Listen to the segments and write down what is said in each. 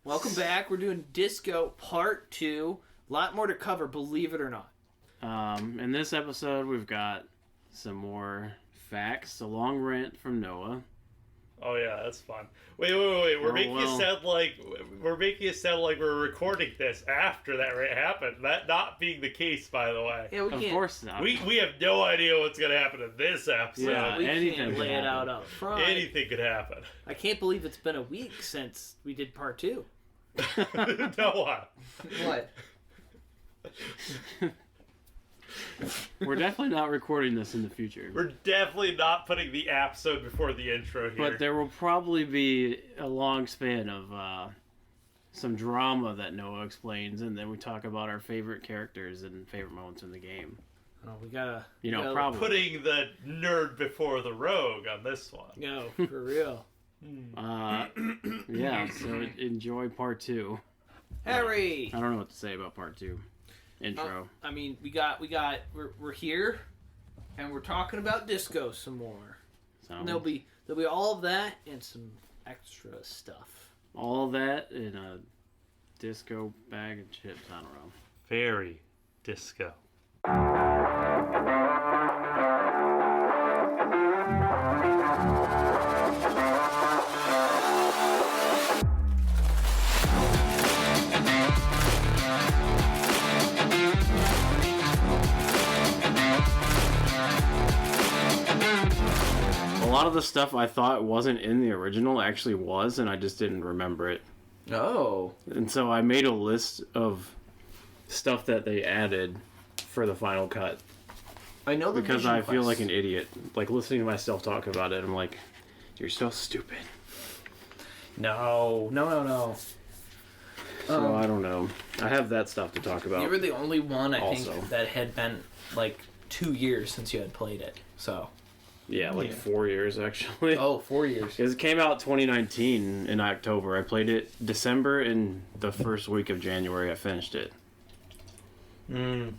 Welcome back. We're doing Disco Part 2. A lot more to cover, believe it or not. In this episode, we've got some more facts, a long rant from Noah. Oh yeah, that's fun. Wait. We're making it sound like we're recording this after that happened. That not being the case, by the way. Yeah, we can't. Of course not. We have no idea what's going to happen in this episode. Yeah, we anything can't could lay it out happen. up front. Anything could happen. I can't believe it's been a week since we did Part 2. Noah. What? We're definitely not recording this in the future. We're definitely not putting the episode before the intro here. But there will probably be a long span of some drama that Noah explains, and then we talk about our favorite characters and favorite moments in the game. Oh, we gotta... probably. Putting the nerd before the rogue on this one. No, for real. Yeah, so enjoy part 2. Harry! I don't know what to say about part 2. Intro. I mean, we're here, and we're talking about disco some more. So, And there'll be all of that and some extra stuff. all that in a disco bag of chips. I don't know. Very disco. A lot of the stuff I thought wasn't in the original actually was, and I just didn't remember it. Oh. And so I made a list of stuff that they added for the final cut. I know the Because Vision I feel Quest. like an idiot. Like, listening to myself talk about it, I'm like, you're so stupid. No. So I don't know. I have that stuff to talk about. You were the only one, I Also. think, that had been, 2 years since you had played it. So. Yeah, 4 years, actually. Oh, 4 years. Because it came out 2019 in October. I played it December, and the first week of January I finished it. And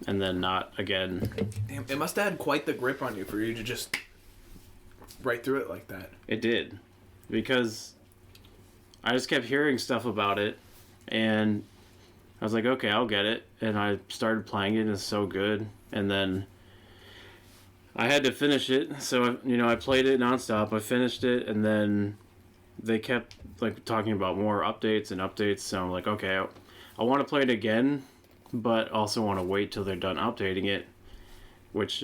then not again. Damn, it must have had quite the grip on you for you to just right through it like that. It did. Because I just kept hearing stuff about it, and I was like, okay, I'll get it. And I started playing it, and it's so good. And then I had to finish it, so, I played it nonstop. I finished it, and then they kept, talking about more updates, so I'm like, okay, I want to play it again, but also want to wait till they're done updating it, which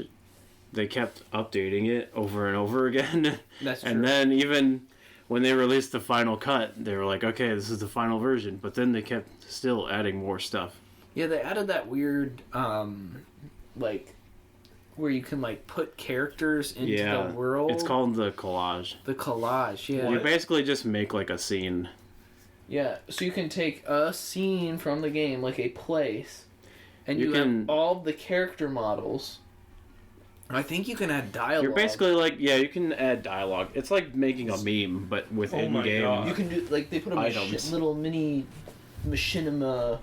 they kept updating it over and over again. That's true. And then even when they released the final cut, they were like, okay, this is the final version, but then they kept still adding more stuff. Yeah, they added that weird, where you can, put characters into the world. It's called the collage. The collage, yeah. You basically just make, a scene. Yeah, so you can take a scene from the game, like a place, and You you can- have all the character models. I think you can add dialogue. You're basically you can add dialogue. It's like making a meme, but with Oh my in-game. God. You can do, they put a Items. little mini machinima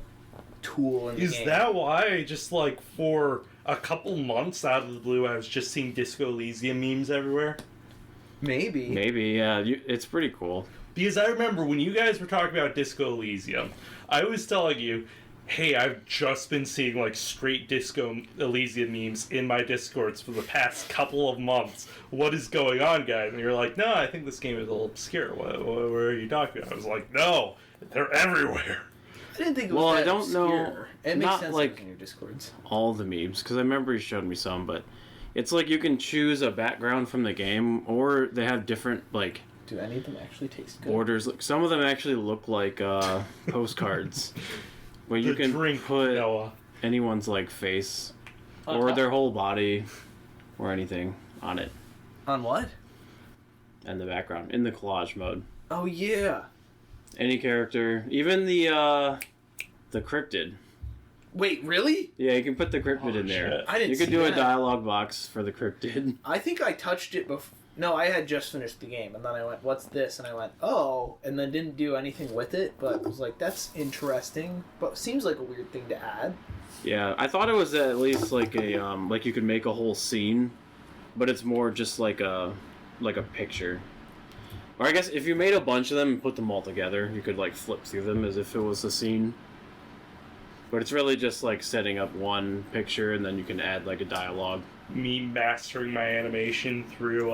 tool in the game. Is that why just for a couple months out of the blue I was just seeing Disco Elysium memes everywhere? Maybe. Maybe, yeah. It's pretty cool. Because I remember when you guys were talking about Disco Elysium, I was telling you, hey, I've just been seeing straight Disco Elysium memes in my Discords for the past couple of months. What is going on, guys? And you're like, no, I think this game is a little obscure. What are you talking about? I was like, no, they're everywhere. I didn't think it was Well, that I don't know- obscure. It makes not sense in your Discords. All the memes, because I remember you showed me some, but it's you can choose a background from the game, or they have different, Do any of them actually taste good? borders. Some of them actually look like postcards. Where you The can drink, put Noah. anyone's face On or top? their whole body or anything on it On what? in the background in the collage mode. Oh, yeah. Any character, even the cryptid. Wait, really? Yeah, you can put the cryptid in there. shit. I didn't You could see do that. a dialogue box for the cryptid. I think I touched it before. No, I had just finished the game, and then I went, what's this? And I went, oh, and then didn't do anything with it, but was like, that's interesting, but seems like a weird thing to add. Yeah, I thought it was at least a you could make a whole scene, but it's more just like a picture. Or I guess if you made a bunch of them and put them all together, you could like flip through them as if it was a scene. But it's really just like setting up one picture and then you can add like a dialogue. Me mastering my animation through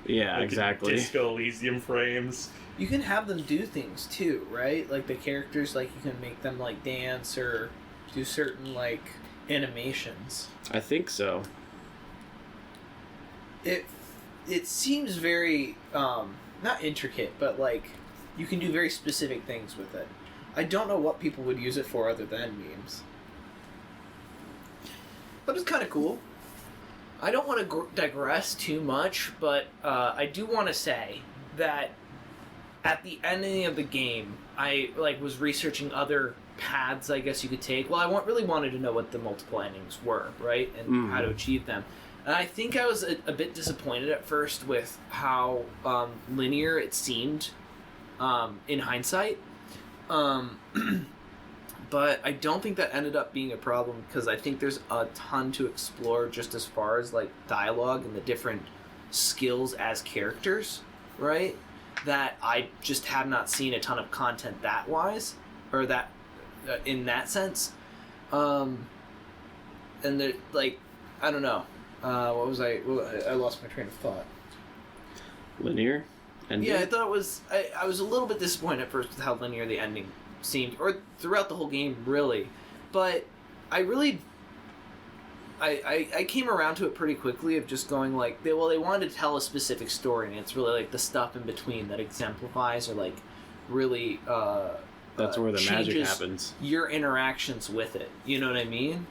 Yeah, like exactly. Disco Elysium frames. You can have them do things too, right? Like the characters, like you can make them like dance or do certain like animations. I think so. It seems very not intricate, but like you can do very specific things with it. I don't know what people would use it for other than memes, but it's kind of cool. I don't want to digress too much, but I do want to say that at the ending of the game, I like was researching other paths I guess you could take. Well, I really wanted to know what the multiple endings were, right, and how to achieve them. And I think I was a bit disappointed at first with how linear it seemed in hindsight. But I don't think that ended up being a problem because I think there's a ton to explore just as far as like dialogue and the different skills as characters, right? That I just have not seen a ton of content that wise or that in that sense. And the like, I don't know. What was I? Well, I lost my train of thought. Linear? Ending? Yeah, I thought it was. I was a little bit disappointed at first with how linear the ending seemed, or throughout the whole game, really. But I really, I came around to it pretty quickly of just going like, they wanted to tell a specific story, and it's really like the stuff in between that exemplifies or like really. That's where the magic changes happens. Your interactions with it. You know what I mean?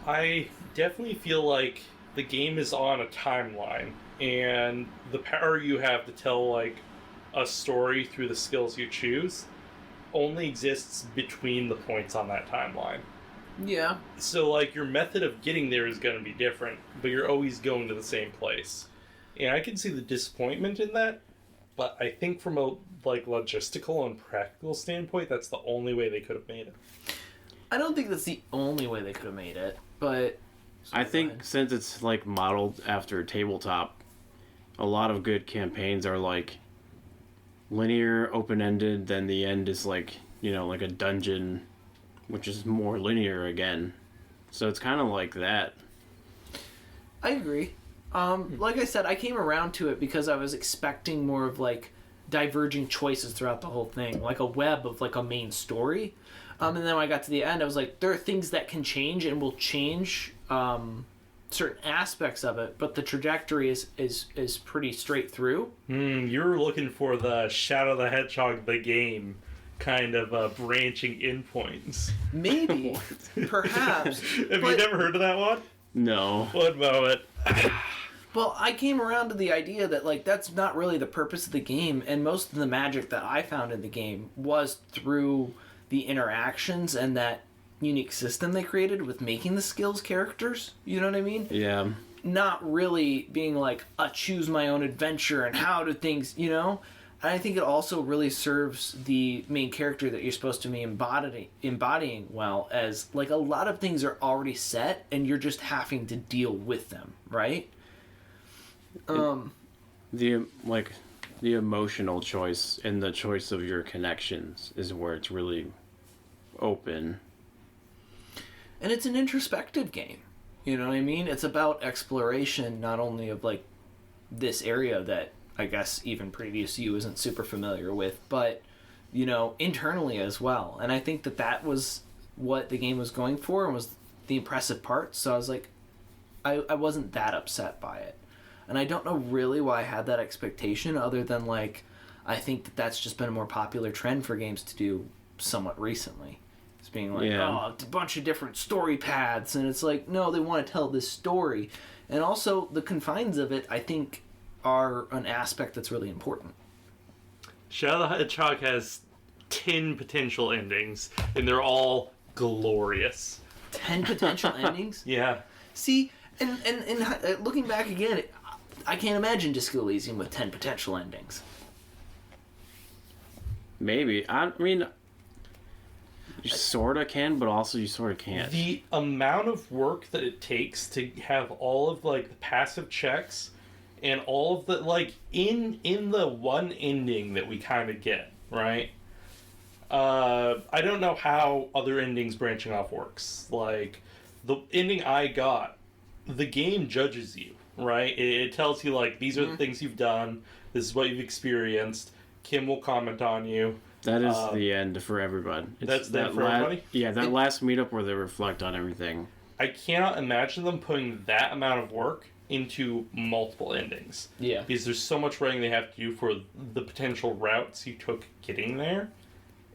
I definitely feel like the game is on a timeline, and the power you have to tell like a story through the skills you choose only exists between the points on that timeline. Yeah. So like your method of getting there is going to be different, but you're always going to the same place. And I can see the disappointment in that, but I think from a like logistical and practical standpoint, that's the only way they could have made it. I don't think that's the only way they could have made it, but I think since it's like modeled after tabletop, a lot of good campaigns are like linear, open-ended, then the end is like, you know, like a dungeon, which is more linear again. So it's kind of like that. I agree. Like I said, I came around to it because I was expecting more of like diverging choices throughout the whole thing, like a web of like a main story. And then when I got to the end, I was like, there are things that can change and will change certain aspects of it, but the trajectory is pretty straight through. You're looking for the Shadow the Hedgehog the game kind of branching endpoints. Maybe, perhaps. Have you never heard of that one? No. One moment. Well, I came around to the idea that like that's not really the purpose of the game, and most of the magic that I found in the game was through the interactions and that unique system they created with making the skills characters. You know what I mean? Yeah. Not really being like a choose my own adventure and how do things, you know? And I think it also really serves the main character that you're supposed to be embodying well, as like a lot of things are already set and you're just having to deal with them, right? The emotional choice and the choice of your connections is where it's really open. And it's an introspective game. You know what I mean? It's about exploration, not only of like this area that I guess even previous you isn't super familiar with, but you know, internally as well. And I think that was what the game was going for and was the impressive part. So I was like, I wasn't that upset by it. And I don't know really why I had that expectation, other than like I think that's just been a more popular trend for games to do somewhat recently. It's being like, oh, it's a bunch of different story paths, and it's like, no, they want to tell this story. And also the confines of it, I think, are an aspect that's really important. Shadow the Hedgehog has 10 potential endings, and they're all glorious. 10 potential endings? Yeah. See, and looking back again, I can't imagine Disco Elysium with 10 potential endings. Maybe. I mean, you sorta can, but also you sorta can't. The amount of work that it takes to have all of like the passive checks and all of the like in the one ending that we kind of get, right? I don't know how other endings branching off works. Like the ending I got, the game judges you, right? It tells you like these are the things you've done. This is what you've experienced. Kim will comment on you. That is the end for everybody. That's the end for everybody? Yeah, that last meetup where they reflect on everything. I cannot imagine them putting that amount of work into multiple endings. Yeah. Because there's so much writing they have to do for the potential routes you took getting there,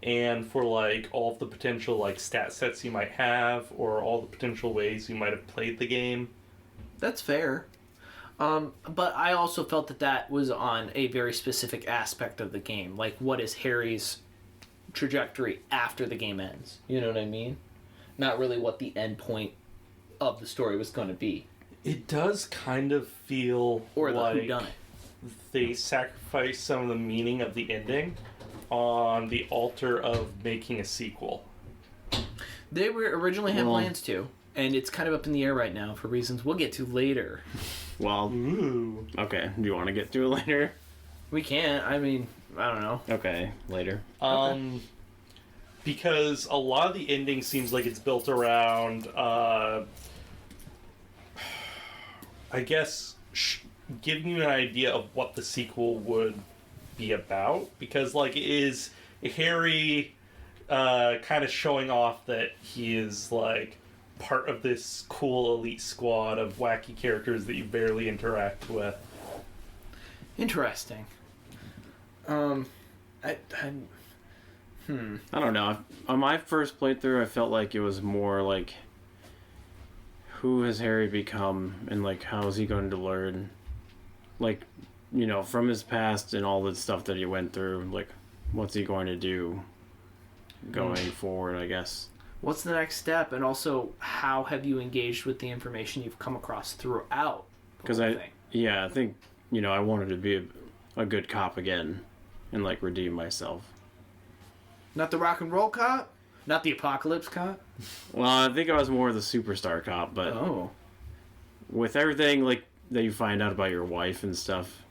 and for like all of the potential like stat sets you might have, or all the potential ways you might have played the game. That's fair. But I also felt that was on a very specific aspect of the game. Like, what is Harry's trajectory after the game ends? You know what I mean? Not really what the end point of the story was going to be. It does kind of feel Or the like whodunit. they sacrifice some of the meaning of the ending on the altar of making a sequel. They were originally had plans to, and it's kind of up in the air right now for reasons we'll get to later. Well, Ooh. okay. Do you want to get to it later? We can't. I mean, I don't know. Okay, later. Because a lot of the ending seems like it's built around, I guess, giving you an idea of what the sequel would be about. Because, like, it is Harry kind of showing off that he is, like, part of this cool elite squad of wacky characters that you barely interact with. Interesting. I don't know. On my first playthrough, I felt like it was more like, who has Harry become, and like, how is he going to learn, like, you know, from his past and all the stuff that he went through. Like, what's he going to do going forward, I guess. What's the next step, and also how have you engaged with the information you've come across throughout? Because I think, you know, I wanted to be a good cop again and like redeem myself. Not the rock and roll cop, not the apocalypse cop. Well, I think I was more the superstar cop, but with everything like that you find out about your wife and stuff,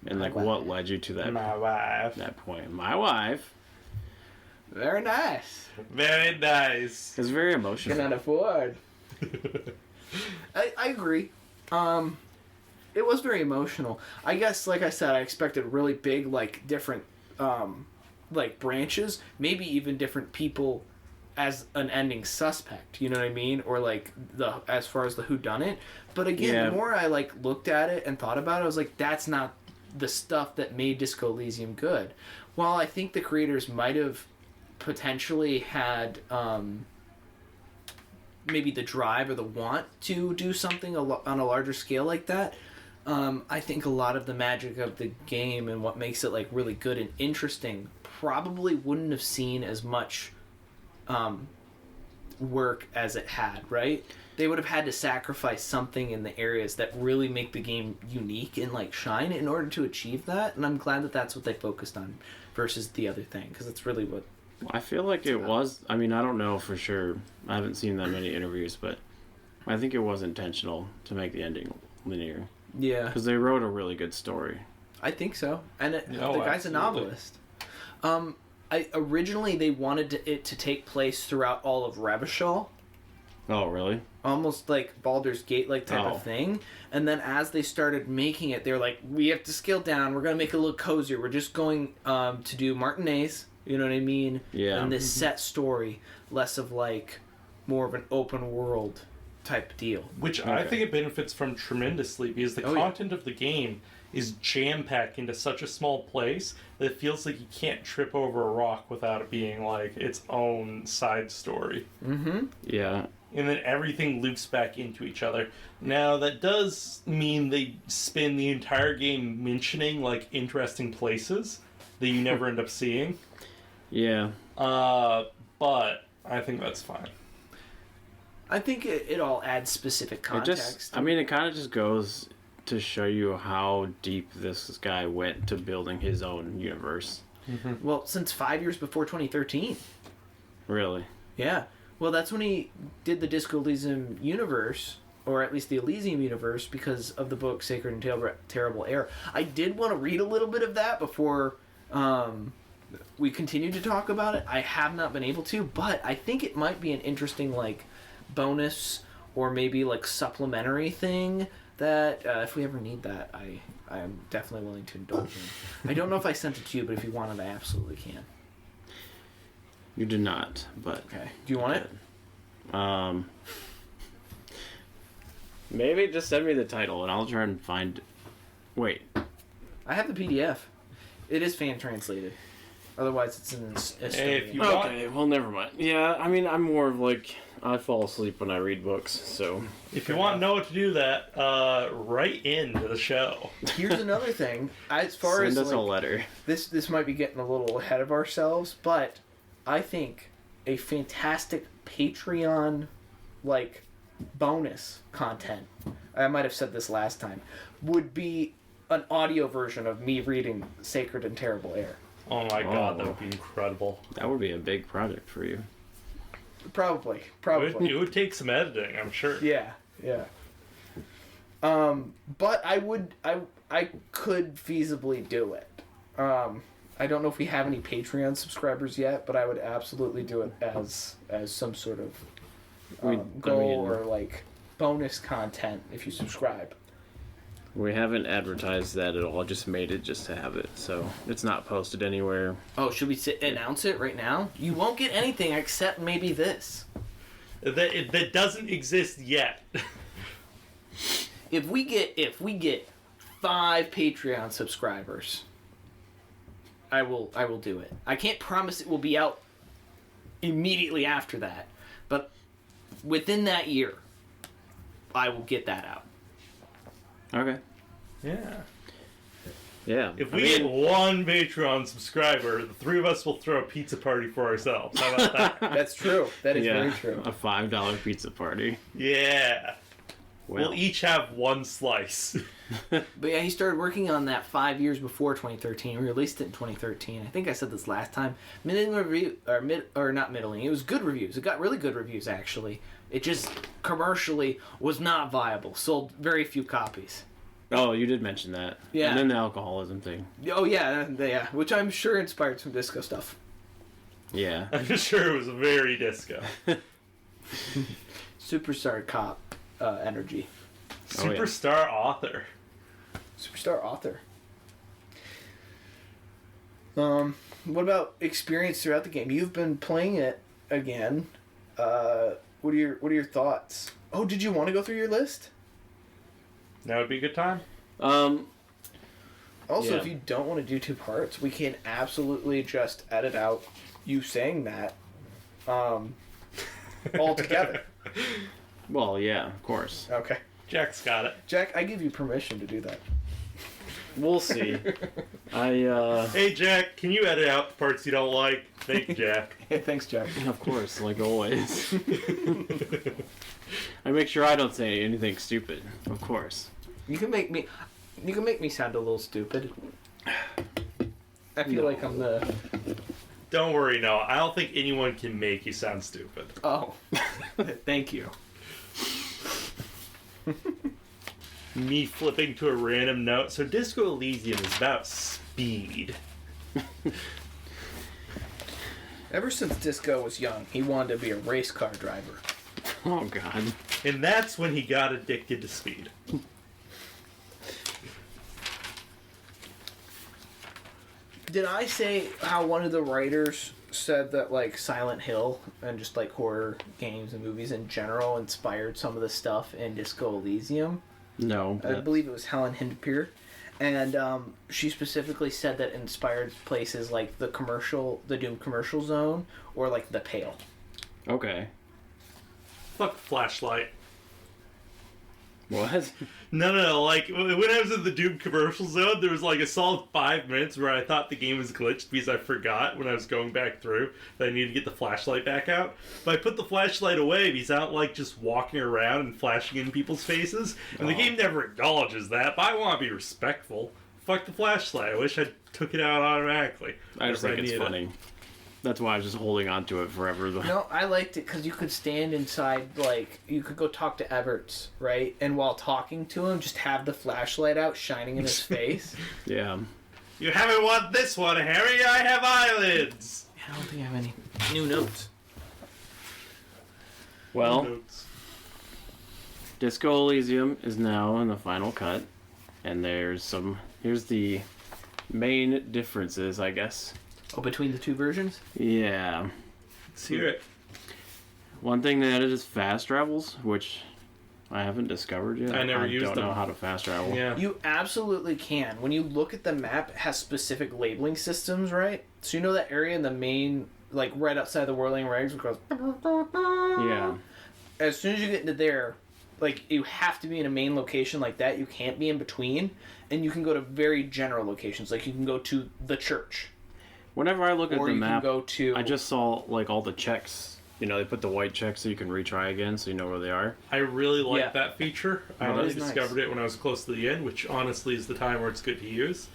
and like what led you to that point. My wife. Very nice. Very nice. It's very emotional. Cannot afford. I agree. It was very emotional. I guess, like I said, I expected really big, like, different, like, branches. Maybe even different people as an ending suspect. You know what I mean? Or, like, as far as the whodunit. But again, the more I, like, looked at it and thought about it, I was like, that's not the stuff that made Disco Elysium good. While I think the creators might have potentially had maybe the drive or the want to do something on a larger scale like that, I think a lot of the magic of the game and what makes it like really good and interesting probably wouldn't have seen as much work as it had, right? They would have had to sacrifice something in the areas that really make the game unique and like shine in order to achieve that, and I'm glad that that's what they focused on versus the other thing, because it's really what I feel like it was. I mean, I don't know for sure. I haven't seen that many interviews, but I think it was intentional to make the ending linear. Yeah. Because they wrote a really good story. I think so. And the guy's a novelist. Originally, they wanted it to take place throughout all of Revachol. Oh, really? Almost like Baldur's Gate like type of thing. And then as they started making it, they were like, we have to scale down. We're going to make it a little cozier. We're just going to do Martinez. You know what I mean? Yeah. And this set story, less of like more of an open world type deal. Which I think it benefits from tremendously, because the content of the game is jam-packed into such a small place that it feels like you can't trip over a rock without it being like its own side story. Mm-hmm. Yeah. And then everything loops back into each other. Now, that does mean they spend the entire game mentioning like interesting places that you never end up seeing. Yeah. But I think that's fine. I think it all adds specific context. It kind of just goes to show you how deep this guy went to building his own universe. Mm-hmm. Well, since 5 years before 2013. Really? Yeah. Well, that's when he did the Disco Elysium universe, or at least the Elysium universe, because of the book Sacred and Terrible Air. I did want to read a little bit of that before we continue to talk about it. I have not been able to, but I think it might be an interesting like bonus or maybe like supplementary thing that if we ever need that, I am definitely willing to indulge in. I don't know if I sent it to you, but if you want it, I absolutely can. You did not, but Okay. Do you want it? Maybe just send me the title and I'll try and find. Wait, I have the PDF. It is fan translated. Otherwise, it's in Estonian. Hey, if you okay, well, never mind. Yeah, I mean, I'm more of like I fall asleep when I read books, so If you want to know what to do that, write into the show. Here's another thing. As far send as us a like, letter. this might be getting a little ahead of ourselves, but I think a fantastic Patreon like bonus content, I might have said this last time, would be an audio version of me reading Sacred and Terrible Air. Oh my god, Oh. that would be incredible. That would be a big project for you. Probably. It would take some editing, I'm sure. Yeah. But I could feasibly do it. I don't know if we have any Patreon subscribers yet, but I would absolutely do it as some sort of goal or like bonus content if you subscribe. We haven't advertised that at all. I just made it just to have it, so it's not posted anywhere. Oh, should we announce it right now? You won't get anything except maybe this. That doesn't exist yet. If we get 5 Patreon subscribers, I will do it. I can't promise it will be out immediately after that, but within that year, I will get that out. Okay. Yeah. Yeah. If we get one Patreon subscriber, the three of us will throw a pizza party for ourselves. How about that? That's true. That is very true. A $5 pizza party. Yeah. Well, We'll each have one slice. But yeah, he started working on that 5 years before 2013. We released it in 2013. I think I said this last time. Middling review, or not middling. It was good reviews. It got really good reviews actually. It just commercially was not viable. Sold very few copies. Oh, you did mention that. Yeah. And then the alcoholism thing. Oh yeah, which I'm sure inspired some disco stuff. Yeah. I'm sure it was very disco. Superstar cop energy. Oh, yeah. Superstar author. Superstar author. What about experience throughout the game? You've been playing it again. What are your thoughts? Oh, did you want to go through your list? That would be a good time. Also, Yeah. if you don't want to do 2 parts, we can absolutely just edit out you saying that altogether. Well, yeah, of course. Okay. Jack's got it. Jack, I give you permission to do that. We'll see. Hey, Jack, can you edit out the parts you don't like? Thank you, Jack. Hey, thanks, Jack. Of course, like always. I make sure I don't say anything stupid. Of course. You can make me sound a little stupid. I feel like I'm the... Don't worry, no. I don't think anyone can make you sound stupid. Oh. Thank you. Me flipping to a random note. So Disco Elysium is about speed. Ever since Disco was young, he wanted to be a race car driver. Oh, God. And that's when he got addicted to speed. Did I say how one of the writers said that like Silent Hill and just like horror games and movies in general inspired some of the stuff in Disco Elysium? No. I believe it was Helen Hindpier. And she specifically said that inspired places like the Doom commercial zone or like the Pale. Okay. Fuck flashlight. What? No. Like, when I was in the Doom commercial zone, there was like a solid 5 minutes where I thought the game was glitched because I forgot when I was going back through that I needed to get the flashlight back out. But I put the flashlight away because I don't like just walking around and flashing in people's faces. And the game never acknowledges that, but I want to be respectful. Fuck the flashlight. I wish I took it out automatically. I just if think it's needed it. funny. That's why I was just holding on to it forever. No, I liked it because you could stand inside, like, you could go talk to Everts, right? And while talking to him, just have the flashlight out shining in his face. Yeah. You haven't won this one, Harry. I have eyelids. I don't think I have any new notes. Well, Notes. Disco Elysium is now in the final cut, and here's the main differences, I guess. Oh, between the two versions? Yeah. Let's hear it. One thing they added is fast travels, which I haven't discovered yet. I never used don't them. know how to fast travel. Yeah. You absolutely can. When you look at the map, it has specific labeling systems, right? So you know that area in the main, like right outside the Whirling Rags, which goes... Yeah. As soon as you get into there, like, you have to be in a main location like that. You can't be in between. And you can go to very general locations. Like, you can go to the church. Whenever I look at Or the you map, can go to... I just saw like all the checks. You know, they put the white checks so you can retry again, so you know where they are. I really like Yeah. that feature. I Oh, that only is nice. discovered it when I was close to the end, which honestly is the time where it's good to use.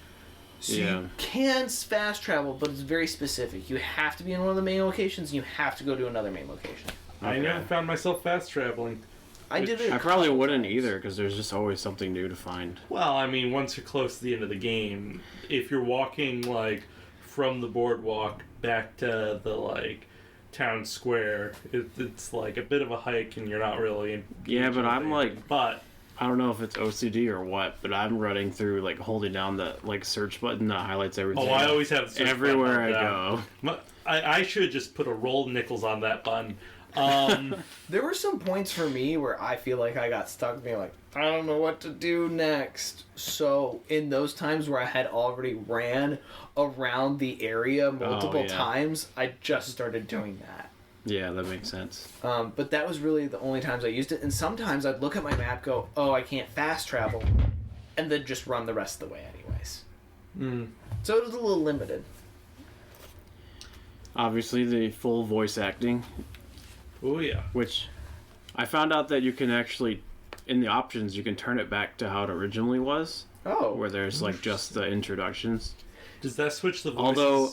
So Yeah. you can fast travel, but it's very specific. You have to be in one of the main locations, and you have to go to another main location. I Okay. never found myself fast traveling. I did it. I probably wouldn't either, because there's just always something new to find. Well, I mean, once you're close to the end of the game, if you're walking like from the boardwalk back to the like town square, it's like a bit of a hike, and you're not really. Yeah, but I'm engaging with like, anything. But I don't know if it's OCD or what, but I'm running through like holding down the like search button that highlights everything. I always have the search button everywhere I down. go. I should just put a roll of nickels on that button. There were some points for me where I feel like I got stuck being like, I don't know what to do next. So in those times where I had already ran around the area multiple yeah. times, I just started doing that. Yeah, that makes sense. But that was really the only times I used it. And sometimes I'd look at my map, go, oh, I can't fast travel, and then just run the rest of the way anyways. So it was a little limited. Obviously, the full voice acting, Oh yeah. which I found out that you can actually, in the options, you can turn it back to how it originally was, Oh. where there's like just the introductions. Does that switch the voices? Although,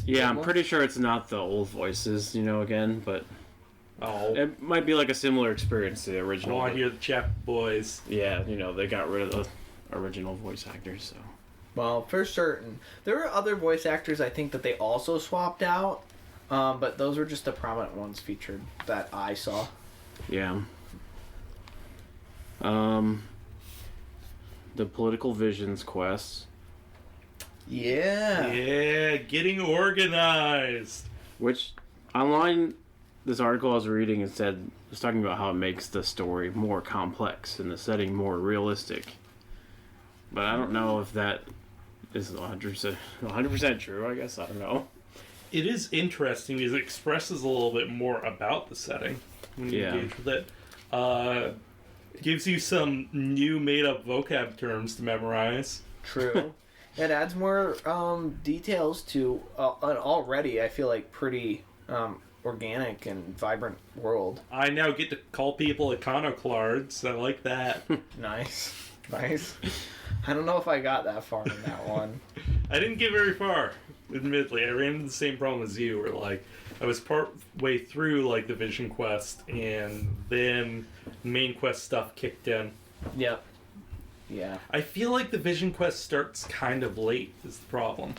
yeah, I'm Similar? pretty sure it's not the old voices, again, but oh, it might be like a similar experience to the I original. want to hear the chap boys. Yeah, they got rid of the original voice actors, so. Well, for certain. There were other voice actors I think that they also swapped out, but those were just the prominent ones featured that I saw. Yeah. The Political Visions quest, Yeah. Yeah, getting organized. which online, this article I was reading was talking about how it makes the story more complex and the setting more realistic. But I don't know if that is 100% true, I guess. I don't know. It is interesting because it expresses a little bit more about the setting when you Yeah. engage with it. Gives you some new made-up vocab terms to memorize. True. It adds more details to an already, I feel like, pretty organic and vibrant world. I now get to call people iconoclasts. I like that. Nice. Nice. I don't know if I got that far in that one. I didn't get very far, admittedly. I ran into the same problem as you, where like I was part way through like the Vision quest, and then main quest stuff kicked in. Yep. Yeah. I feel like the Vision quest starts kind of late. Is the problem?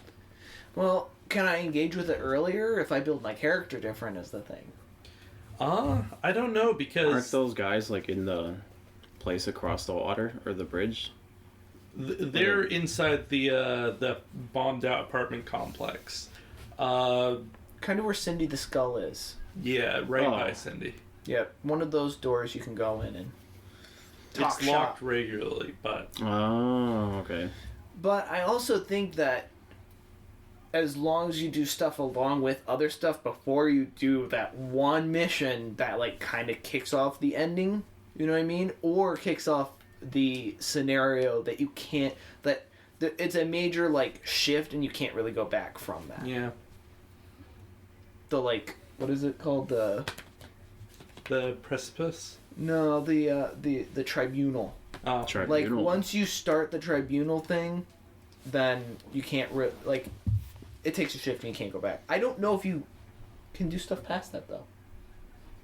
Well, can I engage with it earlier if I build my character different? Is the thing. I don't know because Aren't those guys like in the place across the water or the bridge? they're inside the bombed out apartment complex. Kind of where Cindy the Skull is. Yeah, right Oh. by Cindy. Yep. One of those doors you can go in and talk It's locked shop. regularly, but Oh, okay. But I also think that as long as you do stuff along with other stuff before you do that one mission that like kind of kicks off the ending, you know what I mean? Or kicks off the scenario that you can't it's a major like shift and you can't really go back from that. yeah, The like what is it called? the precipice. No, the tribunal. Oh, Like Tribunal. once you start the tribunal thing, then you can't it takes a shift and you can't go back. I don't know if you can do stuff past that, though.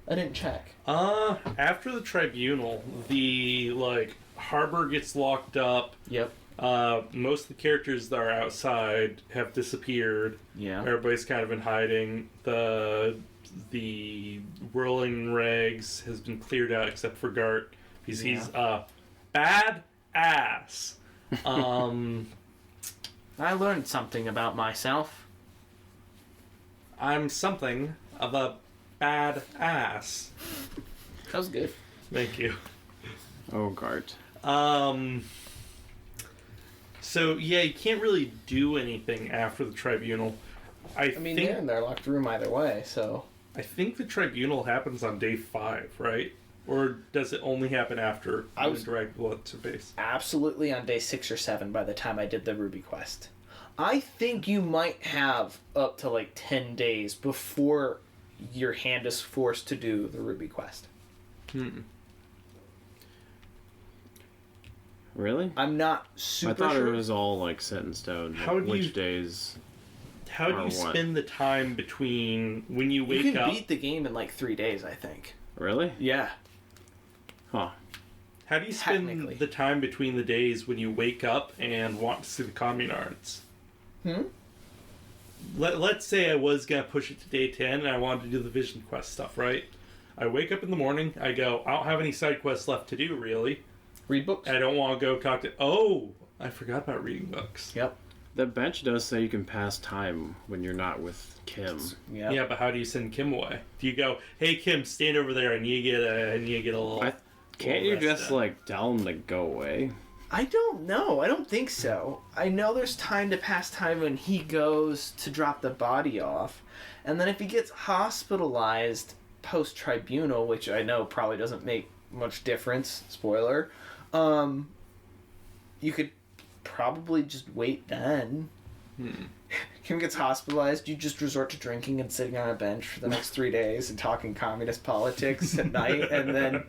I didn't check. After the tribunal, the, like, harbor gets locked up. Yep. Most of the characters that are outside have disappeared. Yeah. Everybody's kind of in hiding. The whirling regs has been cleared out except for Gart, because he's a bad ass. I learned something about myself. I'm something of a bad ass. That was good. Thank you. Oh, Gart. So, yeah, you can't really do anything after the tribunal. I mean, think, they're in their locked room either way, so... I think the tribunal happens on day 5, right? Or does it only happen after I was direct blood to base? absolutely on day 6 or 7 by the time I did the Ruby quest. I think you might have up to like 10 days before your hand is forced to do the Ruby quest. Really? I'm not super I thought sure. it was all like set in stone. How do which you- days? How do Or you what? spend the time between when you wake You can up? beat the game in like 3 days, I think. Really? Yeah. Huh. How do you spend Technically. the time between the days when you wake up and want to see the communards? Let's say I was going to push it to day 10 and I wanted to do the Vision Quest stuff, right? I wake up in the morning, I go, I don't have any side quests left to do, really. Read books. I don't want to go talk to... Oh, I forgot about reading books. Yep. The bench does say you can pass time when you're not with Kim. Yep. Yeah, but how do you send Kim away? Do you go, hey Kim, stand over there, and you get a little... Can't you rest just in. like tell him to go away? I don't know. I don't think so. I know there's time to pass time when he goes to drop the body off. And then if he gets hospitalized post-tribunal, which I know probably doesn't make much difference, spoiler, you could probably just wait then. Kim gets hospitalized, you just resort to drinking and sitting on a bench for the next 3 days and talking communist politics at night, and then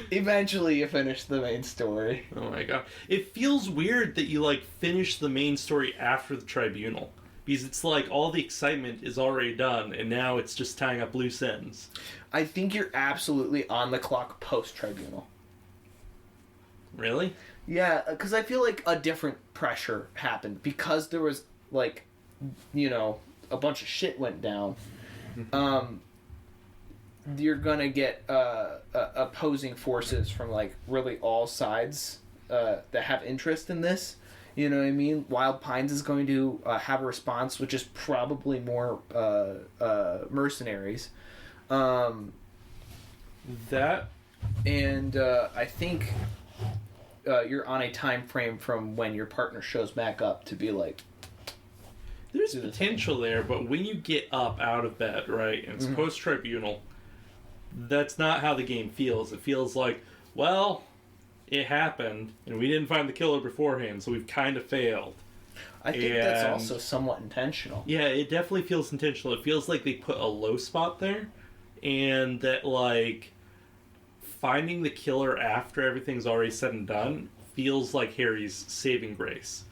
eventually you finish the main story. Oh my god. It feels weird that you, like, finish the main story after the tribunal. Because it's like all the excitement is already done, and now it's just tying up loose ends. I think you're absolutely on the clock post-tribunal. Really? Yeah, because I feel like a different pressure happened because there was, like, you know, a bunch of shit went down. You're gonna get opposing forces from, like, really all sides that have interest in this. You know what I mean? Wild Pines is going to have a response, which is probably more mercenaries. That... And I think you're on a time frame from when your partner shows back up to be like... There's potential there, but when you get up out of bed, right, and it's post-tribunal, that's not how the game feels. It feels like, well, it happened, and we didn't find the killer beforehand, so we've kind of failed. I think that's And- also somewhat intentional. Yeah, it definitely feels intentional. It feels like they put a low spot there, and that, like, finding the killer after everything's already said and done feels like Harry's saving grace.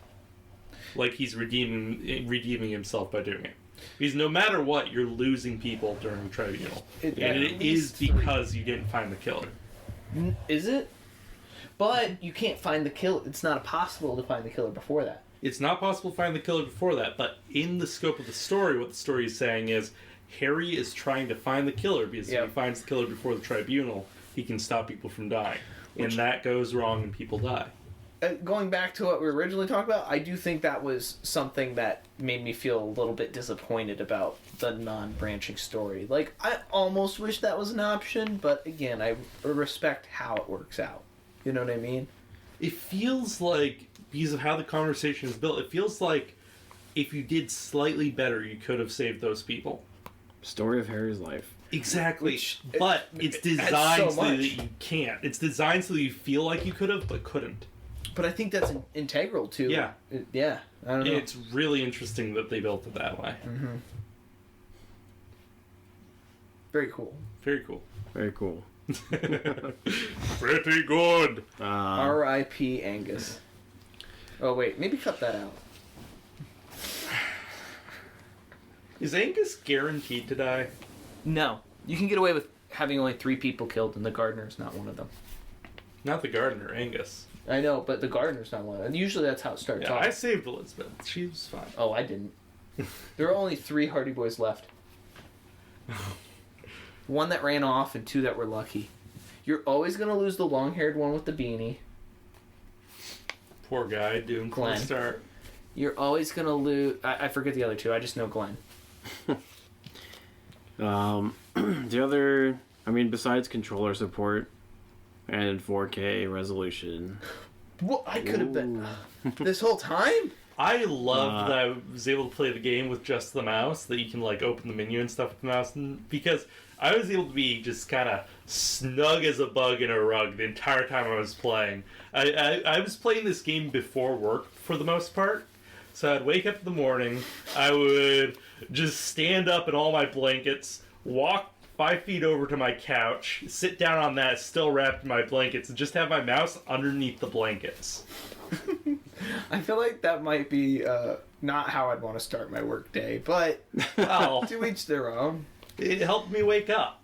Like he's redeeming himself by doing it. Because no matter what, you're losing people during the tribunal. And it is because you didn't find the killer. Is it? But you can't find the killer. It's not possible to find the killer before that. It's not possible to find the killer before that, but in the scope of the story, what the story is saying is Harry is trying to find the killer because if he finds the killer before the tribunal, he can stop people from dying. And that goes wrong and people die. Going back to what we originally talked about, I do think that was something that made me feel a little bit disappointed about the non-branching story. Like, I almost wish that was an option, but again, I respect how it works out. You know what I mean? It feels like, because of how the conversation is built, it feels like if you did slightly better, you could have saved those people. Story of Harry's life. Exactly. Which, but it's adds designed so so that much. you can't. It's designed so that you feel like you could have, but couldn't. But I think that's integral to... Yeah. Yeah. I don't know. It's really interesting that they built it that way. Mm-hmm. Very cool. Very cool. Very cool. Pretty good. R.I.P. Angus. Oh, wait. Maybe cut that out. Is Angus guaranteed to die? No. You can get away with having only 3 people killed, and the gardener's not one of them. Not the gardener, Angus. I know, but the gardener's not one of them. Usually that's how it starts Yeah, off. I saved Elizabeth. She was fine. Oh, I didn't. There are only 3 Hardy Boys left. 1 that ran off and 2 that were lucky. You're always going to lose the long-haired one with the beanie. Poor guy, doomed from the Glenn. start. You're always going to lose... I forget the other 2. I just know Glenn. The other... I mean, besides controller support and 4K resolution... What? I could have been... This whole time? I loved that I was able to play the game with just the mouse, that you can like open the menu and stuff with the mouse, and because I was able to be just kind of snug as a bug in a rug the entire time I was playing. I was playing this game before work for the most part, so I'd wake up in the morning, I would just stand up in all my blankets, walk 5 feet over to my couch, sit down on that, still wrapped in my blankets, and just have my mouse underneath the blankets. I feel like that might be not how I'd want to start my work day, but Well, to each their own. it helped me wake up.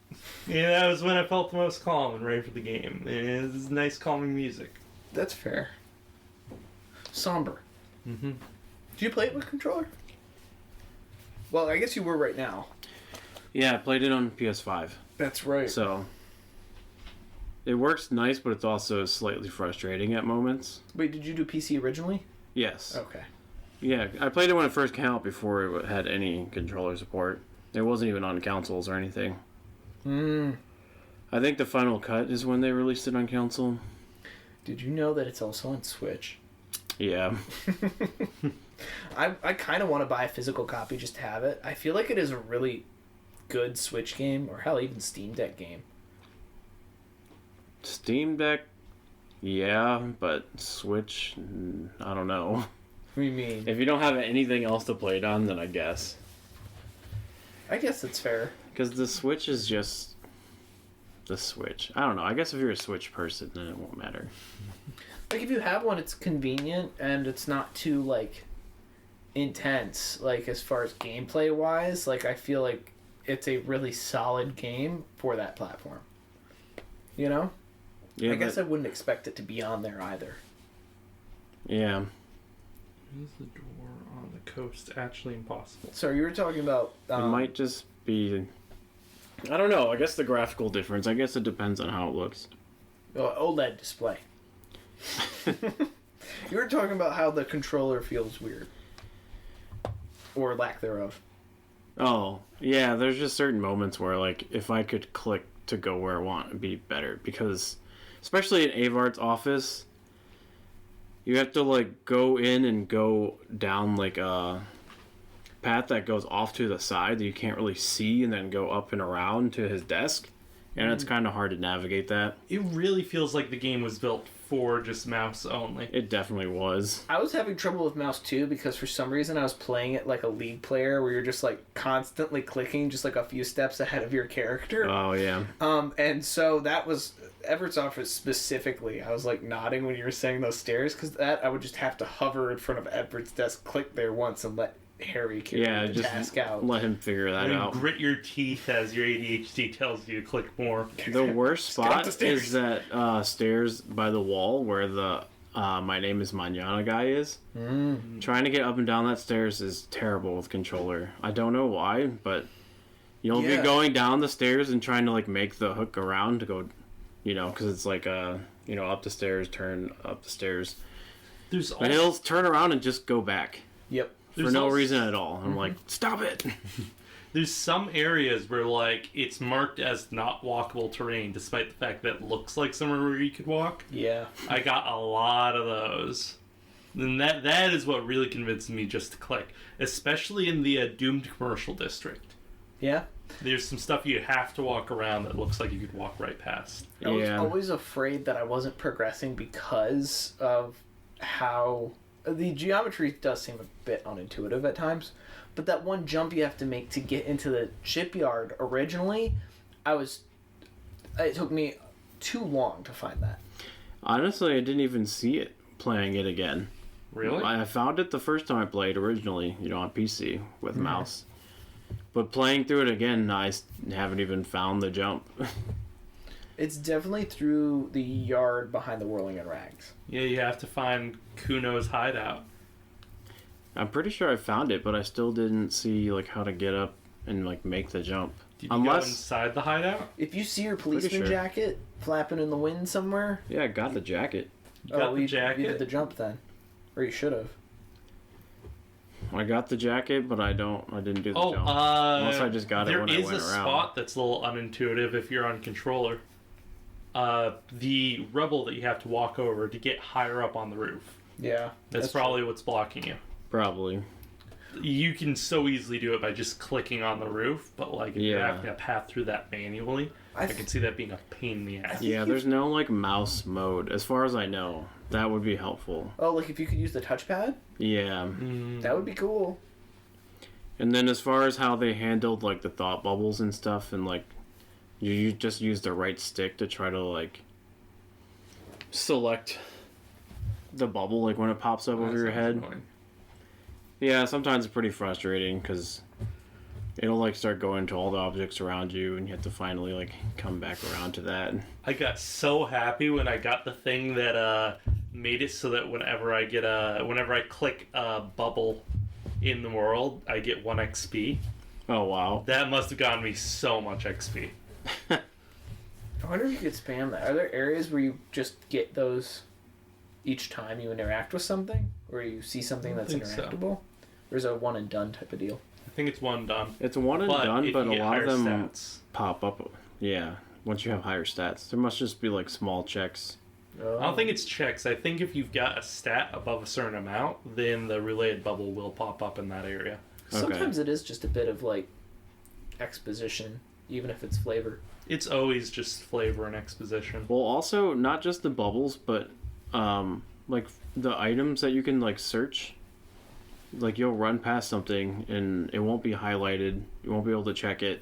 Yeah, that was when I felt the most calm and ready for the game. It was nice, calming music. That's fair. Somber. Mm-hmm. Do you play it with controller? Well, I guess you were right now. Yeah, I played it on PS5. That's right. So... It works nice, but it's also slightly frustrating at moments. Wait, did you do PC originally? Yes. Okay. Yeah, I played it when it first came out before it had any controller support. It wasn't even on consoles or anything. I think the Final Cut is when they released it on console. Did you know that it's also on Switch? Yeah. I kind of want to buy a physical copy just to have it. I feel like it is a really good Switch game, or hell, even Steam Deck game. Steam Deck, yeah, but Switch, I don't know. What do you mean? If you don't have anything else to play it on, then I guess. I guess that's fair. Because the Switch is just the Switch. I don't know. I guess if you're a Switch person, then it won't matter. Like, if you have one, it's convenient, and it's not too, like, intense, like, as far as gameplay-wise. Like, I feel like it's a really solid game for that platform. You know? Yeah, I guess I wouldn't expect it to be on there either. Yeah. Is the door on the coast actually impossible? So you were talking about... It might just be... I don't know. I guess the graphical difference. I guess it depends on how it looks. OLED display. You were talking about how the controller feels weird. Or lack thereof. Oh, yeah. There's just certain moments where, like, if I could click to go where I want, it'd be better. Because, especially in Avart's office, you have to, like, go in and go down, like, a path that goes off to the side that you can't really see, and then go up and around to his desk. And it's kind of hard to navigate that. It really feels like the game was built for just mouse only. It definitely was. I was having trouble with mouse too because for some reason I was playing it like a League player where you're just like constantly clicking just like a few steps ahead of your character. Oh, yeah. And so that was Everett's office specifically. I was like nodding when you were saying those stairs because that I would just have to hover in front of Everett's desk, click there once, and let Harry carry the just task out. let him figure that And out. grit your teeth as your ADHD tells you to click more. The worst get up spot the stairs. is that stairs by the wall where the My Name is Manana guy is. Trying to get up and down that stairs is terrible with controller. I don't know why, but you'll be going down the stairs and trying to like make the hook around to go, you know, because it's like up the stairs, turn up the stairs. There's And he'll turn around and just go back Yep. for There's no also- reason at all. I'm like, stop it! There's some areas where like it's marked as not walkable terrain, despite the fact that it looks like somewhere where you could walk. Yeah. I got a lot of those. And that is what really convinced me just to click, especially in the doomed commercial district. Yeah. There's some stuff you have to walk around that looks like you could walk right past. I was Yeah. always afraid that I wasn't progressing because of how the geometry does seem a bit unintuitive at times. But that one jump you have to make to get into the shipyard originally, it took me too long to find that. Honestly, I didn't even see it playing it again. Really? I found it the first time I played originally, on PC with mouse. But playing through it again, haven't even found the jump. It's definitely through the yard behind the Whirling and Rags. Yeah, you have to find Kuno's hideout. I'm pretty sure I found it, but I still didn't see like how to get up and like make the jump. Did you go inside the hideout? If you see your policeman jacket flapping in the wind somewhere... Yeah, I got the jacket. You got the jacket? You did the jump then. Or you should have. I got the jacket, but I didn't do the jump. Unless I just got it when I went around. There is a spot that's a little unintuitive if you're on controller. The rubble that you have to walk over to get higher up on the roof. Yeah. That's probably what's blocking you. Probably. You can so easily do it by just clicking on the roof, but like if you're having to path through that manually, I can see that being a pain in the ass. Yeah, there's no like mouse mode, as far as I know. That would be helpful. Oh, like if you could use the touchpad? Yeah. That would be cool. And then as far as how they handled like the thought bubbles and stuff, and like you just use the right stick to try to like select the bubble like when it pops up over your head. Annoying. Yeah, sometimes it's pretty frustrating because it'll like start going to all the objects around you, and you have to finally like come back around to that. I got so happy when I got the thing that made it so that whenever I click a bubble in the world, I get 1 XP. Oh wow, That must have gotten me so much XP. I wonder if you could spam that. Are there areas where you just get those each time you interact with something? Or you see something that's interactable? Or is it a one and done type of deal? I think it's one done. It's one and done, but a lot of them stats. pop up. Yeah, once you have higher stats, there must just be like small checks. Oh. I don't think it's checks. I think if you've got a stat above a certain amount, then the related bubble will pop up in that area. Sometimes it is just a bit of like exposition, even if it's flavor. It's always just flavor and exposition. Well, also not just the bubbles, but like the items that you can like search. Like you'll run past something and it won't be highlighted. You won't be able to check it,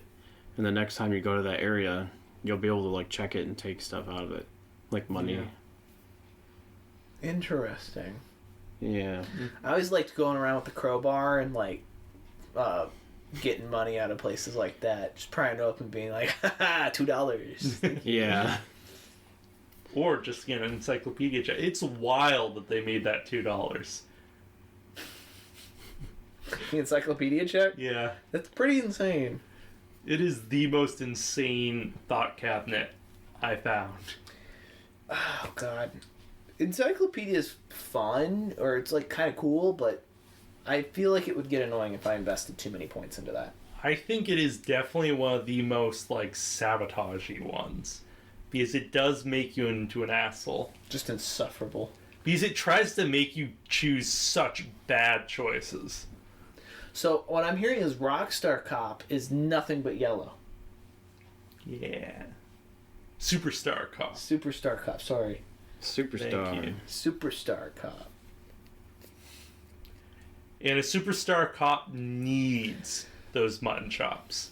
and the next time you go to that area, you'll be able to like check it and take stuff out of it, like money. Yeah. Interesting. Yeah. I always liked going around with the crowbar and like getting money out of places like that. Just prying it open and being like, haha, $2. Yeah. Or just get an encyclopedia check. It's wild that they made that $2. The encyclopedia check? Yeah. That's pretty insane. It is the most insane thought cabinet I found. Oh, God. Encyclopedia is fun, or it's like kind of cool, but I feel like it would get annoying if I invested too many points into that. I think it is definitely one of the most, like, sabotagey ones. Because it does make you into an asshole. Just insufferable. Because it tries to make you choose such bad choices. So, what I'm hearing is Rockstar Cop is nothing but yellow. Yeah. Superstar Cop. Superstar Cop, sorry. Superstar. Thank you. Superstar Cop. And a Superstar Cop needs those mutton chops.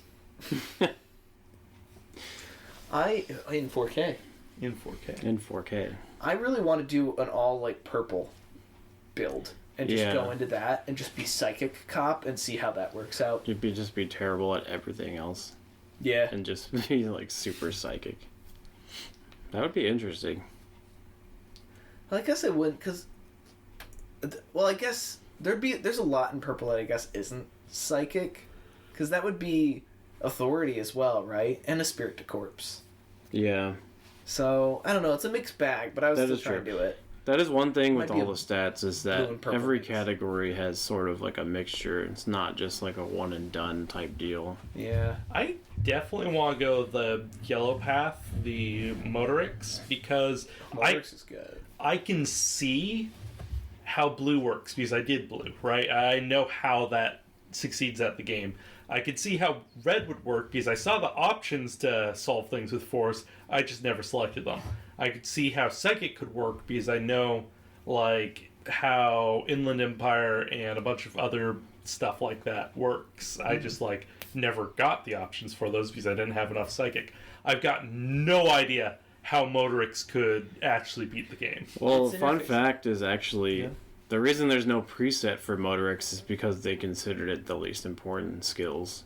In 4K. In 4K. In 4K. I really want to do an all, like, purple build. And just go into that and just be Psychic Cop and see how that works out. You'd just be terrible at everything else. Yeah. And just be, like, super psychic. That would be interesting. I guess I wouldn't, because... Well, I guess there's a lot in purple that I guess isn't psychic. Because that would be authority as well, right? And a spirit to corpse. Yeah. So, I don't know. It's a mixed bag, but I was still trying to do it. That is one thing with Might be all the stats, is that every mix. category has sort of like a mixture. It's not just like a one and done type deal. Yeah. I definitely want to go the yellow path, the Motorix, because Motorix is good. I can see how blue works because I did blue, right? I know how that succeeds at the game. I could see how red would work because I saw the options to solve things with force. I just never selected them. I could see how psychic could work because I know, like, how Inland Empire and a bunch of other stuff like that works. I just, like, never got the options for those because I didn't have enough psychic. I've got no idea how Motorix could actually beat the game. Well, fun fact is actually... The reason there's no preset for Motorix is because they considered it the least important skills.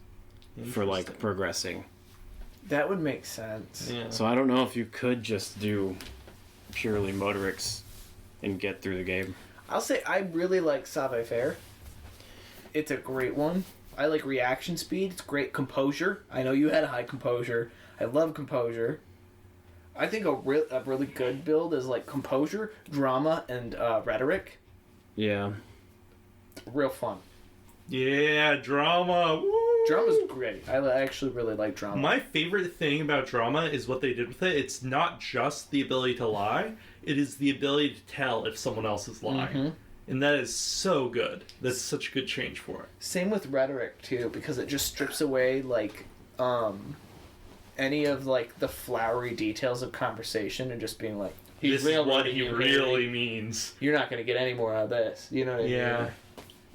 for like progressing. That would make sense. Yeah. So I don't know if you could just do purely motorics and get through the game. I'll say I really like Savoir-Faire. It's a great one. I like reaction speed. It's great composure. I know you had a high composure. I love composure. I think a really good build is like composure, drama, and rhetoric. Yeah. Real fun. Yeah, drama. Woo! Drama's great. I actually really like drama. My favorite thing about drama is what they did with it. It's not just the ability to lie, it is the ability to tell if someone else is lying. Mm-hmm. And that is so good. That's such a good change for it. Same with rhetoric too, because it just strips away like any of like the flowery details of conversation and just being like, This is what he really means. You're not going to get any more out of this. You know what I mean? Yeah.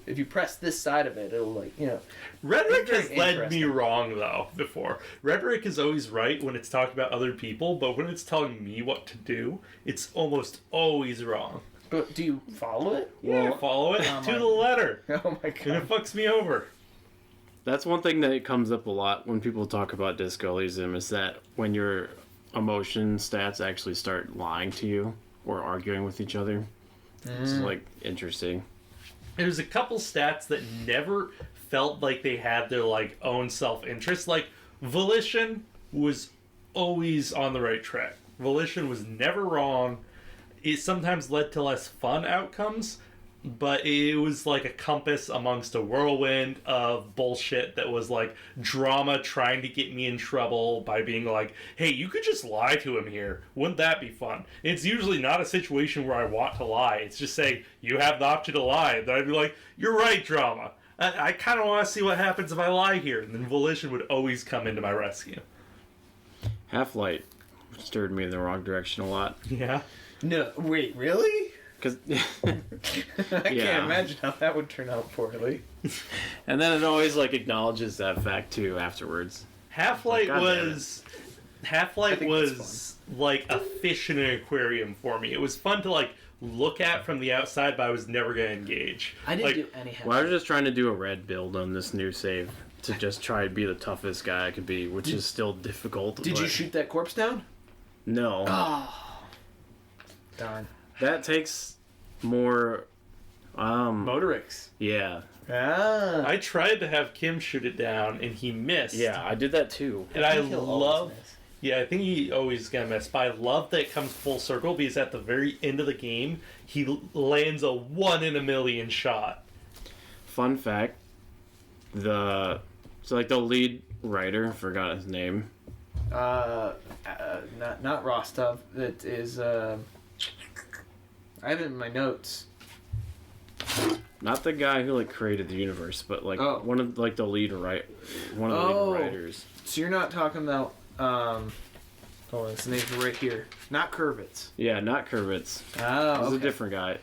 If you press this side of it, it'll like, you know. Rhetoric It's has very led me interesting. wrong, though, before. Rhetoric is always right when it's talking about other people, but when it's telling me what to do, it's almost always wrong. But do you follow it? Yeah, Well, follow it oh to my- the letter. Oh my And it god. fucks me over. That's one thing that comes up a lot when people talk about Disco Elysium is that when your emotion stats actually start lying to you or arguing with each other. It's like interesting. There's a couple stats that never felt like they had their like own self-interest. Like volition was always on the right track. Volition was never wrong. It sometimes led to less fun outcomes, but it was like a compass amongst a whirlwind of bullshit that was like drama trying to get me in trouble by being like, hey, you could just lie to him here. Wouldn't that be fun? It's usually not a situation where I want to lie. It's just saying, you have the option to lie. Then I'd be like, you're right, drama. I kind of want to see what happens if I lie here. And then volition would always come into my rescue. Half-Light stirred me in the wrong direction a lot. Yeah. No, wait, really? Cause, I can't imagine how that would turn out poorly. and then it always like acknowledges that fact too afterwards. Half-Light God damn it. was Half-Light think was like a fish in an aquarium for me. It was fun to like look at from the outside, but I was never gonna engage. I didn't Like, do any Well, I was just trying to do a red build on this new save to just try and be the toughest guy I could be, which is still difficult. Did you but shoot that corpse down? No. Oh. Darn. That takes more. Motorix. Yeah. Ah. I tried to have Kim shoot it down, and he missed. Yeah, I did that too. And I think he'll always love. miss. Yeah, I think he always gonna miss, but I love that it comes full circle because at the very end of the game, he lands a 1 in a million shot. Fun fact: the the lead writer, forgot his name. Not Rostov. It is. I have it in my notes. Not the guy who like created the universe, but like Oh. one of like the lead one of the Oh. lead writers. So you're not talking about. Hold on, his name's right here. Not Kurvitz. Yeah, not Kurvitz. Oh, It was a different guy.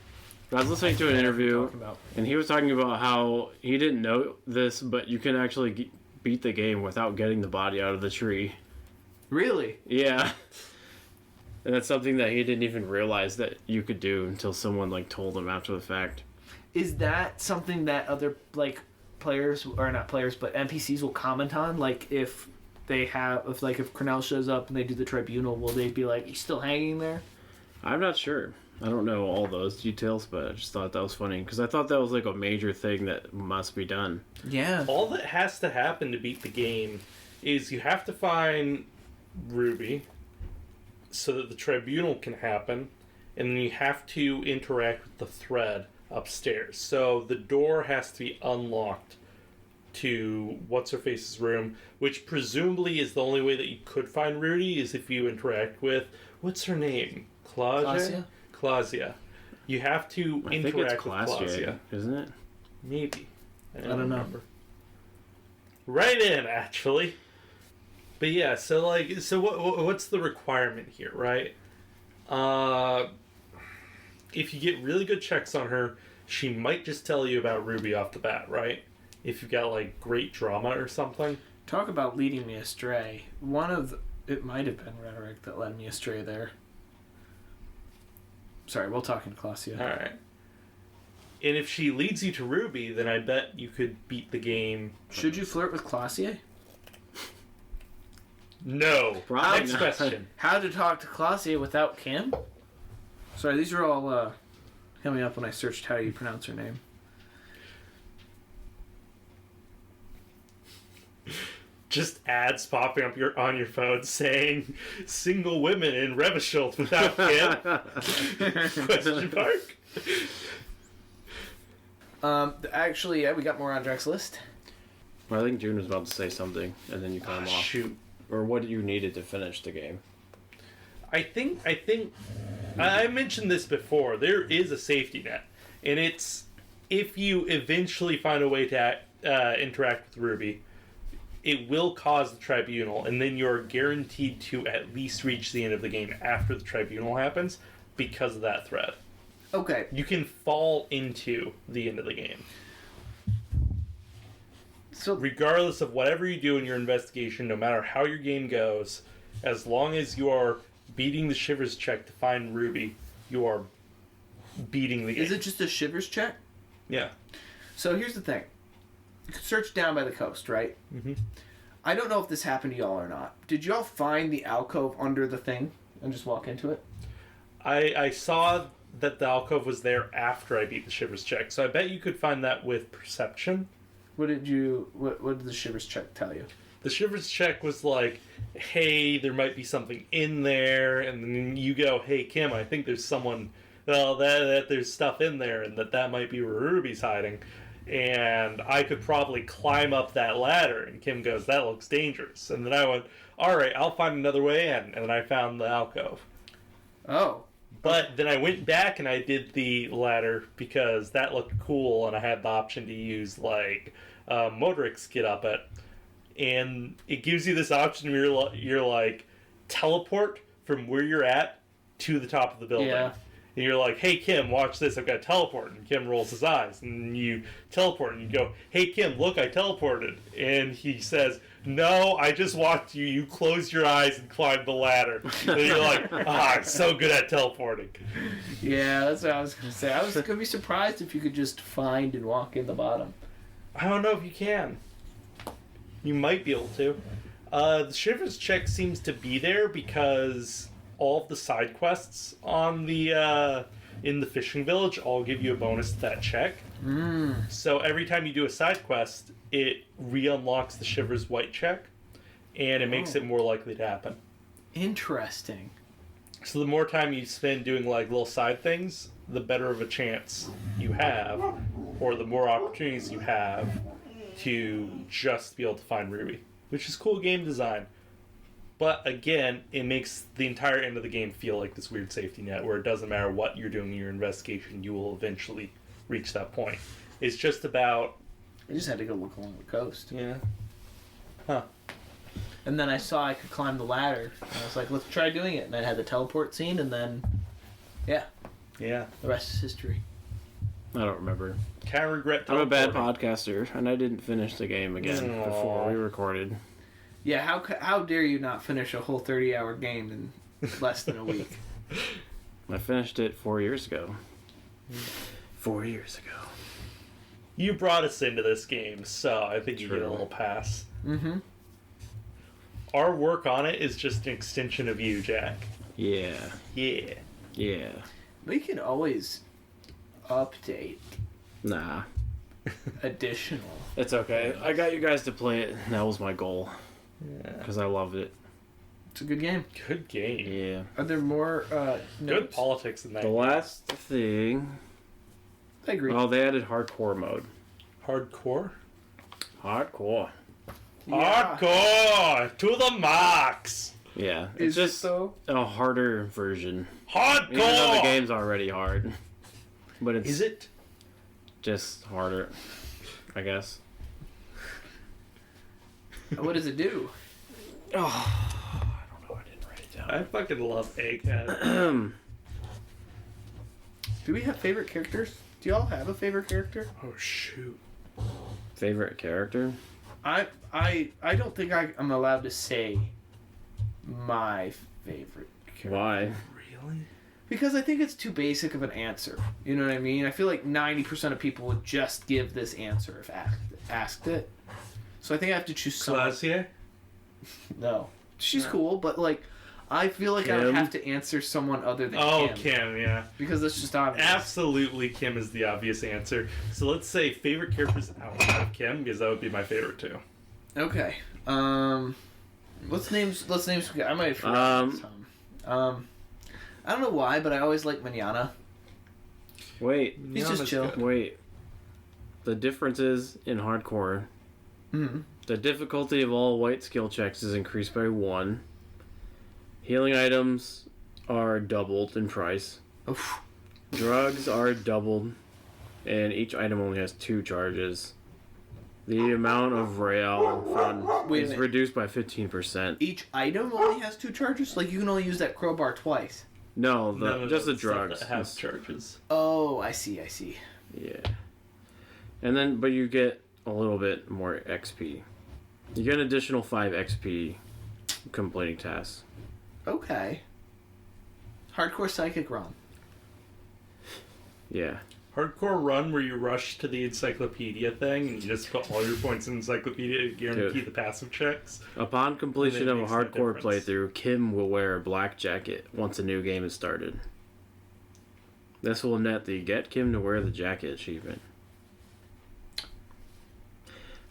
But I was listening to an interview, and he was talking about how he didn't know this, but you can actually beat the game without getting the body out of the tree. Really? Yeah. And that's something that he didn't even realize that you could do until someone like told him after the fact. Is that something that other like players or not players but NPCs will comment on? Like if they have if Cornell shows up and they do the tribunal, will they be like, he's still hanging there? I'm not sure. I don't know all those details, but I just thought that was funny because I thought that was like a major thing that must be done. Yeah. All that has to happen to beat the game is you have to find Ruby so that the tribunal can happen, and then you have to interact with the thread upstairs. So the door has to be unlocked to What's-Her-Face's room, which presumably is the only way that you could find Rudy is if you interact with, what's her name? Clausia? Clausia. You have to I think it's interact with Class Clausia. J, isn't it? Maybe. I don't know. Right in, actually. But yeah, so what's the requirement here, right? If you get really good checks on her, she might just tell you about Ruby off the bat, right? If you've got like great drama or something. Talk about leading me astray. It might have been rhetoric that led me astray there. Sorry, we'll talk in Clausia. All right. And if she leads you to Ruby, then I bet you could beat the game. Should you flirt with Clausia? No. Probably Next not. question. How to talk to Claudia without Kim? Sorry, these are all coming up when I searched how you pronounce her name. Just ads popping up on your phone saying single women in Revachol without Kim? Question mark. Actually, yeah, we got more on Drake's list. Well, I think June was about to say something, and then you cut him off. Shoot. Or what you needed to finish the game. I think I mentioned this before. There is a safety net, and it's if you eventually find a way to interact with Ruby, it will cause the tribunal, and then you're guaranteed to at least reach the end of the game after the tribunal happens because of that thread. Okay. You can fall into the end of the game. So Regardless of whatever you do in your investigation, no matter how your game goes, as long as you are beating the Shivers check to find Ruby, you are beating the game. is it just a Shivers check? Yeah. So here's the thing. You can search down by the coast, right? Mm-hmm. I don't know if this happened to y'all or not. Did y'all find the alcove under the thing and just walk into it? I saw that the alcove was there after I beat the Shivers check, so I bet you could find that with perception. What did the Shivers check tell you? The Shivers check was like, hey, there might be something in there, and then you go, hey, Kim, I think there's someone, well, that there's stuff in there, and that might be where Ruby's hiding. And I could probably climb up that ladder. And Kim goes, that looks dangerous. And then I went, all right, I'll find another way in. And then I found the alcove. Oh. But then I went back and I did the ladder because that looked cool. And I had the option to use, like, Modric's get up it. And it gives you this option where you're like, teleport from where you're at to the top of the building. Yeah. And you're like, hey, Kim, watch this. I've got to teleport. And Kim rolls his eyes. And you teleport. And you go, hey, Kim, look, I teleported. And he says, no, I just watched you. You closed your eyes and climbed the ladder. And you're like, I'm so good at teleporting. Yeah, that's what I was going to say. I was going to be surprised if you could just find and walk in the bottom. I don't know if you can. You might be able to. The Shivers check seems to be there because all of the side quests on the in the fishing village all give you a bonus to that check. So every time you do a side quest, it re-unlocks the Shivers white check, and it makes it more likely to happen. Interesting. So the more time you spend doing like little side things, the better of a chance you have, or the more opportunities you have to just be able to find Ruby, which is cool game design. But again, it makes the entire end of the game feel like this weird safety net where it doesn't matter what you're doing in your investigation, you will eventually reach that point. It's just about... I just had to go look along the coast. Yeah. Huh. And then I saw I could climb the ladder. And I was like, let's try doing it. And I had the teleport scene, and then... Yeah. Yeah. The rest is history. I don't remember. Can't regret I'm a bad teleporting. podcaster, and I didn't finish the game again before we recorded. Yeah, how dare you not finish a whole 30-hour game in less than a week? I finished it 4 years ago. 4 years ago. You brought us into this game, so I think you get a little pass. Mm-hmm. Our work on it is just an extension of you, Jack. Yeah. Yeah. Yeah. We can always update Nah. additional. It's okay. I got you guys to play it. That was my goal. Yeah. Because I loved it. It's a good game. Good game. Yeah. Are there more Good notes? politics in that. The last thing... I agree. Oh, they added hardcore mode. Hardcore? Hardcore. Yeah. Hardcore! To the max! Yeah. Is It's just it though? a harder version. Hardcore! Even though the game's already hard. But it's Is it? just harder, I guess. What does it do? Oh, I don't know. I didn't write it down. I fucking love Egghead. Do we have favorite characters? Do y'all have a favorite character? Oh, shoot. Favorite character? I don't think I'm allowed to say my favorite character. Why? Really? Because I think it's too basic of an answer. You know what I mean? I feel like 90% of people would just give this answer if asked it. So I think I have to choose someone. Classier? No. she's cool, but like, I feel like I would Kim? have to answer someone other than Kim. Kim, yeah. Because that's just obvious. Absolutely, Kim is the obvious answer. So let's say favorite characters outside of Kim, because that would be my favorite too. Okay. Let's names. I might have forgotten some. I don't know why, but I always like Manana. Wait. He's just chill. Good. Wait. The differences in hardcore. Mm-hmm. The difficulty of all white skill checks is increased by 1. Healing items are doubled in price. Oof. Drugs are doubled, and each item only has 2 charges. The amount of rail fun Wait a is minute. reduced by 15%. Each item only has 2 charges? Like, you can only use that crowbar twice. No, just the stuff drugs. that have charges. Oh, I see. Yeah. And then, but you get a little bit more XP. You get an additional 5 XP completing tasks. Okay. Hardcore Psychic Run. Yeah. Hardcore run where you rush to the encyclopedia thing and you just put all your points in encyclopedia to guarantee the passive checks. Upon completion And it of a makes no hardcore difference. playthrough, Kim will wear a black jacket once a new game is started. This will net the Get Kim to Wear the Jacket achievement.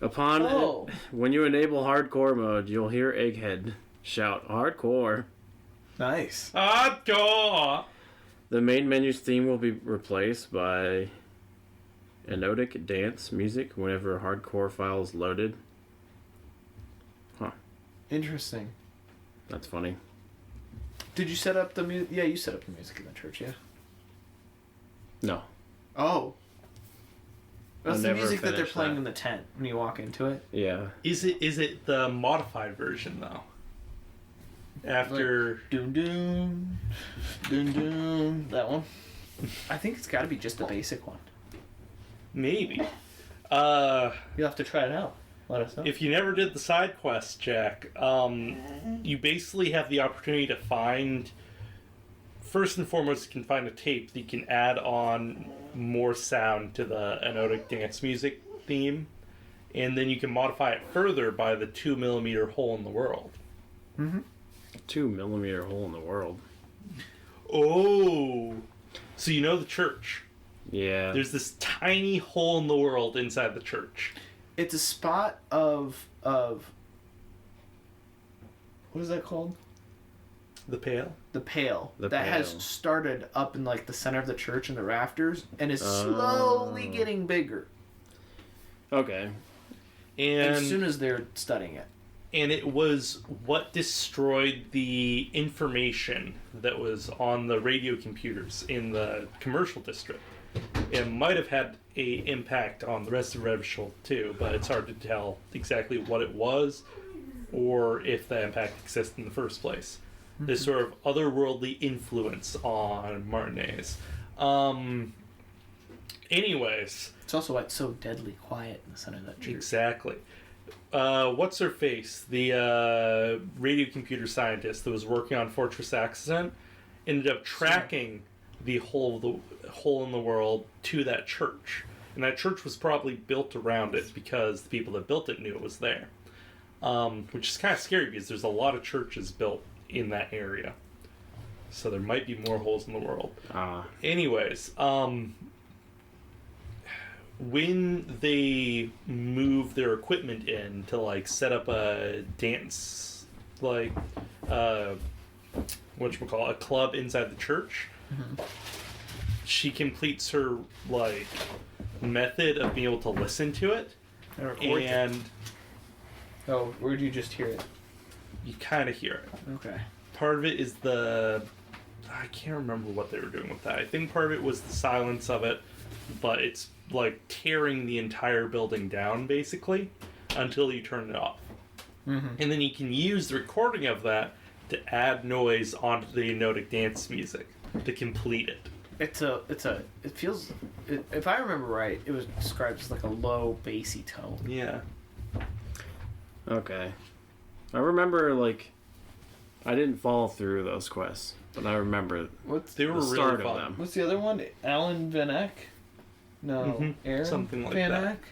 When you enable hardcore mode, you'll hear Egghead shout, "Hardcore!" Nice. Hardcore! The main menu's theme will be replaced by anodic dance music whenever a hardcore file is loaded. Huh. Interesting. That's funny. Did you set up the music? Yeah, you set up the music in the church, yeah? No. Oh. That's I'll the never music that they're finish playing that. in the tent when you walk into it. Yeah. Is it the modified version though? After Doom doom. Doom doom. That one? I think it's gotta be just the basic one. maybe. You'll have to try it out. Let us know. If you never did the side quest, Jack, you basically have the opportunity to find. First and foremost, you can find a tape that you can add on more sound to the anodic dance music theme, and then you can modify it further by the 2mm hole in the world. Mm-hmm. 2mm hole in the world. Oh, so you know the church? Yeah. There's this tiny hole in the world inside the church. It's a spot of what is that called? The Pale? The Pale. The that Pale. has started up in like the center of the church in the rafters and is slowly getting bigger. Okay. And as soon as they're studying it. And it was what destroyed the information that was on the radio computers in the commercial district. It might have had a impact on the rest of Revshul too, but it's hard to tell exactly what it was or if the impact exists in the first place. This sort of otherworldly influence on Martinez. Anyways. It's also why it's so deadly quiet in the center of that church. Exactly. What's her face? The radio computer scientist that was working on Fortress Accent ended up tracking the hole in the world to that church. And that church was probably built around it because the people that built it knew it was there. Which is kind of scary because there's a lot of churches built in that area. So there might be more holes in the world. Anyways, when they move their equipment in to like set up a dance, like whatchamacallit, a club inside the church, she completes her like method of being able to listen to it, and oh, where'd you just hear it? you kind of hear it. Okay. Part of it is I can't remember what they were doing with that. I think part of it was the silence of it, but it's like tearing the entire building down basically until you turn it off. And then you can use the recording of that to add noise onto the anodic dance music to complete it. It feels, if I remember right, it was described as like a low bassy tone. Yeah. Okay. I remember, like, I didn't follow through those quests, but I remember They were the really start fun. of them. What's the other one? Alan Van Eck? No, Aaron Something like Van that. Eck?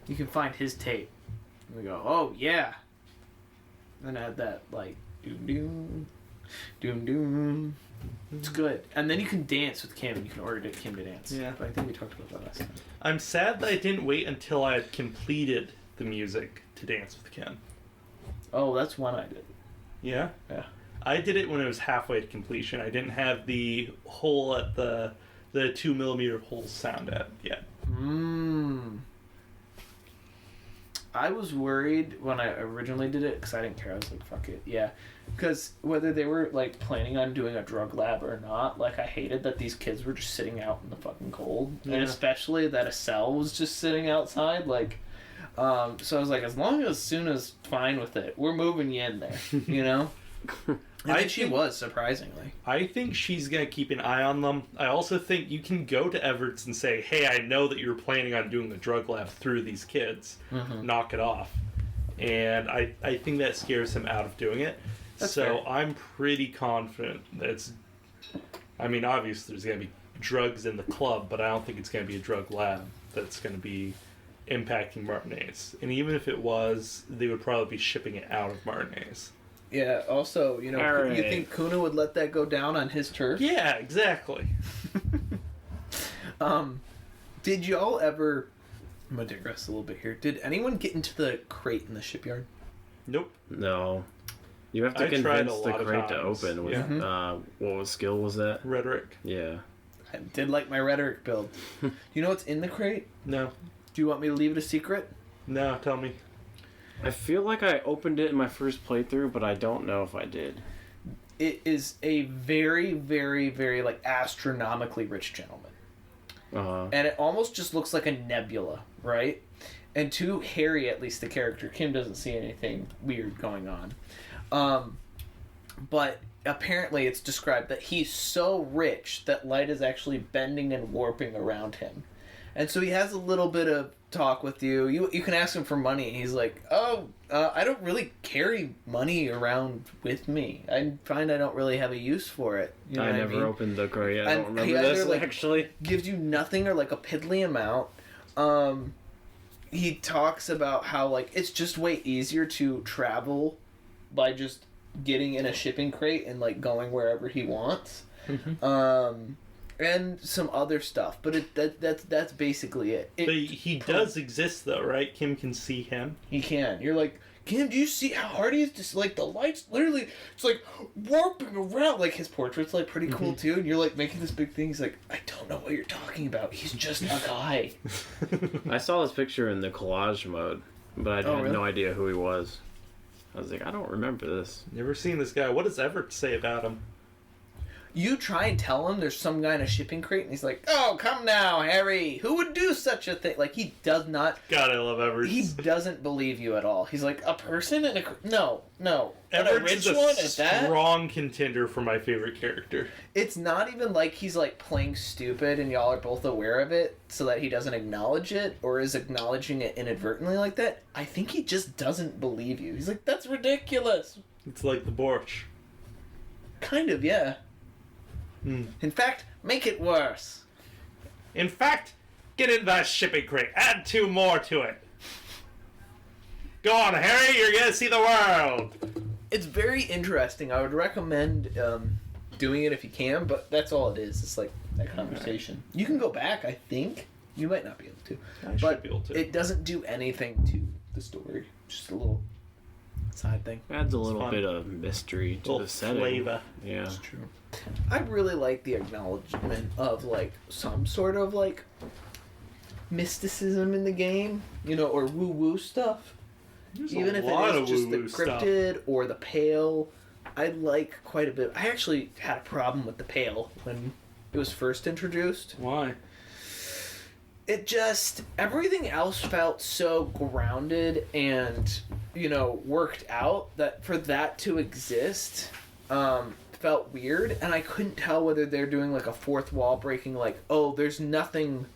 You can find his tape. And we go, oh yeah. and add that like doom doom doom doom. It's good, and then you can dance with Kim. You can order Kim to dance. Yeah. But I think we talked about that last time. I'm sad that I didn't wait until I had completed the music to dance with Kim. Oh, that's one I did. Yeah? Yeah. I did it when it was halfway to completion. I didn't have the hole at the 2mm hole sound at yet. I was worried when I originally did it because I didn't care. I was like, fuck it. Yeah. Because whether they were like planning on doing a drug lab or not, like I hated that these kids were just sitting out in the fucking cold. Yeah. And especially that Estelle was just sitting outside. Like, so I was like, as soon as fine with it, we're moving you in there, you know? She was, surprisingly. I think she's going to keep an eye on them. I also think you can go to Everts and say, hey, I know that you're planning on doing the drug lab through these kids. Mm-hmm. Knock it off. And I think that scares him out of doing it. That's so fair. I'm pretty confident that it's... I mean, obviously there's going to be drugs in the club, but I don't think it's going to be a drug lab that's going to be impacting Martinez. And even if it was, they would probably be shipping it out of Martinez. Yeah, also, you know, All you right. think Kuna would let that go down on his turf? Yeah, exactly. Did y'all ever... I'm going to digress a little bit here. Did anyone get into the crate in the shipyard? Nope. No. You have to I tried a convince the lot of crate to times. open with, Yeah. what skill was that? Rhetoric. Yeah. I did like my rhetoric build. You know what's in the crate? No. Do you want me to leave it a secret? No, tell me. I feel like I opened it in my first playthrough, but I don't know if I did. It is a very, very, very, like, astronomically rich gentleman. And it almost just looks like a nebula, right? And to Harry, at least the character, Kim doesn't see anything weird going on. But apparently it's described that he's so rich that light is actually bending and warping around him. And so he has a little bit of talk with you. You can ask him for money, and he's like, I don't really carry money around with me. I find I don't really have a use for it. You know I what never mean? opened the crate. I And don't he remember either, this, like, actually. Gives you nothing or like a piddly amount. He talks about how like it's just way easier to travel by just getting in a shipping crate and like going wherever he wants. And some other stuff, but that's basically it. But he does exist, though, right? Kim can see him. He can. You're like, Kim, do you see how hard he is? Just like the lights, literally, it's like warping around. Like his portrait's like pretty cool too. And you're like making this big thing. He's like, I don't know what you're talking about. He's just a guy. I saw this picture in the collage mode, but I had really? no idea who he was. I was like, I don't remember this. Never seen this guy. What does Everett say about him? You try and tell him there's some guy in a shipping crate, and he's like, "Oh, come now, Harry. Who would do such a thing?" Like he does not. God, I love Everett. He doesn't believe you at all. He's like, "A person in a no." And a Everett's rich is one a at that. strong contender for my favorite character. It's not even like he's like playing stupid and y'all are both aware of it so that he doesn't acknowledge it or is acknowledging it inadvertently like that. I think he just doesn't believe you. He's like, that's ridiculous. It's like the Borch. Kind of, yeah. In fact, make it worse. In fact, get in that shipping crate. Add 2 more to it. Go on, Harry. You're gonna see the world. It's very interesting. I would recommend doing it if you can, but that's all it is. It's like that conversation. You can go back, I think. You might not be able to. I should be able to. It doesn't do anything to the story. Just a little side thing. Adds a little fun. bit of mystery to Little the setting. flavor. Yeah. That's true. I really like the acknowledgement of like some sort of like mysticism in the game, you know, or woo-woo stuff. There's Even a if lot it of is just the woo-woo stuff. cryptid or the pale, I like quite a bit. I actually had a problem with the pale when it was first introduced. Why? It just, everything else felt so grounded and, you know, worked out that for that to exist felt weird, and I couldn't tell whether they're doing like a fourth wall breaking, like, oh, there's nothing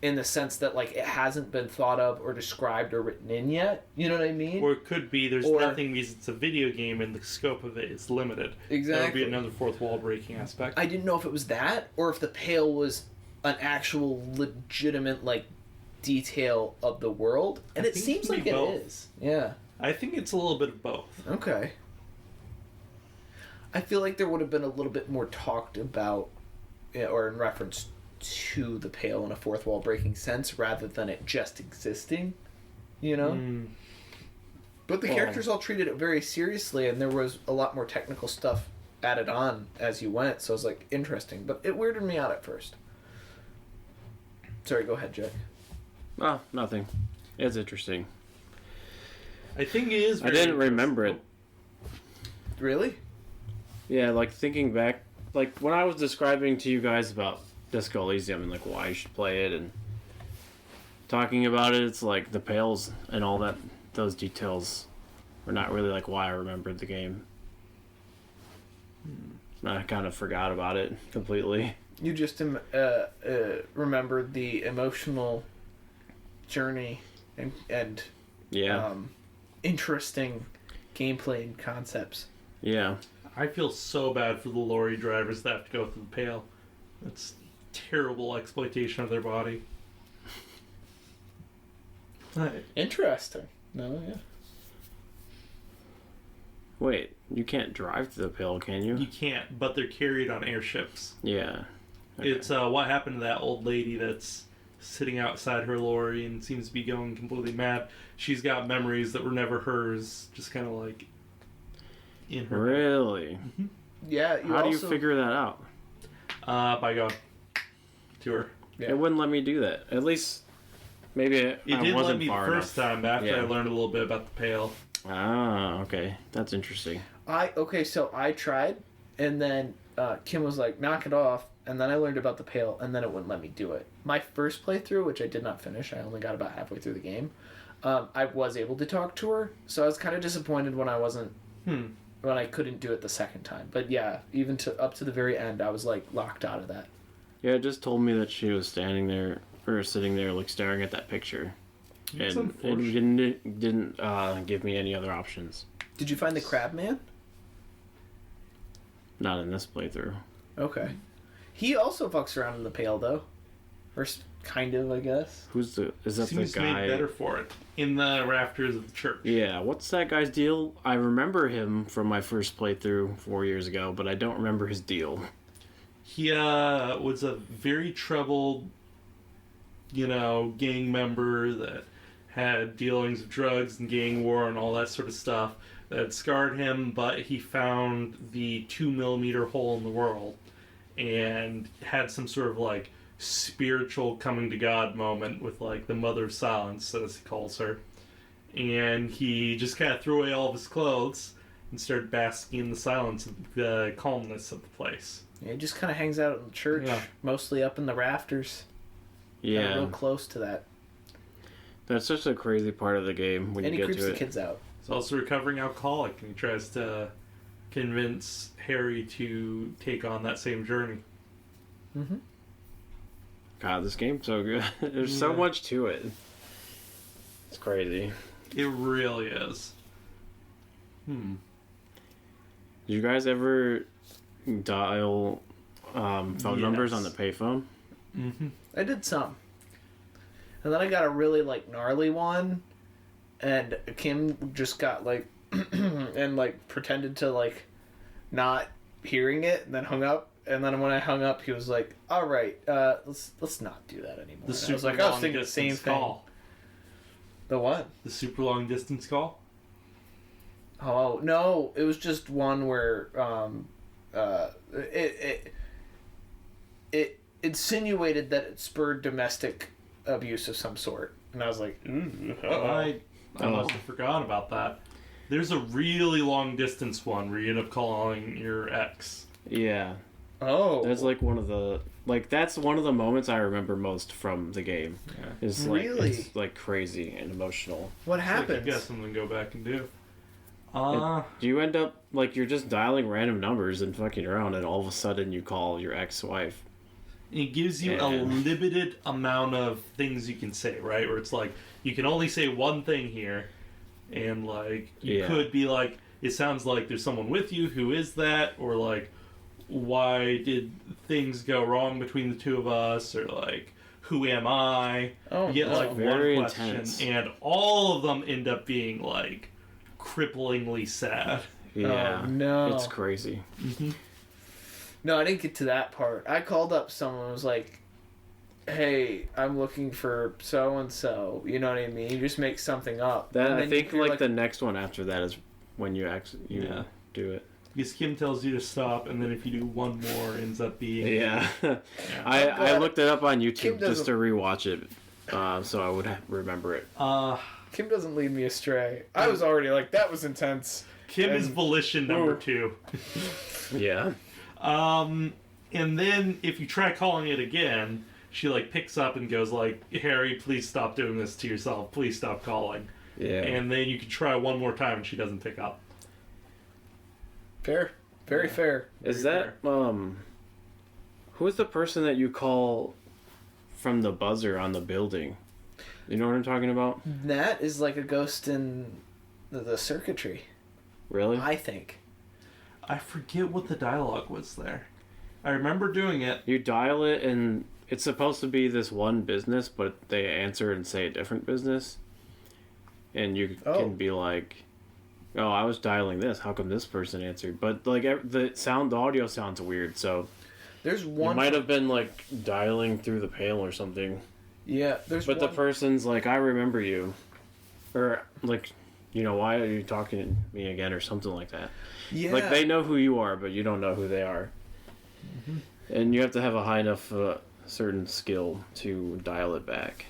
in the sense that like it hasn't been thought of or described or written in yet. You know what I mean? Or it could be there's Or- nothing because it's a video game and the scope of it is limited. That would Exactly. be another fourth wall breaking aspect. I didn't know if it was that or if the pale was an actual legitimate like detail of the world, and I it think it seems can like be it both. is. Yeah. I think it's a little bit of both. Okay. I feel like there would have been a little bit more talked about, or in reference to the Pale in a fourth wall breaking sense, rather than it just existing, you know? But the characters all treated it very seriously, and there was a lot more technical stuff added on as you went, so it was, like, interesting. But it weirded me out at first. Sorry, go ahead, Jack. Oh, nothing. It's interesting. I think it is. I didn't remember it. Really? Yeah, like thinking back, like when I was describing to you guys about Disco Elysium and like why you should play it and talking about it, it's like the Pales and all that, those details were not really like why I remembered the game. I kind of forgot about it completely. You just remembered the emotional journey and Yeah. Interesting gameplay and concepts. Yeah. I feel so bad for the lorry drivers that have to go through the Pale. That's terrible exploitation of their body. Interesting. No, yeah. Wait, you can't drive to the Pale, can you? You can't, but they're carried on airships. Yeah. Okay. It's what happened to that old lady that's sitting outside her lorry and seems to be going completely mad. She's got memories that were never hers, just kind of like in her. Really? Mm-hmm. Yeah. How do you figure that out? By going to her. Yeah. It wouldn't let me do that. At least maybe It I didn't wasn't let me the far first enough. time after Yeah. I learned a little bit about the Pale. Ah, okay. That's interesting. So I tried, and then Kim was like, knock it off, and then I learned about the Pale, and then it wouldn't let me do it. My first playthrough, which I did not finish, I only got about halfway through the game, I was able to talk to her, so I was kind of disappointed when I wasn't, when I couldn't do it the second time. But yeah, even up to the very end, I was like locked out of that. Yeah, it just told me that she was standing there, or sitting there, like staring at that picture. It's And it didn't give me any other options. Did you find the Crab Man? Not in this playthrough. Okay. He also fucks around in the Pale, though. Or kind of, I guess. Is that Seems the guy? made better for it in the rafters of the church. Yeah, what's that guy's deal? I remember him from my first playthrough 4 years ago, but I don't remember his deal. He was a very troubled, gang member that had dealings of drugs and gang war and all that sort of stuff that scarred him, but he found the 2mm hole in the world and had some sort of like spiritual coming to God moment with like the Mother of Silence, as he calls her. And he just kind of threw away all of his clothes and started basking in the silence and the calmness of the place. Yeah, he just kind of hangs out in the church, mostly up in the rafters. Yeah. Kinda real close to that. That's such a crazy part of the game when And you he get creeps to the it. kids out. He's also a recovering alcoholic, and he tries to convince Harry to take on that same journey. Mm-hmm. God, this game's so good. There's so much to it. It's crazy. It really is. Did you guys ever dial phone numbers on the payphone? Mm-hmm. I did some. And then I got a really, like, gnarly one. And Kim just got, like, and, like, pretended to, like, not hearing it, and then hung up. And then when I hung up, he was like, all right, let's not do that anymore. The And super I was like, I was long thinking the same distance thing. call. The what? The super long distance call? Oh, no, it was just one where it insinuated that it spurred domestic abuse of some sort. And I was like, I must have forgotten about that. There's a really long distance one where you end up calling your ex. Yeah. oh. That's like one of the that's one of the moments I remember most from the game. Yeah. It's like Really? it's like crazy and emotional. What Like happens? you got something to go back and do. Do you end up like you're just dialing random numbers and fucking around, and all of a sudden you call your ex-wife? It gives you a limited amount of things you can say, right? Where it's like, you can only say one thing here, and like, you could be like, it sounds like there's someone with you, who is that? Or like, why did things go wrong between the two of us? Or like, who am I? Oh, you get no. like Very one question, intense. and all of them end up being like cripplingly sad. Yeah. Oh, no. It's crazy. Mm-hmm. No, I didn't get to that part. I called up someone and was like, hey, I'm looking for so-and-so. You know what I mean? You just make something up. That And I then think you're like the next one after that is when you actually Yeah. do it. Because Kim tells you to stop, and then if you do one more, it ends up being... Yeah. Yeah. I looked it up on Kim YouTube just to rewatch it, so I would remember it. Kim doesn't lead me astray. I was already like, that was intense. Kim is And- volition number 2. Yeah. And then if you try calling it again, she like picks up and goes like, Harry, please stop doing this to yourself. Please stop calling. Yeah. And then you can try one more time and she doesn't pick up. Fair. Very fair. Is Very that who's the person that you call from the buzzer on the building? You know what I'm talking about? That is like a ghost in the circuitry, Really? I think. I forget what the dialogue was there. I remember doing it. You dial it and it's supposed to be this one business, but they answer and say a different business. And you can be like, oh, I was dialing this. How come this person answered? But like the audio sounds weird. So There's you one. might have been like dialing through the pail or something. Yeah, there's But one. the person's like, I remember you, or like, you know, why are you talking to me again, or something like that. Yeah. Like they know who you are, but you don't know who they are. Mm-hmm. And you have to have a high enough certain skill to dial it back.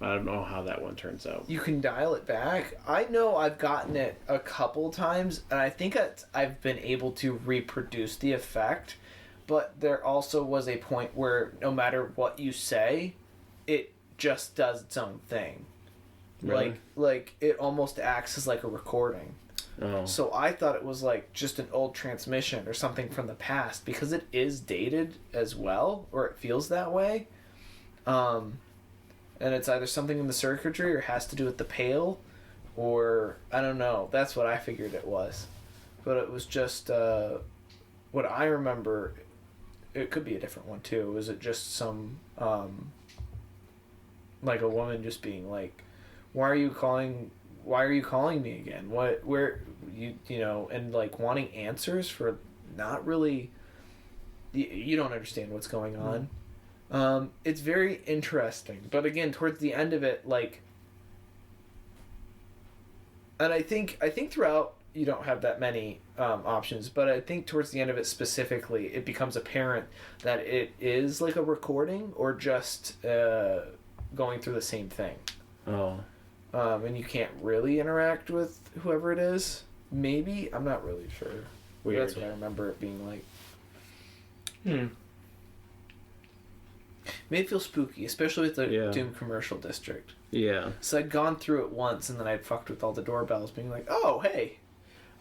I don't know how that one turns out. You can dial it back. I know I've gotten it a couple times, and I think I've been able to reproduce the effect, but there also was a point where no matter what you say, it just does its own thing. Really? Like it almost acts as like a recording. Oh. So I thought it was like just an old transmission or something from the past because it is dated as well, or it feels that way. And it's either something in the circuitry or has to do with the pail, or I don't know. That's what I figured it was. But it was just what I remember. It could be a different one too. Was it just some like a woman just being like, why are you calling me again? Where you know, and like wanting answers for not really, you don't understand what's going on. It's very interesting, but again, towards the end of it, like, and I think throughout you don't have that many options, but I think towards the end of it specifically, it becomes apparent that it is like a recording or just going through the same thing. Oh. And you can't really interact with whoever it is. Maybe, I'm not really sure. Weird. That's what I remember it being like. Made it feel spooky, especially with the Doom commercial district. Yeah. So I'd gone through it once, and then I'd fucked with all the doorbells, being like, "Oh, hey."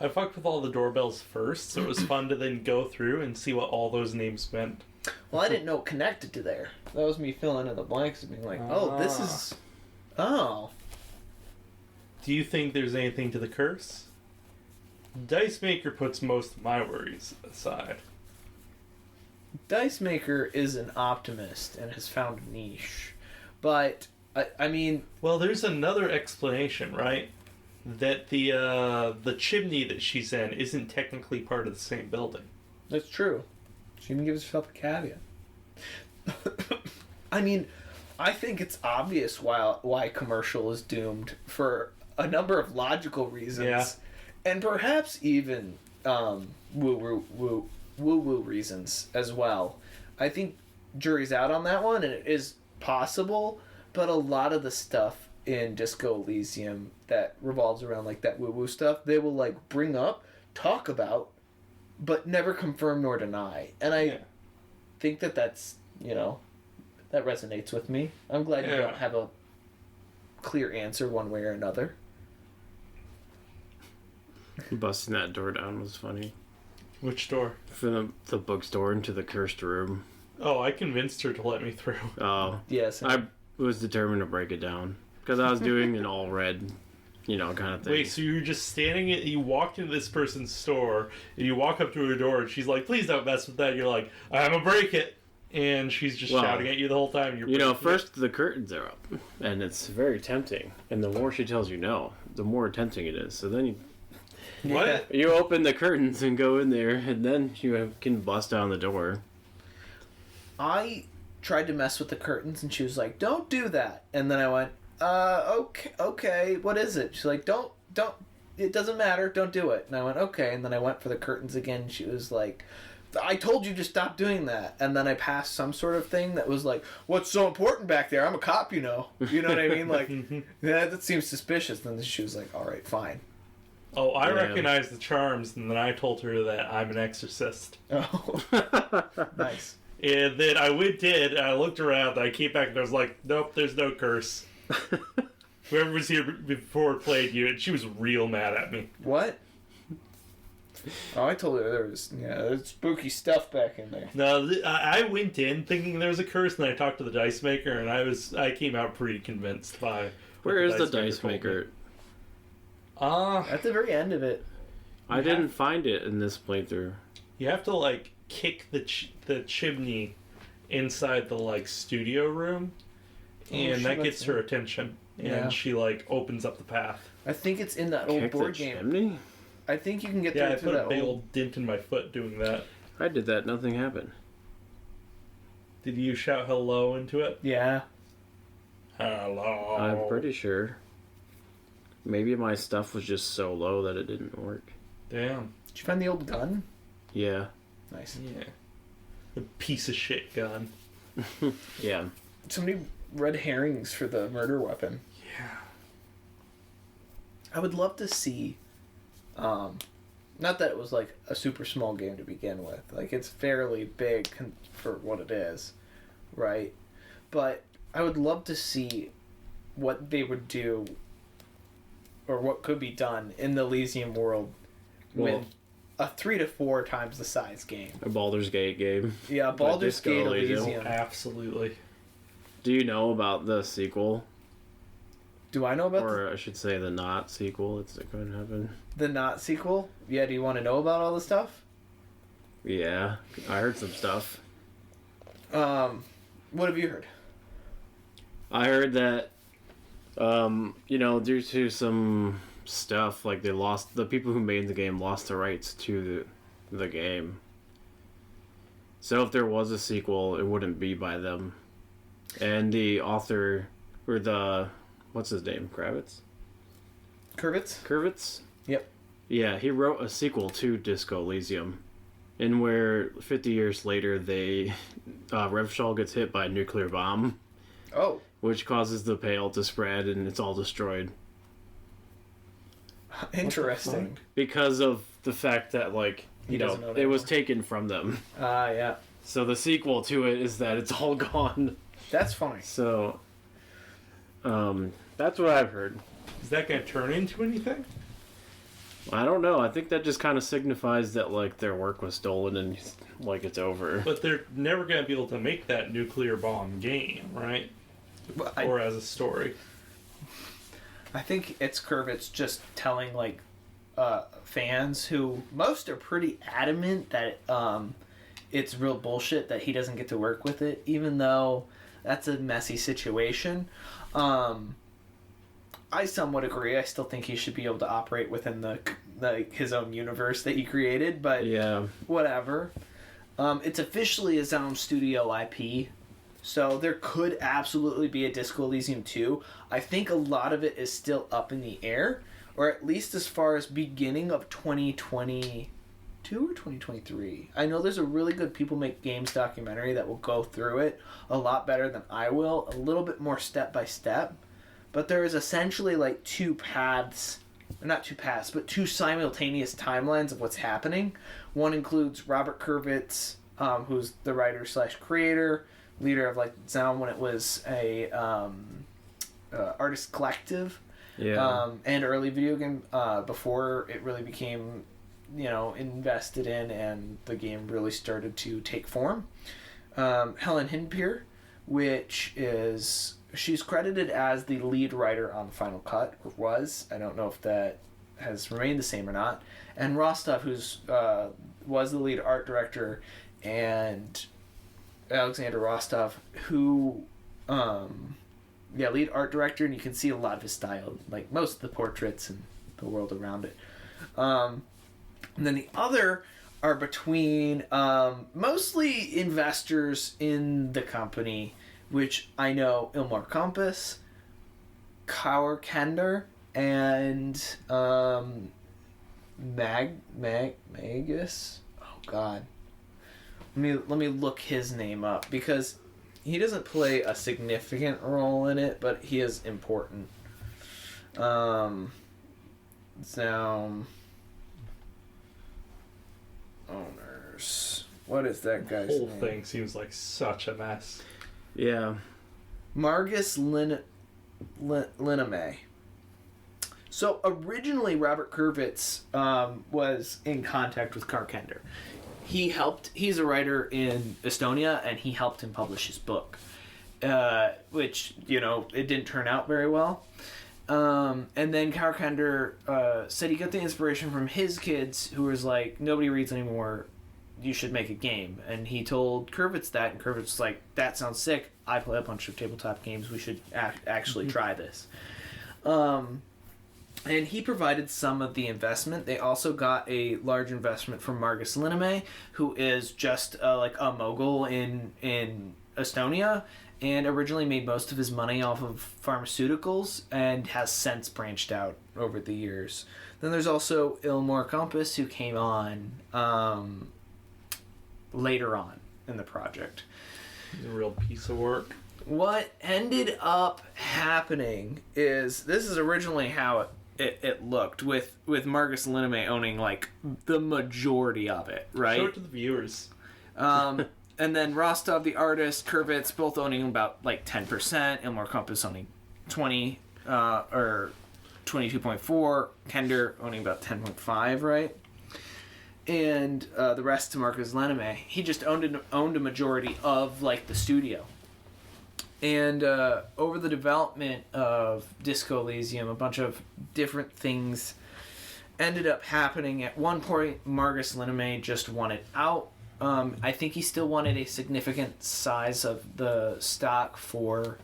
I fucked with all the doorbells first, so it was fun to then go through and see what all those names meant. Well, I didn't know it connected to there. That was me filling in the blanks and being like, "Oh, this is, oh." Do you think there's anything to the curse? Dice Maker puts most of my worries aside. Dice Maker is an optimist and has found a niche, but I mean, Well, there's another explanation, right? That the chimney that she's in isn't technically part of the same building. that's true. She even gives herself a caveat. I mean, I think it's obvious why commercial is doomed for a number of logical reasons, Yeah. and perhaps even woo woo reasons as well. I think jury's out on that one, and it is possible, but a lot of the stuff in Disco Elysium that revolves around like that woo woo stuff, they will like bring up, talk about, but never confirm nor deny, and I think that's, you know, that resonates with me. I'm glad you don't have a clear answer one way or another. Busting that door down was funny. Which door? From the bookstore into the cursed room. Oh, I convinced her to let me through. Oh. Yes. I was determined to break it down. Because I was doing an all red, you know, kind of thing. Wait, so you were just standing you walked into this person's store, and you walk up to her door, and she's like, please don't mess with that. And you're like, I'm gonna break it. And she's just shouting at you the whole time. You know, first the curtains are up, and it's very tempting. And the more she tells you no, the more tempting it is. So then What? you open the curtains and go in there, and then can bust down the door. I tried to mess with the curtains, and she was like, "Don't do that." And then I went, okay, what is it?" She's like, "Don't. It doesn't matter. Don't do it." And I went, "Okay." And then I went for the curtains again. She was like, "I told you to stop doing that." And then I passed some sort of thing that was like, "What's so important back there? I'm a cop, you know." You know what I mean? Like, yeah, that seems suspicious. And then she was like, "All right, fine." Oh, I Yeah. recognized the charms, and then I told her that I'm an exorcist. Oh, nice. And then I went in, and I looked around, and I came back, and I was like, nope, there's no curse. Whoever was here before played you, and she was real mad at me. What? Oh, I told her there's spooky stuff back in there. No, I went in thinking there was a curse, and I talked to the dice maker, and I came out pretty convinced by. Where is the dice dice maker? At the very end of it. I didn't find it in this playthrough. You have to like kick the chimney inside the like studio room, and that gets her attention, and she like opens up the path. I think it's in that old Kick board the game. chimney? I think you can get Yeah, I through put a that big old... old dent in my foot doing that. I did that. Nothing happened. Did you shout hello into it? Yeah. Hello. I'm pretty sure. Maybe my stuff was just so low that it didn't work. Damn. Did you find the old gun? Yeah. Nice. Yeah. A piece of shit gun. Yeah. So many red herrings for the murder weapon. Yeah. I would love to see... not that it was like a super small game to begin with. Like, it's fairly big for what it is. Right? But I would love to see what they would do, or what could be done in the Elysium world with a 3 to 4 times the size game. A Baldur's Gate game. Yeah, Baldur's Disco Gate Elysium. Elysium. Absolutely. Do you know about the sequel? Do I know about Or I should say the not sequel. It's going to happen. the not sequel? Yeah, do you want to know about all the stuff? Yeah. I heard some stuff. What have you heard? I heard that, due to some stuff, like the people who made the game lost the rights to the game. So if there was a sequel, it wouldn't be by them. And the author, or what's his name? Kurvitz? Yep. Yeah, he wrote a sequel to Disco Elysium, in where 50 years later Revshol gets hit by a nuclear bomb. Oh. Which causes the Pale to spread and it's all destroyed. Interesting. Because of the fact that, it was taken from them. Yeah. So the sequel to it is that it's all gone. That's funny. So, that's what I've heard. Is that going to turn into anything? I don't know. I think that just kind of signifies that, their work was stolen and, it's over. But they're never going to be able to make that nuclear bomb game, right? Well, Or as a story. I think it's Kurvitz just telling, fans who... Most are pretty adamant that it's real bullshit that he doesn't get to work with it, even though that's a messy situation. I somewhat agree. I still think he should be able to operate within his own universe that he created, but Yeah. whatever. It's officially his own studio IP, so there could absolutely be a Disco Elysium 2. I think a lot of it is still up in the air, or at least as far as beginning of 2022 or 2023. I know there's a really good People Make Games documentary that will go through it a lot better than I will, a little bit more step by step. But there is essentially two simultaneous timelines of what's happening. One includes Robert Kurvitz, who's the writer / creator, leader of Zone when it was a artist collective, and early video game before it really became, invested in and the game really started to take form. Helen Hinpier, which is... She's credited as the lead writer on the Final Cut, or was. I don't know if that has remained the same or not. And Rostov, who's was the lead art director, and Alexander Rostov, who lead art director, and you can see a lot of his style, like most of the portraits and the world around it. And then the other are between mostly investors in the company, which I know Ilmar Compass, Kaur Kender, and Magus. Oh God, let me look his name up because he doesn't play a significant role in it, but he is important. Sound owners. What is that guy's The whole name? thing seems like such a mess. Yeah. Margus Liname. So originally, Robert Kurvitz was in contact with Karkender. He's a writer in Estonia, and he helped him publish his book, which, it didn't turn out very well. And then Karkender said he got the inspiration from his kids, who was like, nobody reads anymore, you should make a game. And he told Kurvitz that, and Kurvitz was like, that sounds sick, I play a bunch of tabletop games, we should actually try this. And he provided some of the investment. They also got a large investment from Margus Liname, who is just like a mogul in Estonia, and originally made most of his money off of pharmaceuticals, and has since branched out over the years. Then there's also Ilmor Compass, who came on later on in the project. He's a real piece of work. What ended up happening is, this is originally how it looked, with Margus Liname owning like the majority of it, right? Show it to the viewers. And then Rostov, the artist, Kurvitz, both owning about like 10%, Ilmor Compass owning 20 or 22.4, Kender owning about 10.5, right? And the rest to Margus Liname. He just owned a majority of like the studio. And over the development of Disco Elysium, a bunch of different things ended up happening. At one point, Margus Liname just wanted out. I think he still wanted a significant size of the stock for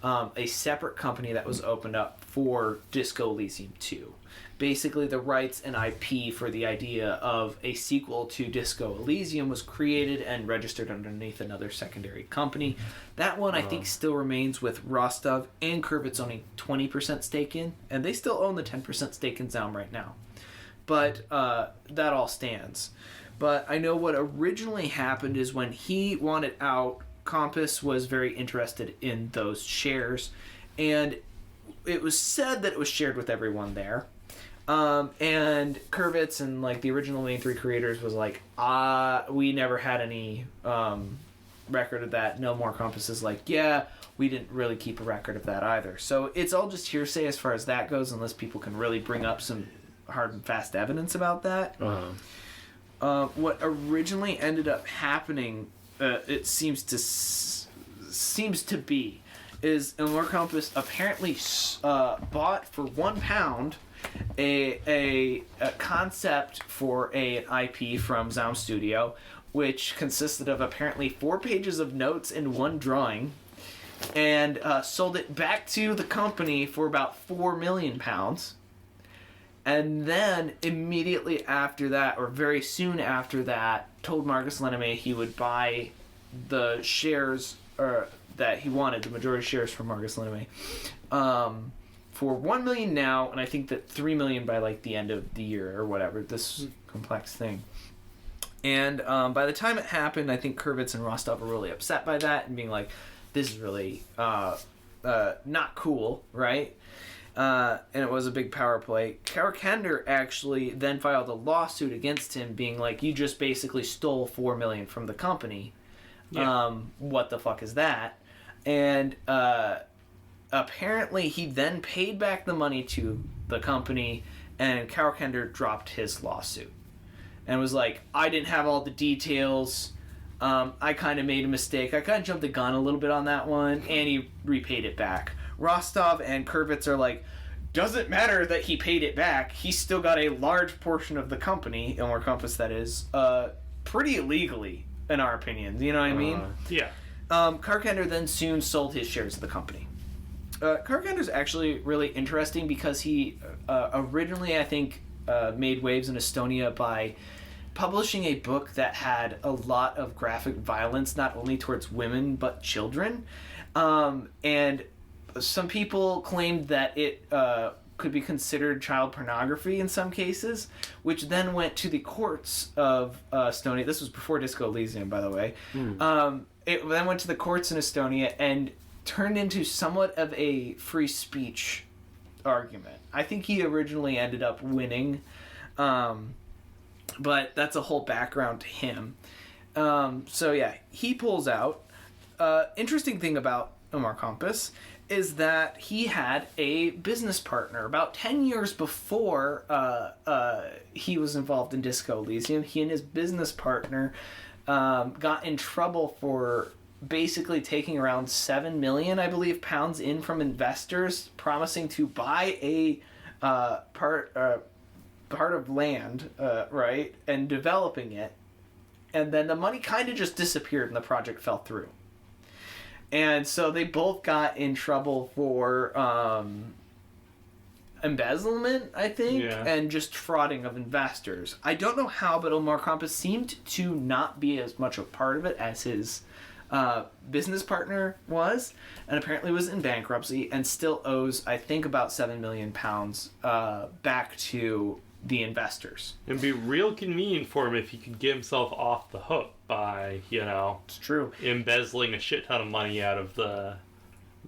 a separate company that was opened up for Disco Elysium 2. Basically, the rights and IP for the idea of a sequel to Disco Elysium was created and registered underneath another secondary company. That one, I think, still remains with Rostov and Kurvitz owning 20% stake in, and they still own the 10% stake in Zaum right now. But that all stands. But I know what originally happened is when he wanted out, Compass was very interested in those shares, and it was said that it was shared with everyone there. And Kurvitz and like the original main three creators was like, we never had any record of that. No more Compass is like, yeah, we didn't really keep a record of that either. So it's all just hearsay as far as that goes, unless people can really bring up some hard and fast evidence about that. What originally ended up happening, it seems to be, is Ilmor Compass apparently bought for £1 a concept for an IP from Zaum Studio, which consisted of apparently 4 pages of notes and 1 drawing, and sold it back to the company for about £4 million. And then immediately after that, or very soon after that, told Margus Liname he would buy the shares, or that he wanted, the majority shares from Margus Liname, for $1 million now, and I think that $3 million by like the end of the year or whatever. This complex thing. And by the time it happened, I think Kurvitz and Rostov were really upset by that and being like, "This is really not cool, right?" And it was a big power play. Kender actually then filed a lawsuit against him, being like, "You just basically stole $4 million from the company. Yeah. What the fuck is that?" And apparently he then paid back the money to the company, and Kender dropped his lawsuit and was like, "I didn't have all the details. I kind of made a mistake. I kind of jumped the gun a little bit on that one," and he repaid it back. Rostov and Kurvitz are like, doesn't matter that he paid it back. He still got a large portion of the company, Ilmor Compass that is, pretty illegally, in our opinion. You know what I mean? Yeah. Karkender then soon sold his shares of the company. Carpenter's actually really interesting because he originally, I think, made waves in Estonia by publishing a book that had a lot of graphic violence, not only towards women but children. And some people claimed that it could be considered child pornography in some cases, which then went to the courts of Estonia. This was before Disco Elysium, by the way. It then went to the courts in Estonia and turned into somewhat of a free speech argument. I think he originally ended up winning, but that's a whole background to him. So yeah, he pulls out. Interesting thing about Omar Compass is that he had a business partner about 10 years before he was involved in Disco Elysium. He and his business partner got in trouble for basically taking around 7 million, I believe, pounds in from investors, promising to buy a part of land, right, and developing it. And then the money kind of just disappeared and the project fell through. And so they both got in trouble for embezzlement, I think, and just frauding of investors. I don't know how, but Omar Compass seemed to not be as much a part of it as his business partner was, and apparently was in bankruptcy and still owes, I think, about 7 million pounds back to the investors. It'd be real convenient for him if he could get himself off the hook by, it's true, embezzling a shit ton of money out of the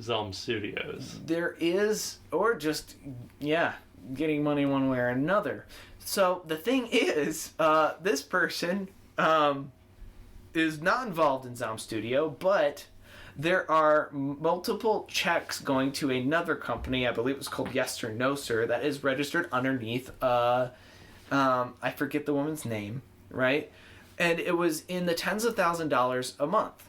Zelm Studios. There is, or just, getting money one way or another. So the thing is, this person is not involved in Zelm Studio, but there are multiple checks going to another company, I believe it was called Yes or No Sir, that is registered underneath, I forget the woman's name, right? And it was in the tens of $1,000s a month.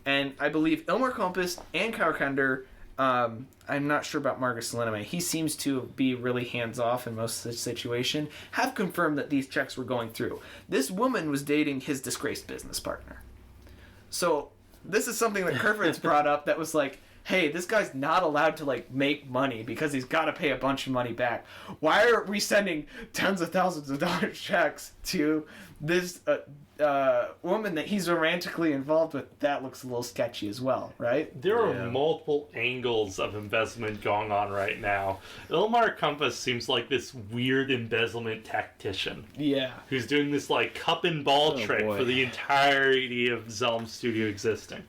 And I believe Ilmar Compass and Carpenter, I'm not sure about Marcus Linneman, he seems to be really hands-off in most of the situation, have confirmed that these checks were going through. This woman was dating his disgraced business partner. So this is something that Kerfitz brought up that was like, hey, this guy's not allowed to, like, make money because he's got to pay a bunch of money back. Why are we sending tens of thousands of dollars checks to this woman that he's romantically involved with? That looks a little sketchy as well, right? There are multiple angles of embezzlement going on right now. Ilmar Compass seems like this weird embezzlement tactician. Yeah. Who's doing this, like, cup and ball trick for the entirety of Zelm Studio existing.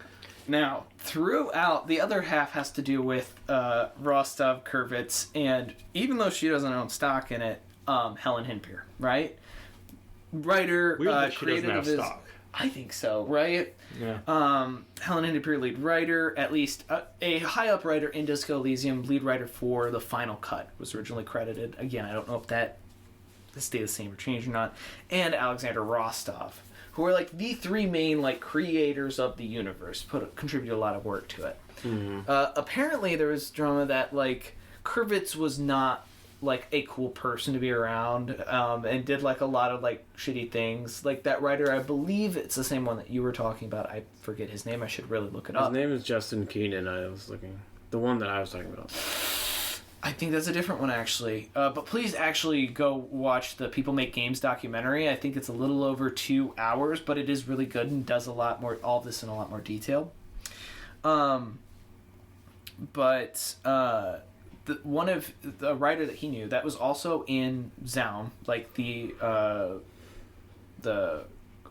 Now, throughout, the other half has to do with Rostov, Kervitz, and even though she doesn't own stock in it, Helen Hinpier, right? Writer, creator of his... stock. I think so, right? Yeah. Helen Hinpier, lead writer, at least a high-up writer in Disco Elysium, lead writer for the final cut, was originally credited. Again, I don't know if that stayed the same or changed or not. And Alexander Rostov, who are like the three main like creators of the universe, contributed a lot of work to it. Mm-hmm. Apparently, there was drama that like Kervitz was not like a cool person to be around, and did like a lot of like shitty things. Like that writer, I believe it's the same one that you were talking about. I forget his name. I should really look it up. His name is Justin Keenan. I was looking, the one that I was talking about. I think that's a different one, actually. But please actually go watch the People Make Games documentary. I think it's a little over 2 hours, but it is really good and does a lot more, all of this in a lot more detail. One of the writer that he knew that was also in Zaum, like the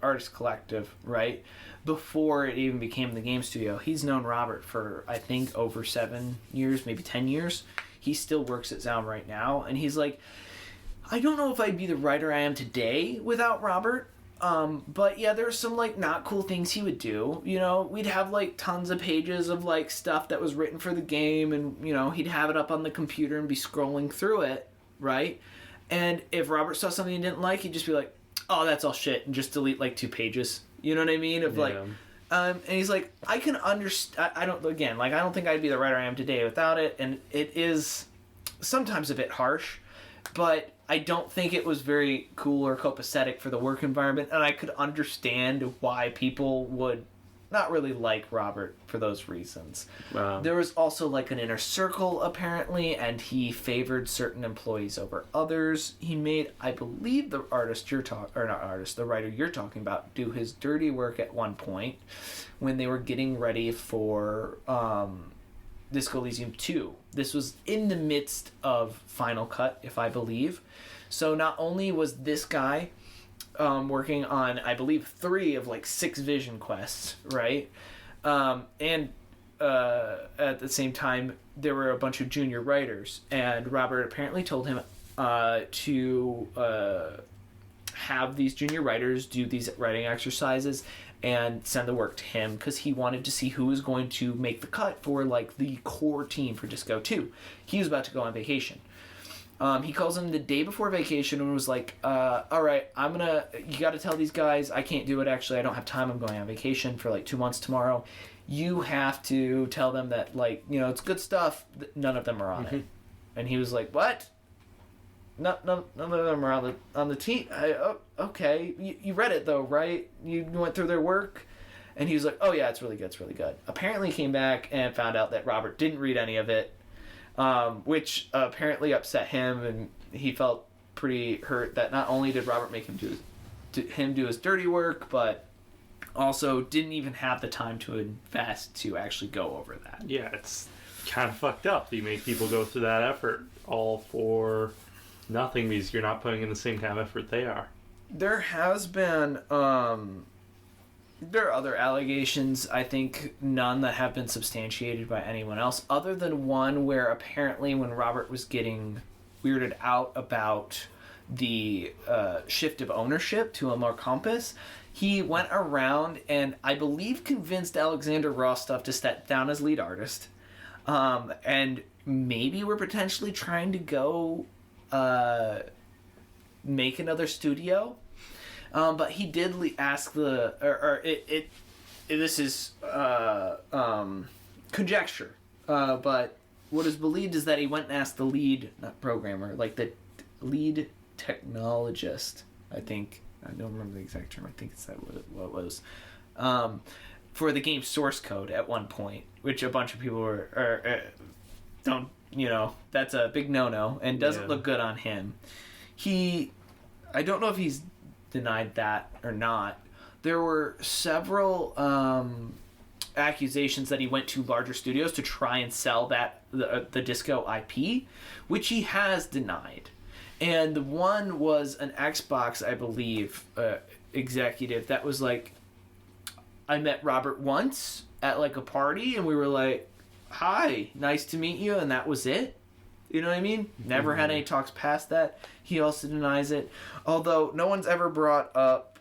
artist collective, right? Before it even became the game studio, he's known Robert for I think over 7 years, maybe 10 years. He still works at Zaum right now, and he's like, I don't know if I'd be the writer I am today without Robert. But yeah, there's some like not cool things he would do. You know, we'd have like tons of pages of like stuff that was written for the game, and you know, he'd have it up on the computer and be scrolling through it, right? And if Robert saw something he didn't like, he'd just be like, "Oh, that's all shit," and just delete like 2 pages. You know what I mean? Of like, and he's like, I can understand. I don't think I'd be the writer I am today without it, and it is sometimes a bit harsh, but I don't think it was very cool or copacetic for the work environment, and I could understand why people would not really like Robert for those reasons. Wow. There was also like an inner circle apparently, and he favored certain employees over others. He made, I believe, the writer you're talking about, do his dirty work at one point when they were getting ready for Disco Elysium 2. This was in the midst of Final Cut, if I believe. So not only was this guy working on, I believe, 3 of like 6 vision quests, right? And at the same time, there were a bunch of junior writers, and Robert apparently told him to have these junior writers do these writing exercises and send the work to him because he wanted to see who was going to make the cut for like the core team for Disco 2. He was about to go on vacation. He calls him the day before vacation and was like, all right, you got to tell these guys I can't do it. Actually, I don't have time. I'm going on vacation for like 2 months tomorrow. You have to tell them that, like, you know, it's good stuff. None of them are on it. And he was like, what? None of them are on the team. Okay. You read it though, right? You went through their work? And he was like, oh yeah, it's really good. It's really good. Apparently came back and found out that Robert didn't read any of it. Which apparently upset him, and he felt pretty hurt that not only did Robert make him do his dirty work, but also didn't even have the time to invest to actually go over that. Yeah, it's kind of fucked up. You make people go through that effort all for nothing because you're not putting in the same kind of effort they are. There has been there are other allegations, I think none that have been substantiated by anyone else, other than one where apparently when Robert was getting weirded out about the shift of ownership to Amor Compass, he went around and I believe convinced Alexander Rostov to step down as lead artist. And maybe we're potentially trying to go make another studio. But he did ask this is conjecture, but what is believed is that he went and asked the lead, not programmer, like the lead technologist, I think, I don't remember the exact term, I think it's that what it was, for the game's source code at one point, which a bunch of people don't, you know, that's a big no-no, and doesn't look good on him. I don't know if he's denied that or not. There were several accusations that he went to larger studios to try and sell the Disco IP, which he has denied. And the one was an Xbox, I believe, executive that was like, I met Robert once at like a party and we were like, hi, nice to meet you, and that was it. You know what I mean? Never had any talks past that. He also denies it. Although no one's ever brought up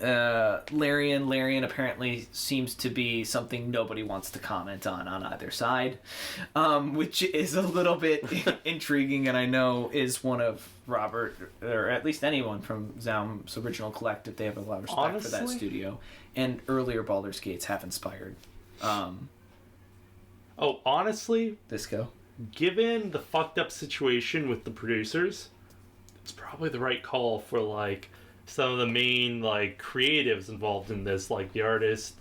Larian. Larian apparently seems to be something nobody wants to comment on either side, which is a little bit intriguing, and I know is one of Robert, or at least anyone from Zaum's original collective. They have a lot of respect for that studio, and earlier Baldur's Gates have inspired honestly, Disco. Given the fucked up situation with the producers, it's probably the right call for like some of the main like creatives involved in this, like the artists,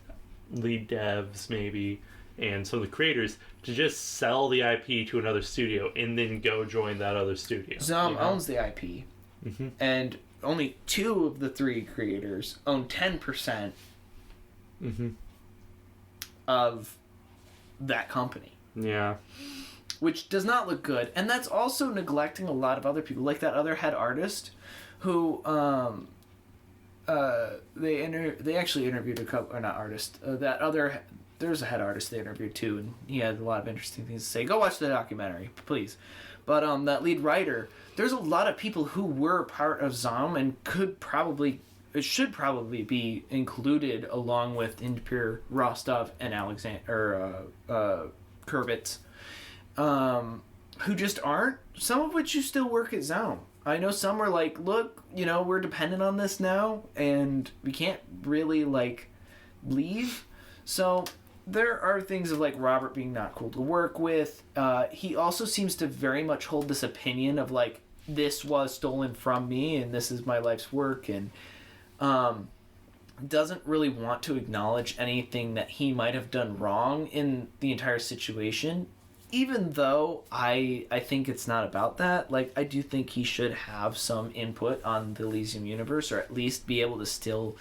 lead devs maybe, and some of the creators, to just sell the IP to another studio and then go join that other studio. Zaum owns the IP, and only 2 of the 3 creators own 10% of that company. Yeah. Which does not look good. And that's also neglecting a lot of other people. Like that other head artist who they actually interviewed a couple, or not artist, there's a head artist they interviewed too, and he had a lot of interesting things to say. Go watch the documentary, please. But that lead writer, there's a lot of people who were part of Zaum and should probably be included along with Indipur, Rostov, and Kurvitz, who just aren't. Some of which you still work at Zaum. I know some are like, look, you know, we're dependent on this now, and we can't really like leave. So there are things of like Robert being not cool to work with. He also seems to very much hold this opinion of like, this was stolen from me and this is my life's work, and doesn't really want to acknowledge anything that he might have done wrong in the entire situation, even though I think it's not about that. Like, I do think he should have some input on the Elysium universe, or at least be able to still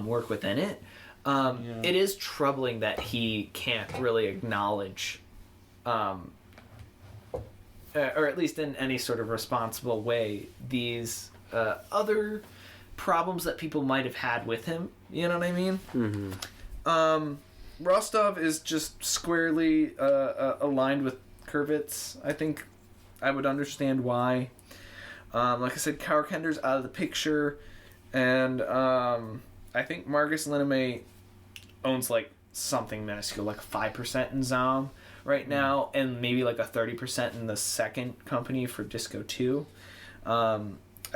work within it. It is troubling that he can't really acknowledge, or at least in any sort of responsible way, these other problems that people might have had with him. You know what I mean? Mm-hmm. Rostov is just squarely aligned with Kurvitz. I think I would understand why. Like I said, Kauerkender's out of the picture, and I think Marcus Linnaeus owns like something minuscule, like 5% in Zaum right now, and maybe like a 30% in the second company for Disco 2.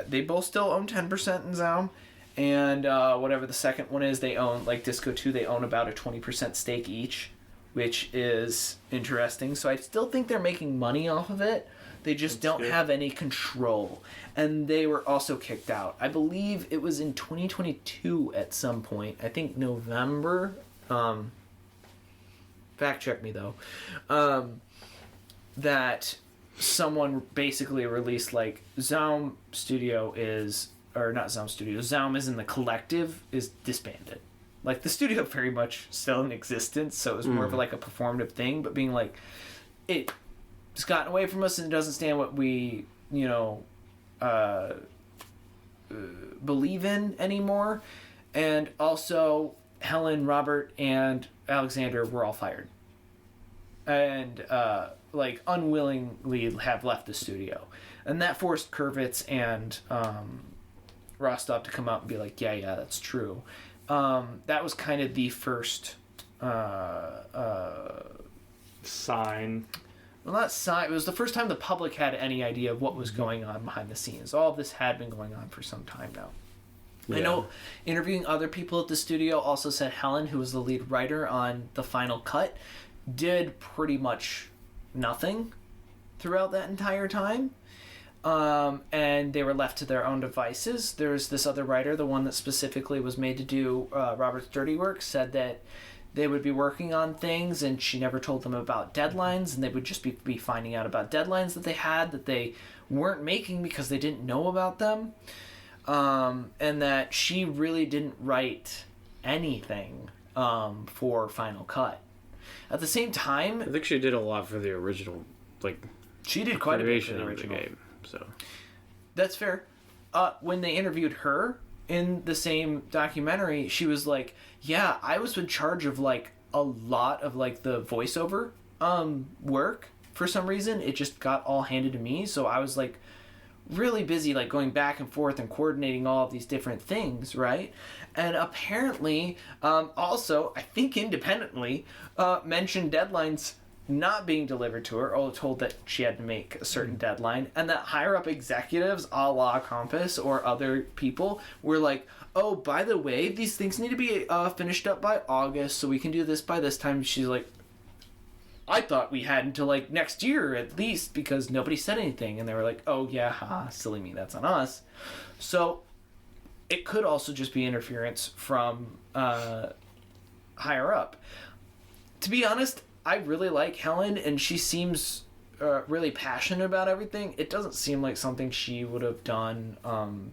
They both still own 10% in Zaum, and whatever the second one is, they own, like Disco 2, they own about a 20% stake each, which is interesting. So I still think they're making money off of it. They just don't have any control. And they were also kicked out. I believe it was in 2022 at some point. I think November. Fact check me, though. That someone basically released, like, Zaum Studio is... Or not Zaum Studio. Zaum is in the collective, is disbanded. Like, the studio very much still in existence, so it was more of like a performative thing, but being like... It's gotten away from us and it doesn't stand what we, believe in anymore. And also, Helen, Robert, and Alexander were all fired. And, unwillingly have left the studio. And that forced Kurvitz and Rostov to come out and be like, yeah, that's true. That was kind of the first... sign. Well, not sign. It was the first time the public had any idea of what was going on behind the scenes. All of this had been going on for some time now. Yeah. I know interviewing other people at the studio also said Helen, who was the lead writer on the final cut, did pretty much nothing throughout that entire time. And they were left to their own devices. There's this other writer, the one that specifically was made to do Robert's dirty work, said that they would be working on things and she never told them about deadlines, and they would just be finding out about deadlines that they had that they weren't making because they didn't know about them, and that she really didn't write anything for Final Cut. At the same time, I think she did a lot for the original, she did quite a bit for the original game, so that's fair. When they interviewed her in the same documentary, she was like, yeah, I was in charge of a lot of the voiceover work. For some reason it just got all handed to me, so I was really busy going back and forth and coordinating all of these different things, right? And apparently also, I think independently, mentioned deadlines not being delivered to her, or told that she had to make a certain deadline, and that higher up executives a la Compass or other people were like, oh, by the way, these things need to be finished up by August so we can do this by this time. She's like, I thought we had until next year at least, because nobody said anything. And they were like, oh yeah, silly me, that's on us. So it could also just be interference from higher up. To be honest, I really like Helen, and she seems really passionate about everything. It doesn't seem like something she would have done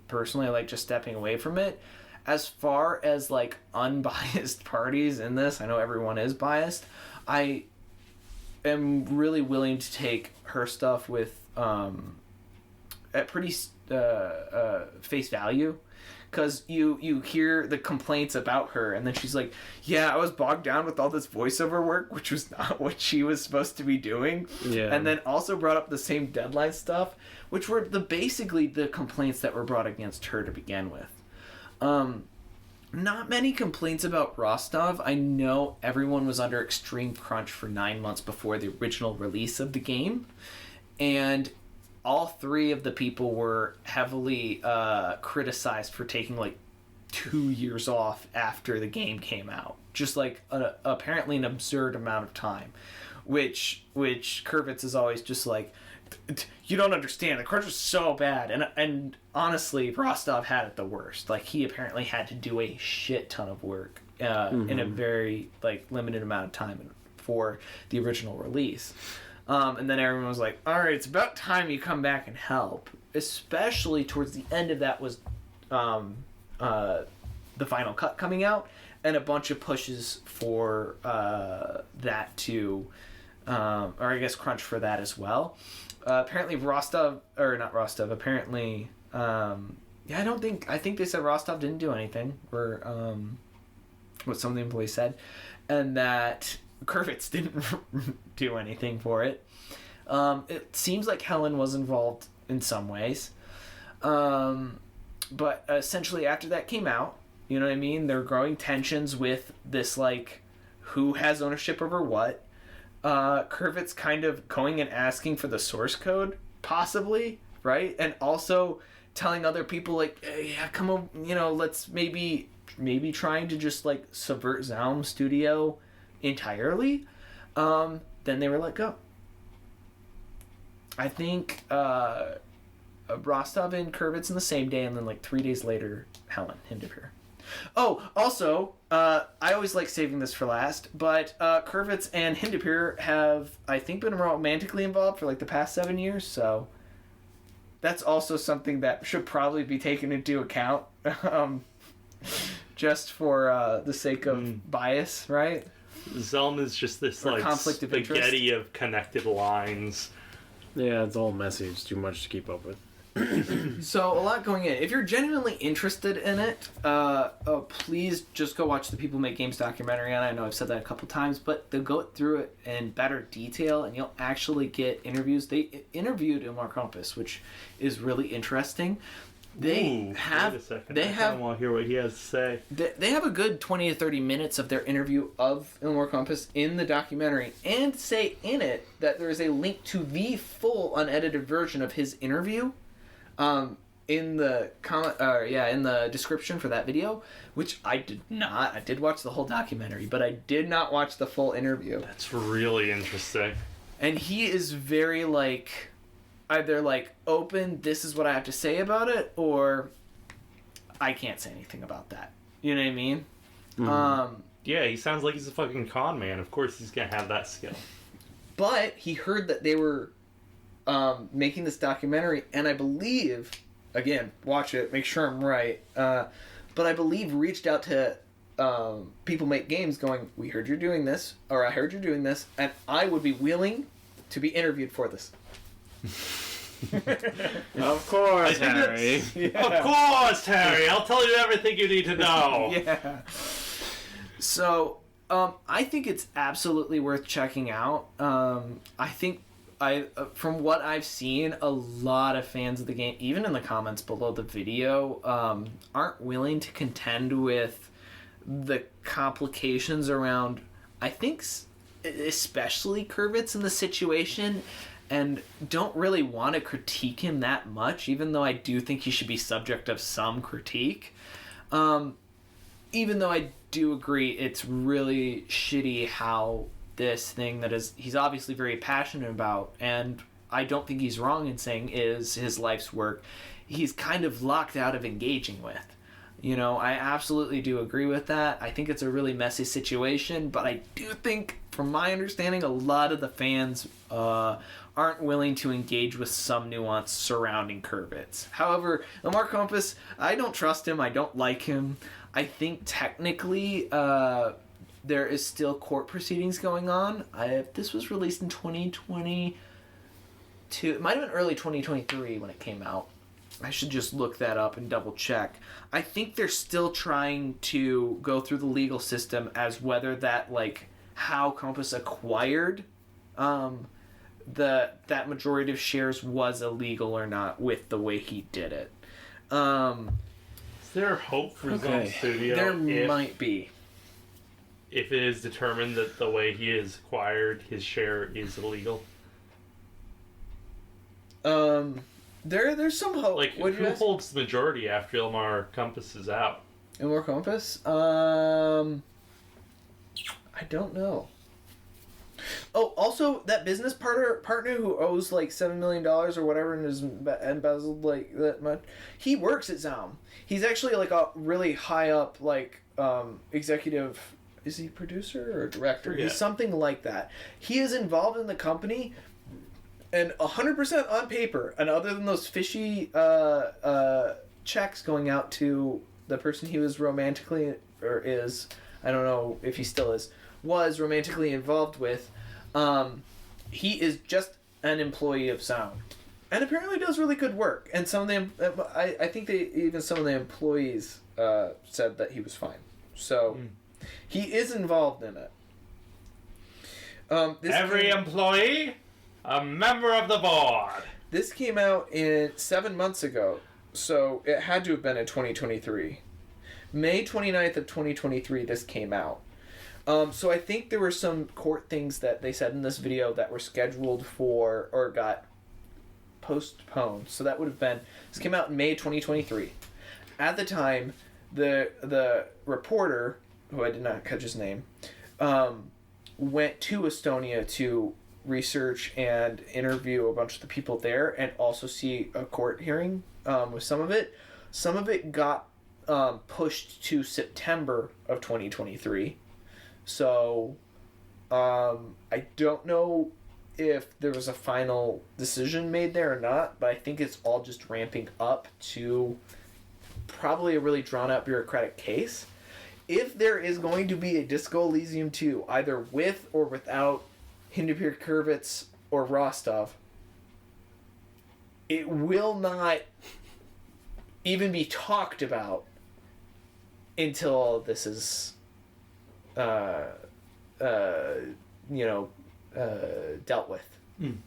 personally, just stepping away from it. As far as unbiased parties in this, I know everyone is biased. I am really willing to take her stuff with at pretty face value. Because you hear the complaints about her, and then she's like, yeah, I was bogged down with all this voiceover work, which was not what she was supposed to be doing. Yeah. And then also brought up the same deadline stuff, which were basically the complaints that were brought against her to begin with. Not many complaints about Rostov. I know everyone was under extreme crunch for 9 months before the original release of the game, and all three of the people were heavily criticized for taking 2 years off after the game came out. Just apparently an absurd amount of time, which Kurvitz is always just you don't understand. The crunch was so bad, and honestly, Rostov had it the worst. Like, he apparently had to do a shit ton of work in a very like limited amount of time for the original release. And then everyone was like, "All right, it's about time you come back and help." Especially towards the end of that was the final cut coming out, and a bunch of pushes for that to, or I guess crunch for that as well. Apparently Rostov, or not Rostov, apparently, I think they said Rostov didn't do anything, or what some of the employees said, and that Kurvitz didn't do anything for it. It seems like Helen was involved in some ways. But essentially after that came out, you know what I mean? There were growing tensions with this, like, who has ownership over what. Kurvitz kind of going and asking for the source code, possibly, right? And also telling other people, like, hey, yeah, come on, let's maybe trying to just, like, subvert Zaum Studio entirely. Then they were let go. I think Rostov and Kurvitz in the same day, and then, like, 3 days later, Helen Hindeper. Oh, also, I always like saving this for last, but Kurvitz and Hindeper have, I think, been romantically involved for, like, the past 7 years, so that's also something that should probably be taken into account, just for the sake of bias, right? Zelm is just this, or like, conflict of spaghetti of connected lines. Yeah, it's all messy. It's too much to keep up with. So, a lot going in. If you're genuinely interested in it, please just go watch the People Make Games documentary on it. I know I've said that a couple times, but they'll go through it in better detail, and you'll actually get interviews. They interviewed Ilmar Compass, which is really interesting. They have. Wait a second. They have. I want to hear what he has to say. They have a good 20 to 30 minutes of their interview of Ilmar Compass in the documentary, and say in it that there is a link to the full unedited version of his interview. In the in the description for that video, which I did not. I did watch the whole documentary, but I did not watch the full interview. That's really interesting. And he is very, like, either, like, open, this is what I have to say about it, or I can't say anything about that. You know what I mean? Mm-hmm. Yeah, he sounds like he's a fucking con man. Of course he's gonna have that skill. But he heard that they were making this documentary, and I believe, again, watch it, make sure I'm right, but I believe reached out to People Make Games going, we heard you're doing this, or I heard you're doing this, and I would be willing to be interviewed for this. Of course, Harry. Yeah. Of course, Harry. I'll tell you everything you need to know. Yeah. So, I think it's absolutely worth checking out. I think from what I've seen, a lot of fans of the game, even in the comments below the video, aren't willing to contend with the complications around, I think, especially Kurvitz in the situation, and don't really want to critique him that much, even though I do think he should be subject of some critique. Even though I do agree it's really shitty how this thing that is he's obviously very passionate about, and I don't think he's wrong in saying is his life's work, he's kind of locked out of engaging with. I absolutely do agree with that. I think it's a really messy situation, but I do think, from my understanding, a lot of the fans aren't willing to engage with some nuance surrounding Kurvitz. However, Ilmar Compass, I don't trust him. I don't like him. I think technically there is still court proceedings going on. This was released in 2022. It might have been early 2023 when it came out. I should just look that up and double check. I think they're still trying to go through the legal system as whether that, like, how Compass acquired that majority of shares was illegal or not with the way he did it. Is there hope for Zone Studio? There might be. If it is determined that the way he has acquired his share is illegal? There's some hope. Like, who holds the majority after Ilmar Compass is out? Ilmar Compass? I don't know. Oh, also that business partner who owes like $7 million or whatever and is embezzled like that much, he works at Zaum. He's actually like a really high up like executive. Is he producer or director? Yeah. He's something like that. He is involved in the company, and 100% on paper. And other than those fishy checks going out to the person he was romantically or is, I don't know if he still is, was romantically involved with, he is just an employee of Zaum, and apparently does really good work. And some of them, I think some of the employees said that he was fine. So he is involved in it. Every employee, a member of the board. This came out 7 months ago, so it had to have been in 2023. May 29th of 2023, this came out. So I think there were some court things that they said in this video that were scheduled for, or got postponed. So that would have been, this came out in May 2023. At the time, the reporter, who I did not catch his name, went to Estonia to research and interview a bunch of the people there and also see a court hearing with some of it. Some of it got pushed to September of 2023. So I don't know if there was a final decision made there or not, but I think it's all just ramping up to probably a really drawn out bureaucratic case. If there is going to be a Disco Elysium 2, either with or without Hindipir Kurvitz or Rostov, it will not even be talked about until all this is, dealt with.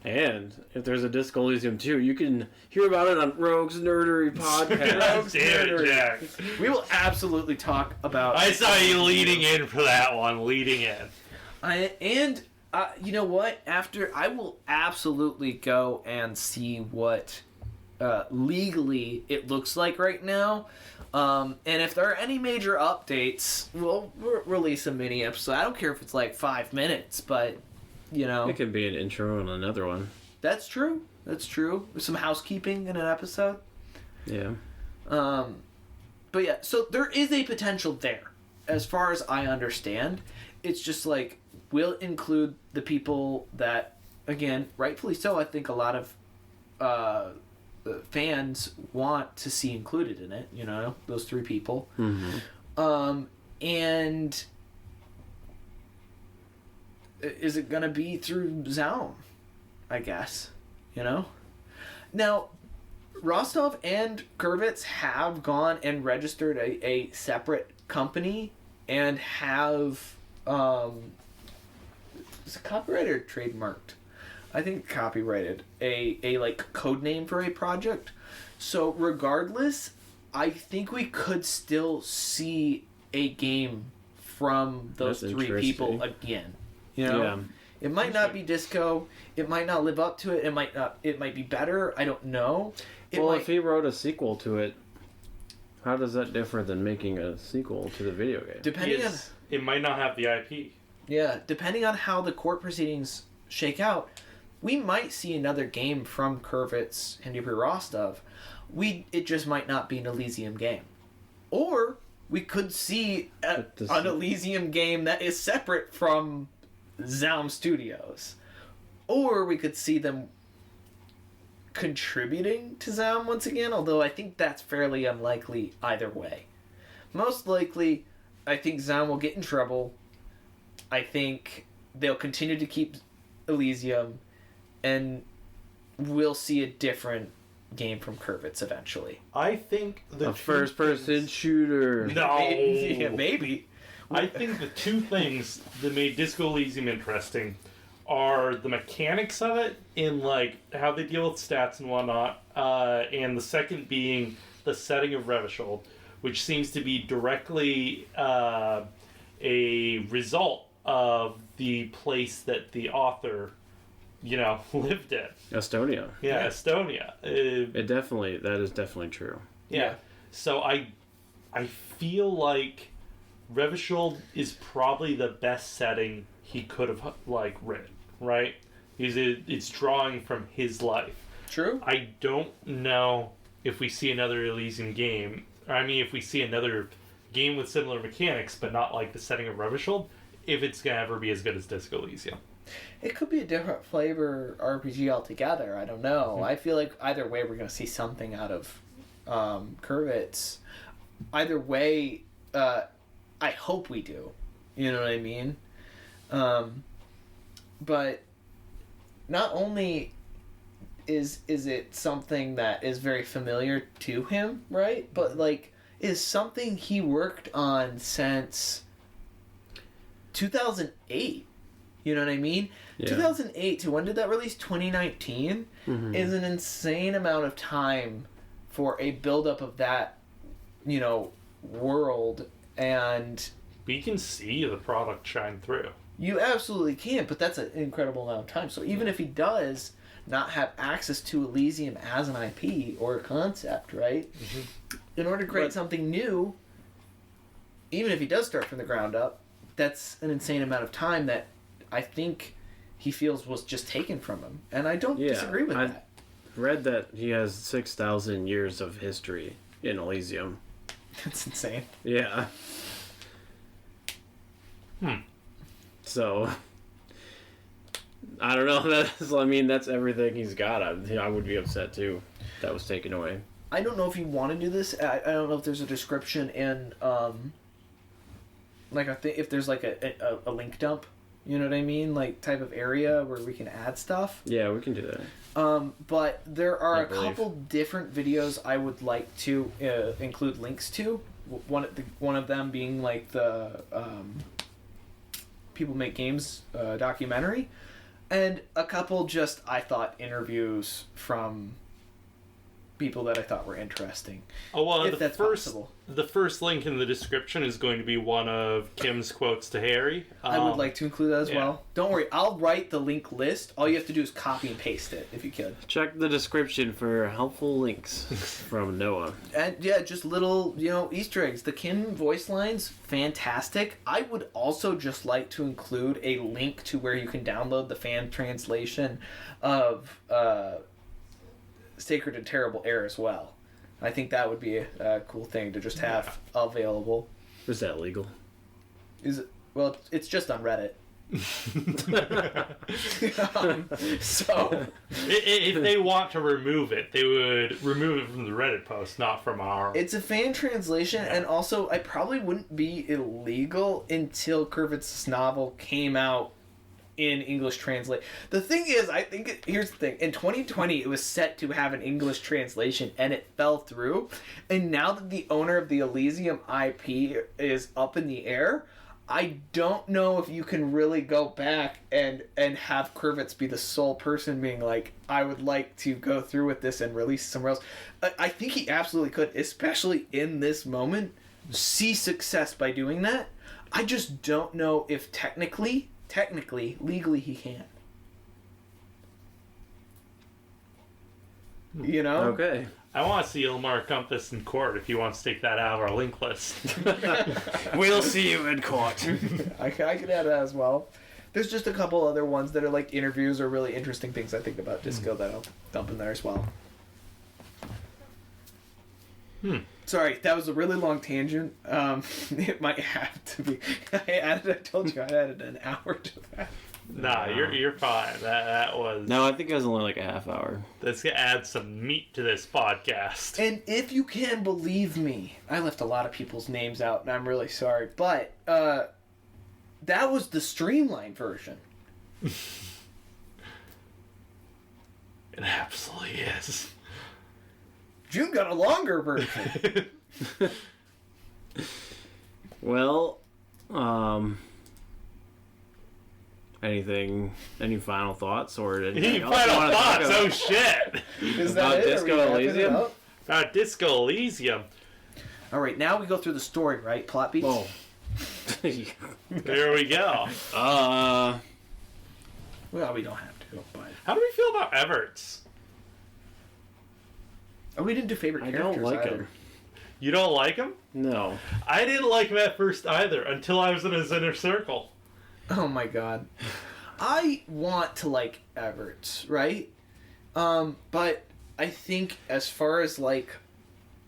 And if there's a Disco Elysium 2, you can hear about it on Rogue's Nerdery podcast. Rogue's Damn it, Nerdery. Jack. We will absolutely talk about... I saw you leading in for that one, leading in. You know what? After, I will absolutely go and see what legally it looks like right now. And if there are any major updates, we'll release a mini episode. I don't care if it's like 5 minutes, but, you know. It could be an intro and another one. That's true. That's true. With some housekeeping in an episode. Yeah. But yeah, so there is a potential there, as far as I understand. It's just like, we'll include the people that, again, rightfully so, I think a lot of fans want to see included in it, you know, those 3 people. Mm-hmm. And is it going to be through Zaum, I guess, you know? Now, Rostov and Kurvitz have gone and registered a separate company and have, is it copyrighted or trademarked? I think copyrighted a like code name for a project. So regardless, I think we could still see a game from those That's 3 people again. You know, Yeah. it might not be Disco. It might not live up to it. It might not. It might be better. I don't know. If he wrote a sequel to it, how does that differ than making a sequel to the video game? depending on It might not have the IP. depending on how the court proceedings shake out, we might see another game from Kurvitz and Rostov. It just might not be an Elysium game. Or we could see an Elysium game that is separate from Zaum Studios. Or we could see them contributing to Zaum once again, although I think that's fairly unlikely either way. Most likely, I think Zaum will get in trouble. I think they'll continue to keep Elysium, and we'll see a different game from Kurvitz eventually. I think A first-person shooter. No. Yeah, maybe. I think the 2 things that made Disco Elysium interesting are the mechanics of it and like how they deal with stats and whatnot, and the second being the setting of Revachol, which seems to be directly a result of the place that the author, lived in. Estonia. Yeah. Estonia. That is definitely true. Yeah. So I feel like Revachol is probably the best setting he could have like written, right? It's drawing from his life. True. I don't know if we see another Elysium game. I mean, if we see another game with similar mechanics, but not like the setting of Rubbershield, if it's gonna ever be as good as Disco Elysium. It could be a different flavor RPG altogether. I don't know. Mm-hmm. I feel like either way we're going to see something out of Kurvitz. Either way, I hope we do. You know what I mean? But not only is it something that is very familiar to him, right? But like is something he worked on since 2008. You know what I mean? Yeah. 2008 to when did that release? 2019 is an insane amount of time for a buildup of that, you know, world, and we can see the product shine through. You absolutely can, but that's an incredible amount of time. So even if he does not have access to Elysium as an IP or a concept, right? In order to create something new, even if he does start from the ground up, that's an insane amount of time that I think he feels was just taken from him. And I don't disagree with that. I read that he has 6,000 years of history in Elysium. That's insane. Yeah. So, I don't know. I mean, that's everything he's got. I would be upset too if that was taken away. I don't know if you want to do this. I don't know if there's a description in, like, if there's like a link dump. You know what I mean? Like, type of area where we can add stuff. Yeah, we can do that. But there are a couple different videos I would like to include links to. One of them being like the People Make Games documentary, and a couple just I thought interviews from people that I thought were interesting. Oh well, if that's possible. The first link in the description is going to be one of Kim's quotes to Harry. I would like to include that as well. Don't worry, I'll write the link list. All you have to do is copy and paste it, if you could. Check the description for helpful links from Noah. And yeah, just little, Easter eggs. The Kim voice lines, fantastic. I would also just like to include a link to where you can download the fan translation of Sacred and Terrible Air as well. I think that would be a cool thing to just have available. Is that legal? Is it? Well, it's just on Reddit. So if they want to remove it, they would remove it from the Reddit post, not from our... It's a fan translation, and also I probably wouldn't be illegal until Kurvitz's novel came out in English translate. The thing is, I think here's the thing. In 2020, it was set to have an English translation, and it fell through. And now that the owner of the Elysium IP is up in the air, I don't know if you can really go back and have Kurvitz be the sole person being like, I would like to go through with this and release somewhere else. I think he absolutely could, especially in this moment, see success by doing that. I just don't know if technically, legally, he can. You know? Okay. I want to see Ilmar Compass in court if he wants to take that out of our link list. We'll see you in court. I could add that as well. There's just a couple other ones that are like interviews or really interesting things I think about Disco that I'll dump in there as well. Sorry, that was a really long tangent. It might have to be. I told you I added an hour to that. Nah, you're fine. That was... No, I think it was only like a half hour. Let's add some meat to this podcast. And if you can believe me, I left a lot of people's names out, and I'm really sorry, but that was the streamlined version. It absolutely is. June got a longer version. Well, any final thoughts or anything else? Final thoughts? Oh shit! Is that Disco Elysium? About Disco Elysium. All right, now we go through the story, right? Plot beats. Oh. There we go. Well, we don't have to, but How do we feel about Everts? oh, we didn't do favorite I characters. don't like either. him. You don't like him? No. I didn't like him at first either, until I was in his inner circle. Oh my god. I want to like Everts, right? But I think as far as like...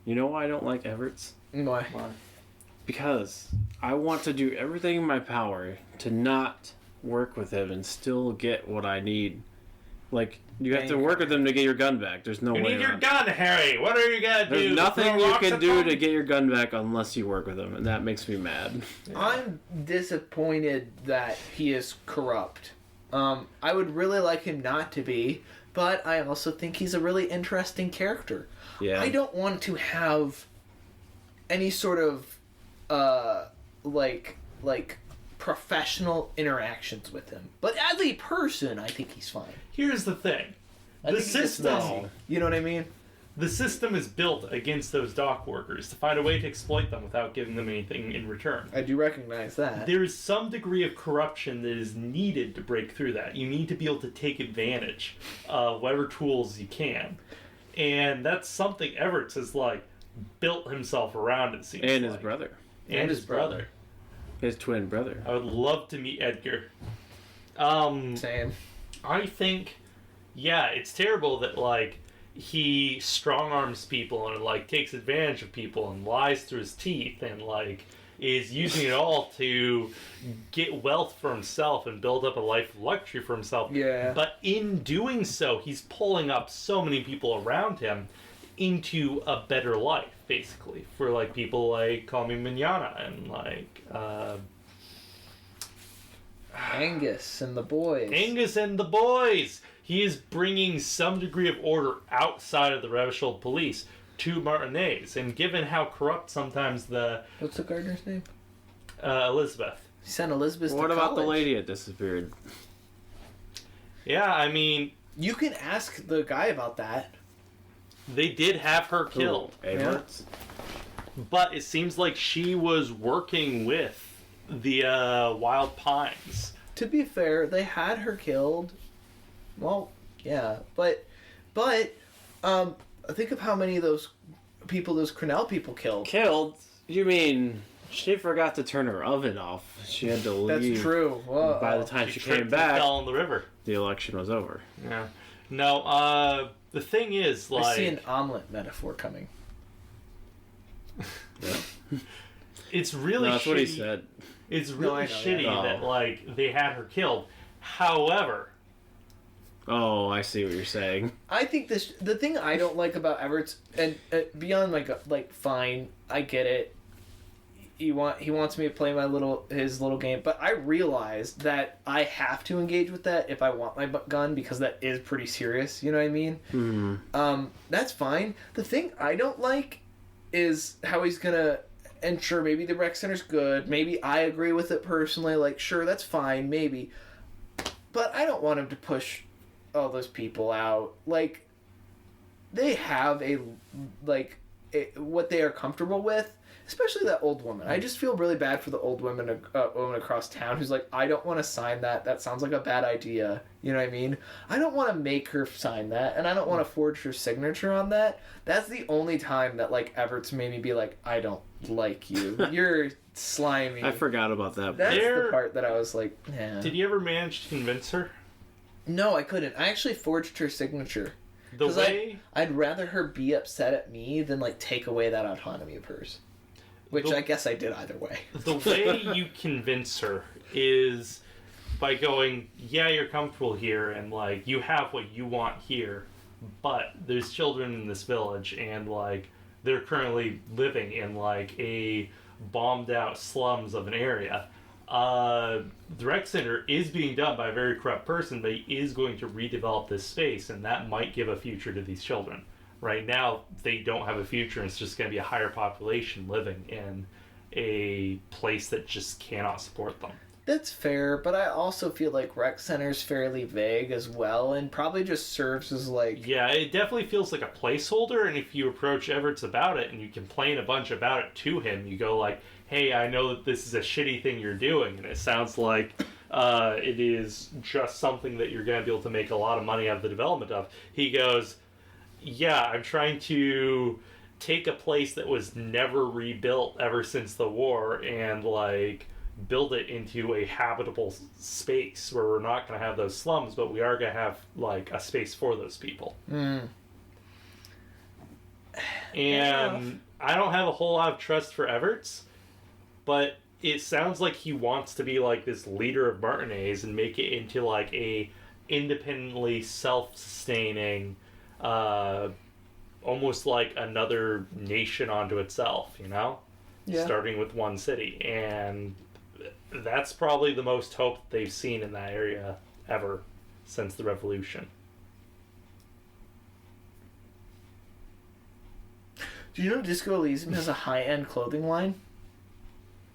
You know why I don't like Everts? Why? Because I want to do everything in my power to not work with him and still get what I need. Like, you have to work with him to get your gun back. There's no way You need your around. gun, Harry. What are you gonna do? There's nothing Throw you rocks can at do them? to get your gun back unless you work with him, and that makes me mad. I'm disappointed that he is corrupt. I would really like him not to be, but I also think he's a really interesting character. Yeah. I don't want to have any sort of like professional interactions with him. But as a person, I think he's fine. Here's the thing. I The think he's just system, messy. You know what I mean? the system is built against those dock workers to find a way to exploit them without giving them anything in return. I do recognize that. There is some degree of corruption that is needed to break through that. You need to be able to take advantage of whatever tools you can. And that's something Everts has, like, built himself around, it seems And like. his brother. And his brother. His twin brother. I would love to meet Edgar. Same. I think, yeah, it's terrible that, like, he strong arms people and, like, takes advantage of people and lies through his teeth and, like, is using it all to get wealth for himself and build up a life of luxury for himself. Yeah. But in doing so, he's pulling up so many people around him into a better life, basically, for, like, people like Call Me Manana and, like, Angus and the boys. Angus and the boys. He is bringing some degree of order outside of the Revachol police to Martinez, and given how corrupt sometimes the What's the gardener's name? Elizabeth. He sent Elizabeth What to about the college. lady that disappeared? Yeah, I mean, You can ask the guy about that. they did have her killed, Edwards? but it seems like she was working with the Wild Pines. To be fair, they had her killed. Well, yeah, but think of how many of those people those Cornell people killed. Killed? You mean she forgot to turn her oven off? She had to leave. That's true. Whoa. By the time she tripped came and back, fell in the river. the election was over. Yeah. No, the thing is, like, I see an omelet metaphor coming. it's really No, that's shitty. what he said. It's No, really I know, shitty yeah. that, like, they had her killed. However, Oh, I see what you're saying. I think the thing I don't like about Everts, and beyond like fine, I get it. He wants me to play his little game, but I realize that I have to engage with that if I want my gun, because that is pretty serious. You know what I mean? Hmm. That's fine. The thing I don't like is how he's gonna. And sure, maybe the rec center's good. Maybe I agree with it personally. Like, sure, that's fine. Maybe, but I don't want him to push all those people out. Like, they have what they are comfortable with, especially that old woman. I just feel really bad for the old woman across town who's like, I don't want to sign that. That sounds like a bad idea. You know what I mean? I don't want to make her sign that, and I don't want to forge her signature on that. That's the only time that, like, Everts made me be like, I don't like you. You're slimy. I forgot about that. That's There- the part that I was like, yeah. did you ever manage to convince her? No, I couldn't. I actually forged her signature. The 'Cause way I'd rather her be upset at me than, like, take away that autonomy of hers. Which The- I guess I did either way. the way you convince her is by going, yeah, you're comfortable here, and, like, you have what you want here, but there's children in this village, and, like, they're currently living in, like, a bombed out slums of an area. The rec center is being done by a very corrupt person, but he is going to redevelop this space, and that might give a future to these children. Right now, they don't have a future, and it's just going to be a higher population living in a place that just cannot support them. That's fair, but I also feel like rec center's fairly vague as well, and probably just serves as, like... Yeah, it definitely feels like a placeholder, and if you approach Everts about it and you complain a bunch about it to him, you go like, hey, I know that this is a shitty thing you're doing, and it sounds like it is just something that you're going to be able to make a lot of money out of the development of. He goes, yeah, I'm trying to take a place that was never rebuilt ever since the war and, like, build it into a habitable space where we're not going to have those slums, but we are going to have like a space for those people. And I don't have a whole lot of trust for Everts, but it sounds like he wants to be like this leader of Martinez and make it into like a independently self-sustaining, almost like another nation onto itself, you know? Yeah. Starting with one city. And that's probably the most hope they've seen in that area ever since the revolution. Do you know Disco Elysium has a high-end clothing line?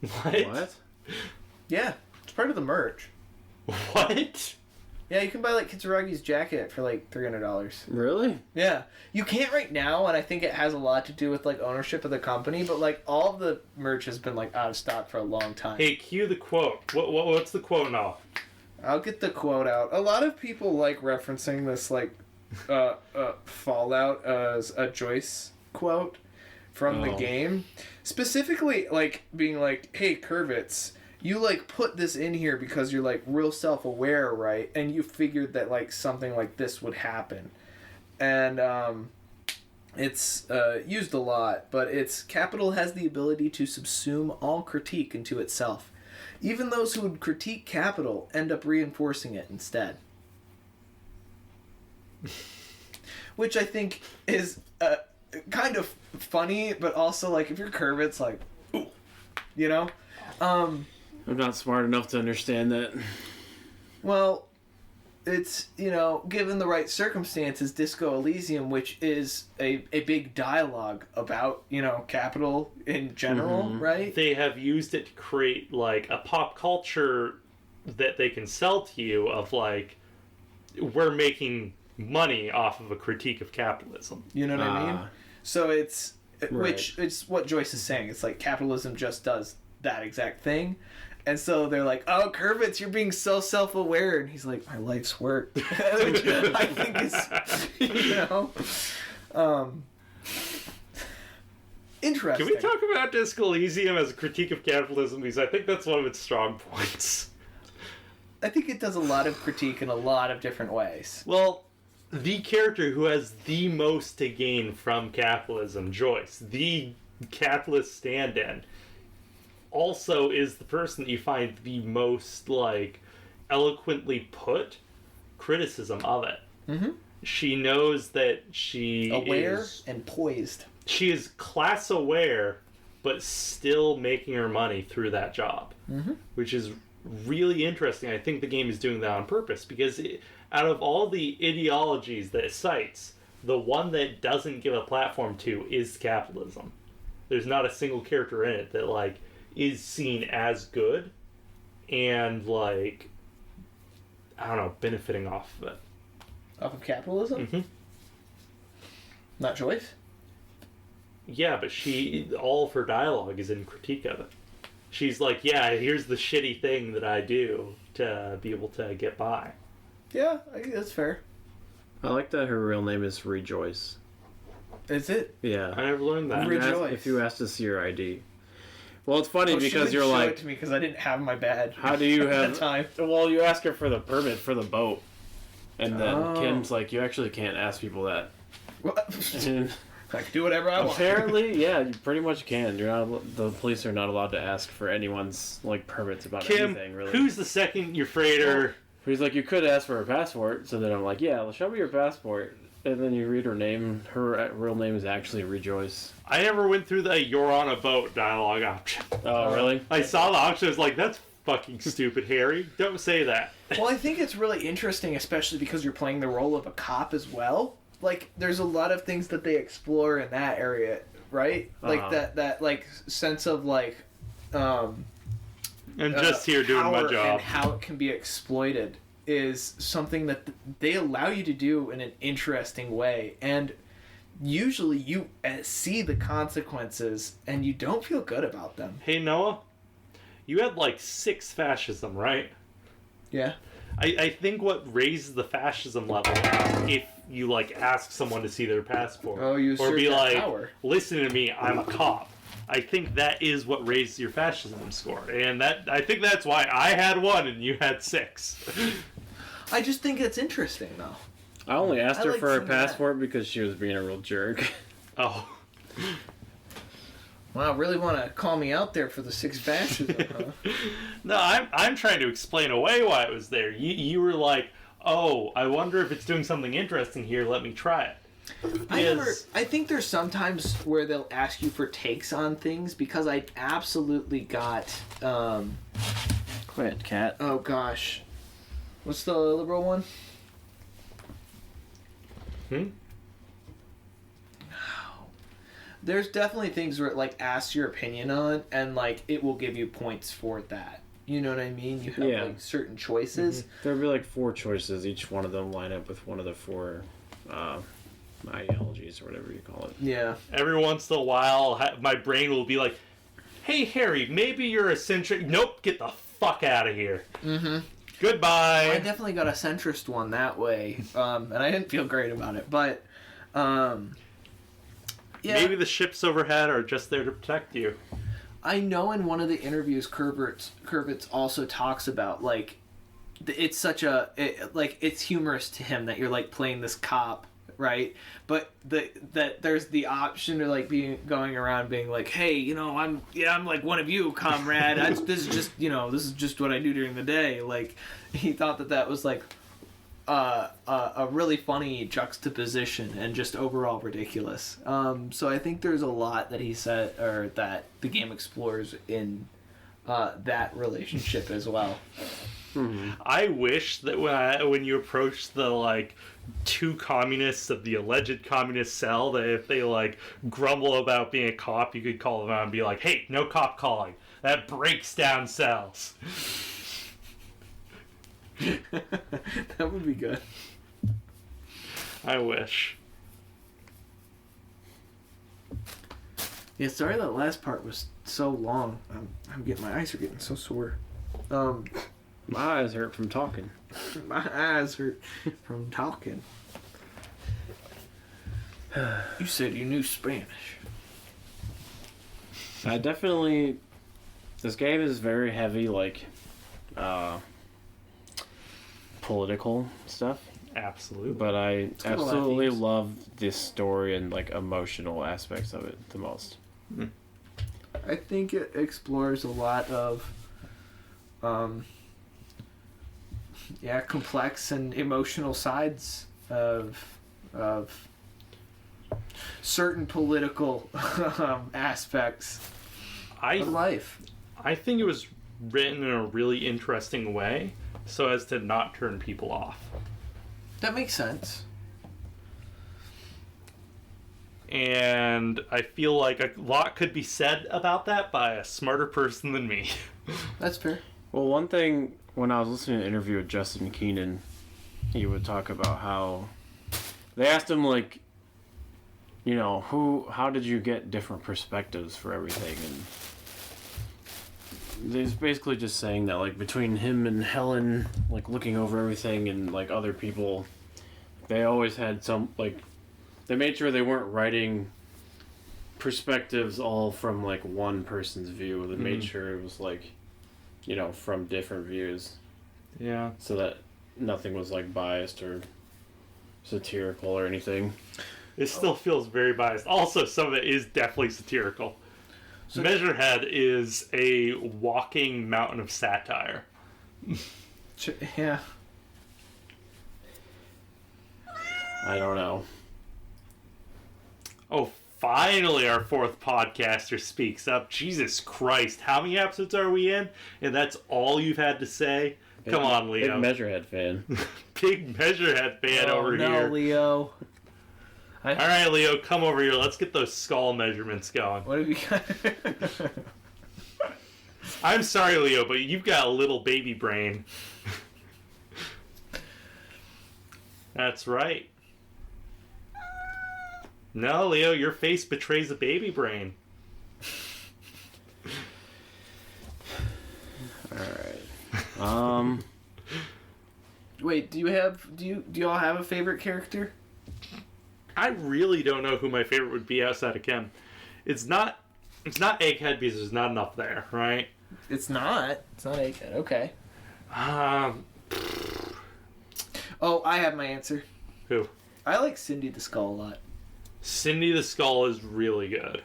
What? Yeah, it's part of the merch. What? Yeah, you can buy like Kitsuragi's jacket for like $300. Really? Yeah, you can't right now, and I think it has a lot to do with like ownership of the company. But like all of the merch has been like out of stock for a long time. Hey, cue the quote. What's the quote now? I'll get the quote out. A lot of people like referencing this like Fallout as a Joyce quote from the game, specifically like being like, "Hey, Kurvitz, you like put this in here because you're like real self-aware, right? And you figured that like something like this would happen." And it's used a lot, but it's capital has the ability to subsume all critique into itself. Even those who would critique capital end up reinforcing it instead. Which I think is kind of funny, but also like if you're Kurvitz, like, ooh, you know? I'm not smart enough to understand that. Well, it's, you know, given the right circumstances, Disco Elysium, which is a big dialogue about, you know, capital in general, right? They have used it to create like a pop culture that they can sell to you of like, we're making money off of a critique of capitalism. You know what I mean? So it's, Right. which it's what Joyce is saying. It's like capitalism just does that exact thing. And so they're like, "Oh, Kurvitz, you're being so self-aware." And he's like, "My life's work." Which I think is, you know, interesting. Can we talk about Disco Elysium as a critique of capitalism? Because I think that's one of its strong points. I think it does a lot of critique in a lot of different ways. Well, the character who has the most to gain from capitalism, Joyce, the capitalist stand-in, also is the person that you find the most, like, eloquently put criticism of it. Mm-hmm. She knows that she Aware is... and poised. She is class aware, but still making her money through that job. Mm-hmm. Which is really interesting. I think the game is doing that on purpose, because out of all the ideologies that it cites, the one that doesn't give a platform to is capitalism. There's not a single character in it that, like, is seen as good and, like, I don't know, benefiting off of it. Off of capitalism? Mm-hmm. Not Joyce? Yeah, but all of her dialogue is in critique of it. She's like, yeah, here's the shitty thing that I do to be able to get by. Yeah, I think that's fair. I like that her real name is Rejoice. Is it? Yeah. I never learned that. Rejoice. If you asked to see your ID. Well, it's funny She because didn't you're show like, it to me because I didn't have my badge. how do you at have... the time? Well, you ask her for the permit for the boat. And then Oh. Kim's like, you actually can't ask people that. And I can do whatever I want. apparently, yeah, you pretty much can. You're not. The police are not allowed to ask for anyone's like permits about Kim, anything, really. who's the second your freighter? He's like, you could ask for her passport. So then I'm like, yeah, well, show me your passport. And then you read her name. Her real name is actually Rejoice. I never went through the "you're on a boat" dialogue option. Oh, really? I saw the option. I was like, "That's fucking stupid, Harry. Don't say that." Well, I think it's really interesting, especially because you're playing the role of a cop as well. Like, there's a lot of things that they explore in that area, right? Like that like sense of like, I'm just here doing my power job. and how it can be exploited is something that they allow you to do in an interesting way, and usually you see the consequences and you don't feel good about them. Hey Noah, you had like 6 fascism, right? Yeah. I think what raises the fascism level if you like ask someone to see their passport, Oh, you or be assert that like, power. "Listen to me, I'm a cop." I think that is what raised your fascism score, and I think that's why I had 1 and you had 6. I just think it's interesting, though. I only asked her like for her seeing that. passport because she was being a real jerk. Oh. Wow, really want to call me out there for the 6 fascism, huh? No, I'm trying to explain away why it was there. You were like, oh, I wonder if it's doing something interesting here. Let me try it. I think there's sometimes where they'll ask you for takes on things because I absolutely got Quit, cat. oh gosh, what's the liberal one? There's definitely things where it like asks your opinion on, and like it will give you points for that. You know what I mean? You have like certain choices. There'll be like 4 choices. Each one of them line up with one of the 4 ideologies or whatever you call it. Yeah. Every once in a while, my brain will be like, hey, Harry, maybe you're a centrist. Nope, get the fuck out of here. Mm-hmm. Goodbye. I definitely got a centrist one that way, and I didn't feel great about it. But, yeah. Maybe the ships overhead are just there to protect you. I know in one of the interviews, Kurvitz also talks about, like, it's such a... it's humorous to him that you're, like, playing this cop, right? But that there's the option to, like, going around being like, hey, you know, I'm like one of you, comrade. This is just what I do during the day. Like, he thought that was, like, a really funny juxtaposition and just overall ridiculous. So I think there's a lot that he said, or that the game explores in that relationship as well. Mm-hmm. I wish that when you approach the like 2 communists of the alleged communist cell, that if they like grumble about being a cop, you could call them out and be like, "Hey, no cop calling. That breaks down cells." That would be good. I wish. Yeah, sorry that last part was so long. My eyes are getting so sore. My eyes hurt from talking. My eyes hurt from talking. You said you knew Spanish. I definitely... This game is very heavy, like, political stuff. Absolutely. But I got a lot of absolutely themes. love this story and, like, emotional aspects of it the most. I think it explores a lot of, complex and emotional sides of certain political aspects of life. I think it was written in a really interesting way so as to not turn people off. That makes sense. And I feel like a lot could be said about that by a smarter person than me. That's fair. Well, one thing, when I was listening to an interview with Justin Keenan, he would talk about how they asked him, like, you know, how did you get different perspectives for everything? And he's basically just saying that, like, between him and Helen, like, looking over everything and, like, other people, they always had some, like, they made sure they weren't writing perspectives all from, like, one person's view. They made sure it was, like, you know, from different views. Yeah. So that nothing was, like, biased or satirical or anything. It still feels very biased. Also, some of it is definitely satirical. So Measurehead is a walking mountain of satire. Yeah. I don't know. Oh, finally our 4th podcaster speaks up. Jesus Christ, how many episodes are we in? And that's all you've had to say? Come on, Leo. Big Measurehead fan. Big Measurehead fan over no, here. Leo. All right, Leo, come over here. Let's get those skull measurements going. What have you got? I'm sorry, Leo, but you've got a little baby brain. That's right. No, Leo, your face betrays a baby brain. Alright. Wait, do y'all have a favorite character? I really don't know who my favorite would be outside of Ken. It's not It's not Egghead because there's not enough there, right? It's not. It's not Egghead. Okay. Um, Oh, I have my answer. who? I like Cindy the Skull a lot. Cindy the Skull is really good.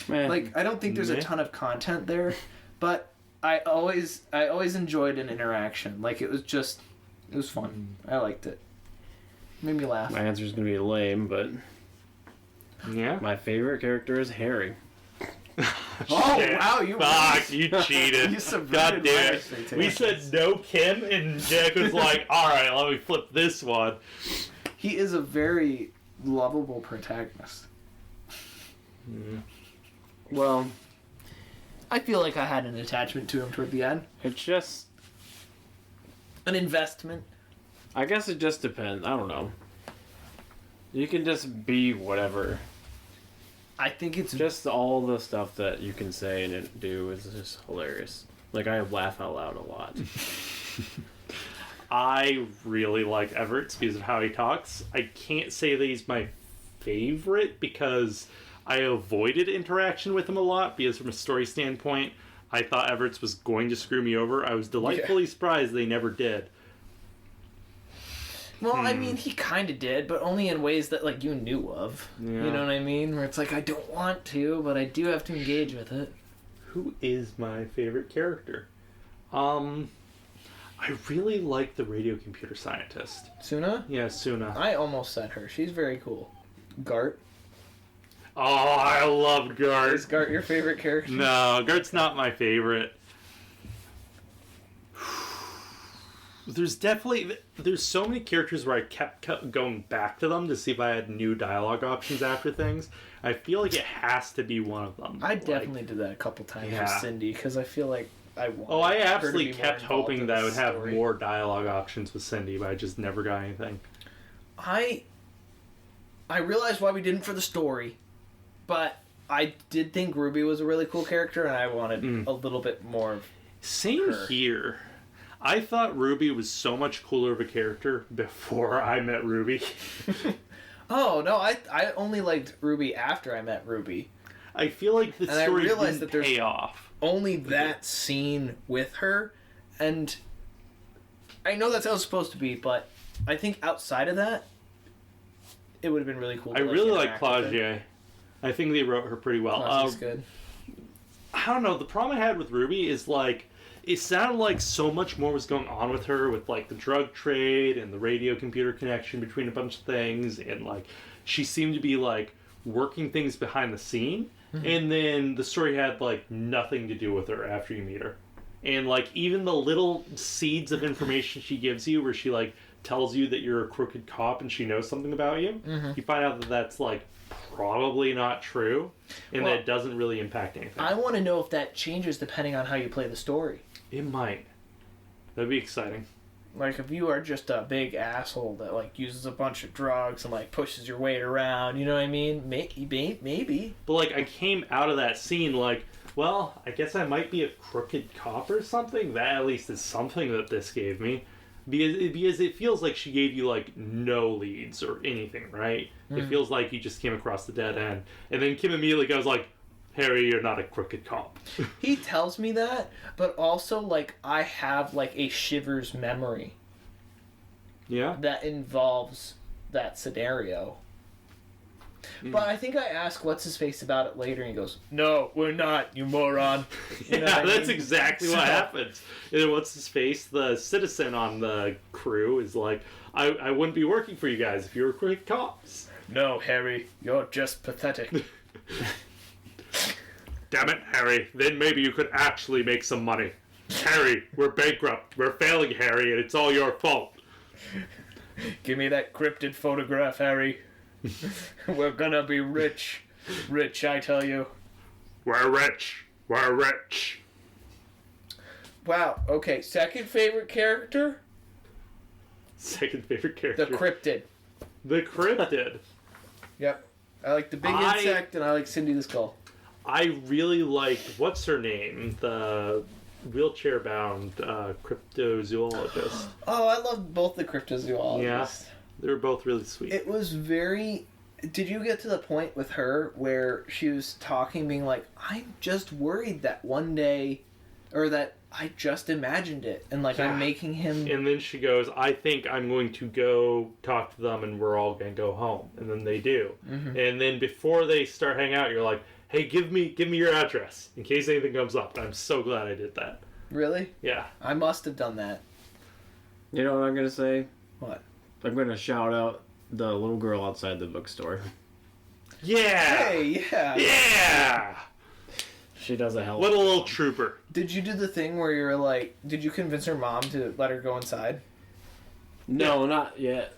Man, Like, I don't think there's a Meh. ton of content there, but I always enjoyed an interaction. Like, it was fun. I liked it. Made me laugh. my answer's gonna be lame, but Yeah. my favorite character is Harry. Oh, Shit. wow, you Fuck, you cheated. You subverted God my damn it. expectations. We said no Kim, and Jack was like, alright, let me flip this one. He is a very lovable protagonist. Well, I feel like I had an attachment to him toward the end. it's just, An investment. I guess it just depends. I don't know. You can just be whatever. I think it's Just all the stuff that you can say and do is just hilarious. Like, I laugh out loud a lot. I really like Everett because of how he talks. I can't say that he's my favorite because I avoided interaction with him a lot because from a story standpoint, I thought Everett's was going to screw me over. I was delightfully surprised they never did. Well, I mean, he kind of did, but only in ways that, like, you knew of. Yeah. You know what I mean? Where it's like, I don't want to, but I do have to engage with it. Who is my favorite character? I really like the radio computer scientist. Suna? Yeah, Suna. I almost said her. She's very cool. Gart? Oh, I love Is Gart. Gart your favorite character? No, Gart's not my favorite. There's so many characters where I kept going back to them to see if I had new dialogue options after things. I feel like it has to be one of them. I definitely did that a couple times Yeah. with Cindy, because I feel like I want Oh, I her to absolutely be more kept involved hoping in that I the would have story. more dialogue options with Cindy, but I just never got anything. I realized why we didn't for the story, but I did think Ruby was a really cool character, and I wanted a little bit more of... Same Her. here. I thought Ruby was so much cooler of a character before I met Ruby. Oh, no, I only liked Ruby after I met Ruby. I feel like the And I story realized didn't that there's- pay off. Only that scene with her, and I know that's how it's supposed to be, but I think outside of that, it would have been really cool. I to, really like interact with her. Claudia. I think they wrote her pretty well. Claudia's good. I don't know. The problem I had with Ruby is like it sounded like so much more was going on with her with like the drug trade and the radio computer connection between a bunch of things, and like she seemed to be like working things behind the scene, and then the story had like nothing to do with her after you meet her. And like even the little seeds of information she gives you where she like tells you that you're a crooked cop and she knows something about you, you find out that that's like probably not true, and Well, that it doesn't really impact anything. I want to know if that changes depending on how you play the story. It might. That'd be exciting. Like, if you are just a big asshole that, like, uses a bunch of drugs and, like, pushes your weight around, you know what I mean? Maybe. But like I came out of that scene like, well, I guess I might be a crooked cop or something. That at least is something that this gave me. Because it feels like she gave you like no leads or anything, right? It feels like you just came across the dead end. And then Kim immediately goes like, Harry, you're not a crooked cop. He tells me that, but also, like, I have, like, a Shivers memory Yeah? that involves that scenario. But I think I ask What's-His-Face about it later, and he goes, "No, we're not, you moron." You know Yeah, what I that's mean? exactly what happens. And what's his face? The citizen on the crew is like, I wouldn't be working for you guys if you were crooked cops. No, Harry, you're just pathetic. Damn it, Harry. Then maybe you could actually make some money. Harry, we're bankrupt. We're failing, Harry, and it's all your fault. Give me that cryptid photograph, Harry. We're gonna be rich. Rich, I tell you. We're rich. We're rich. Wow, okay, second favorite character? Second favorite The character. cryptid. The cryptid. Yep. I like the big I- insect, and I like Cindy the Skull. I really liked, what's her name? The wheelchair-bound cryptozoologist. Oh, I love both the cryptozoologists. Yeah. They were both really sweet. It was very Did you get to the point with her where she was talking, being like, I'm just worried that one day, or that I just imagined it, and like I'm making him... And then she goes, I think I'm going to go talk to them and we're all going to go home. And then they do. Mm-hmm. And then before they start hanging out, you're like, hey, give me your address in case anything comes up. And I'm so glad I did that. Really? Yeah. I must have done that. You know what I'm going to say? What? I'm going to shout out the little girl outside the bookstore. Yeah! Hey, yeah! Yeah! She does a hell of What a little trooper. Did you do the thing where you were like, did you convince her mom to let her go inside? No, not yet.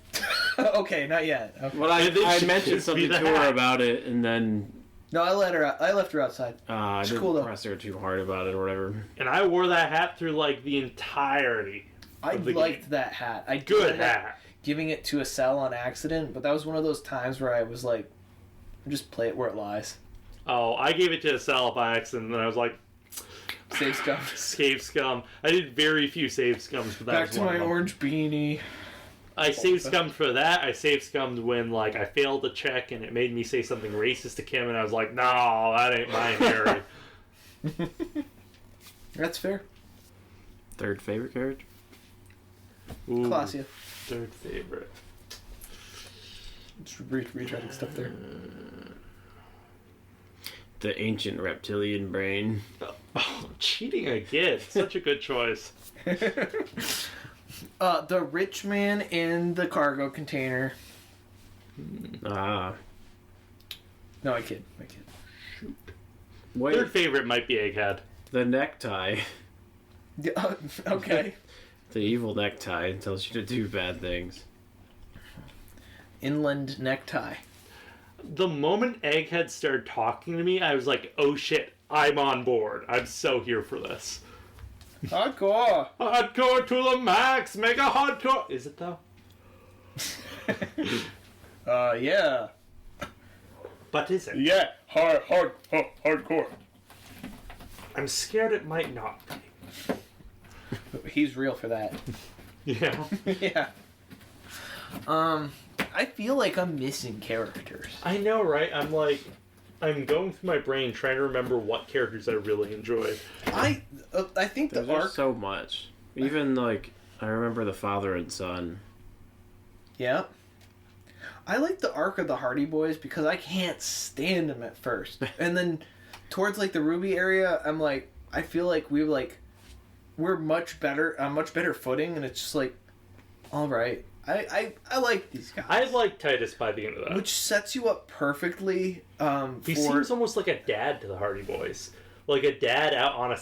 Okay, not yet. Okay. Well, I mentioned something to her about it, and then... No, I left her outside. I didn't cool, press her too hard about it or whatever. And I wore that hat through, like, the entirety I of the liked game. that hat. I Good hat. Giving it to Estelle on accident, but that was one of those times where I was like, just play it where it lies. Oh, I gave it to Estelle by accident, and I was like... Save scum. Save scum. I did very few save scums, but that Back was to one my of them. orange beanie. I saved scummed for that. I saved scummed when, like, I failed a check and it made me say something racist to Kim, and I was like, no, that ain't mine, Harry. That's fair. Third favorite character? Ooh, Clausia. third favorite. Just retreading stuff there. The ancient reptilian brain. Oh, cheating again. Such a good choice. The rich man in the cargo container. Ah. No, I kid. Shoot. Wait, Third favorite might be Egghead. the necktie. Yeah, okay. The evil necktie tells you to do bad things. Inland necktie. The moment Egghead started talking to me, I was like, oh shit, I'm on board. I'm so here for this. Hardcore. Hardcore to the max, mega hardcore. Is it though? Yeah. But is it? Yeah, hardcore. I'm scared it might not be. He's real for that. Yeah. Yeah. I feel like I'm missing characters. I know, right? I'm going through my brain trying to remember what characters I really enjoyed. I think the There's arc. so much. Even, like, I remember the father and son. Yeah. I like the arc of the Hardy Boys because I can't stand them at first, and then towards like the Ruby area, I'm like, I feel like we're much better on much better footing, and it's just like, all right. I like these guys. I like Titus by the end of that. Which sets you up perfectly. He seems almost like a dad to the Hardy Boys, like a dad out on a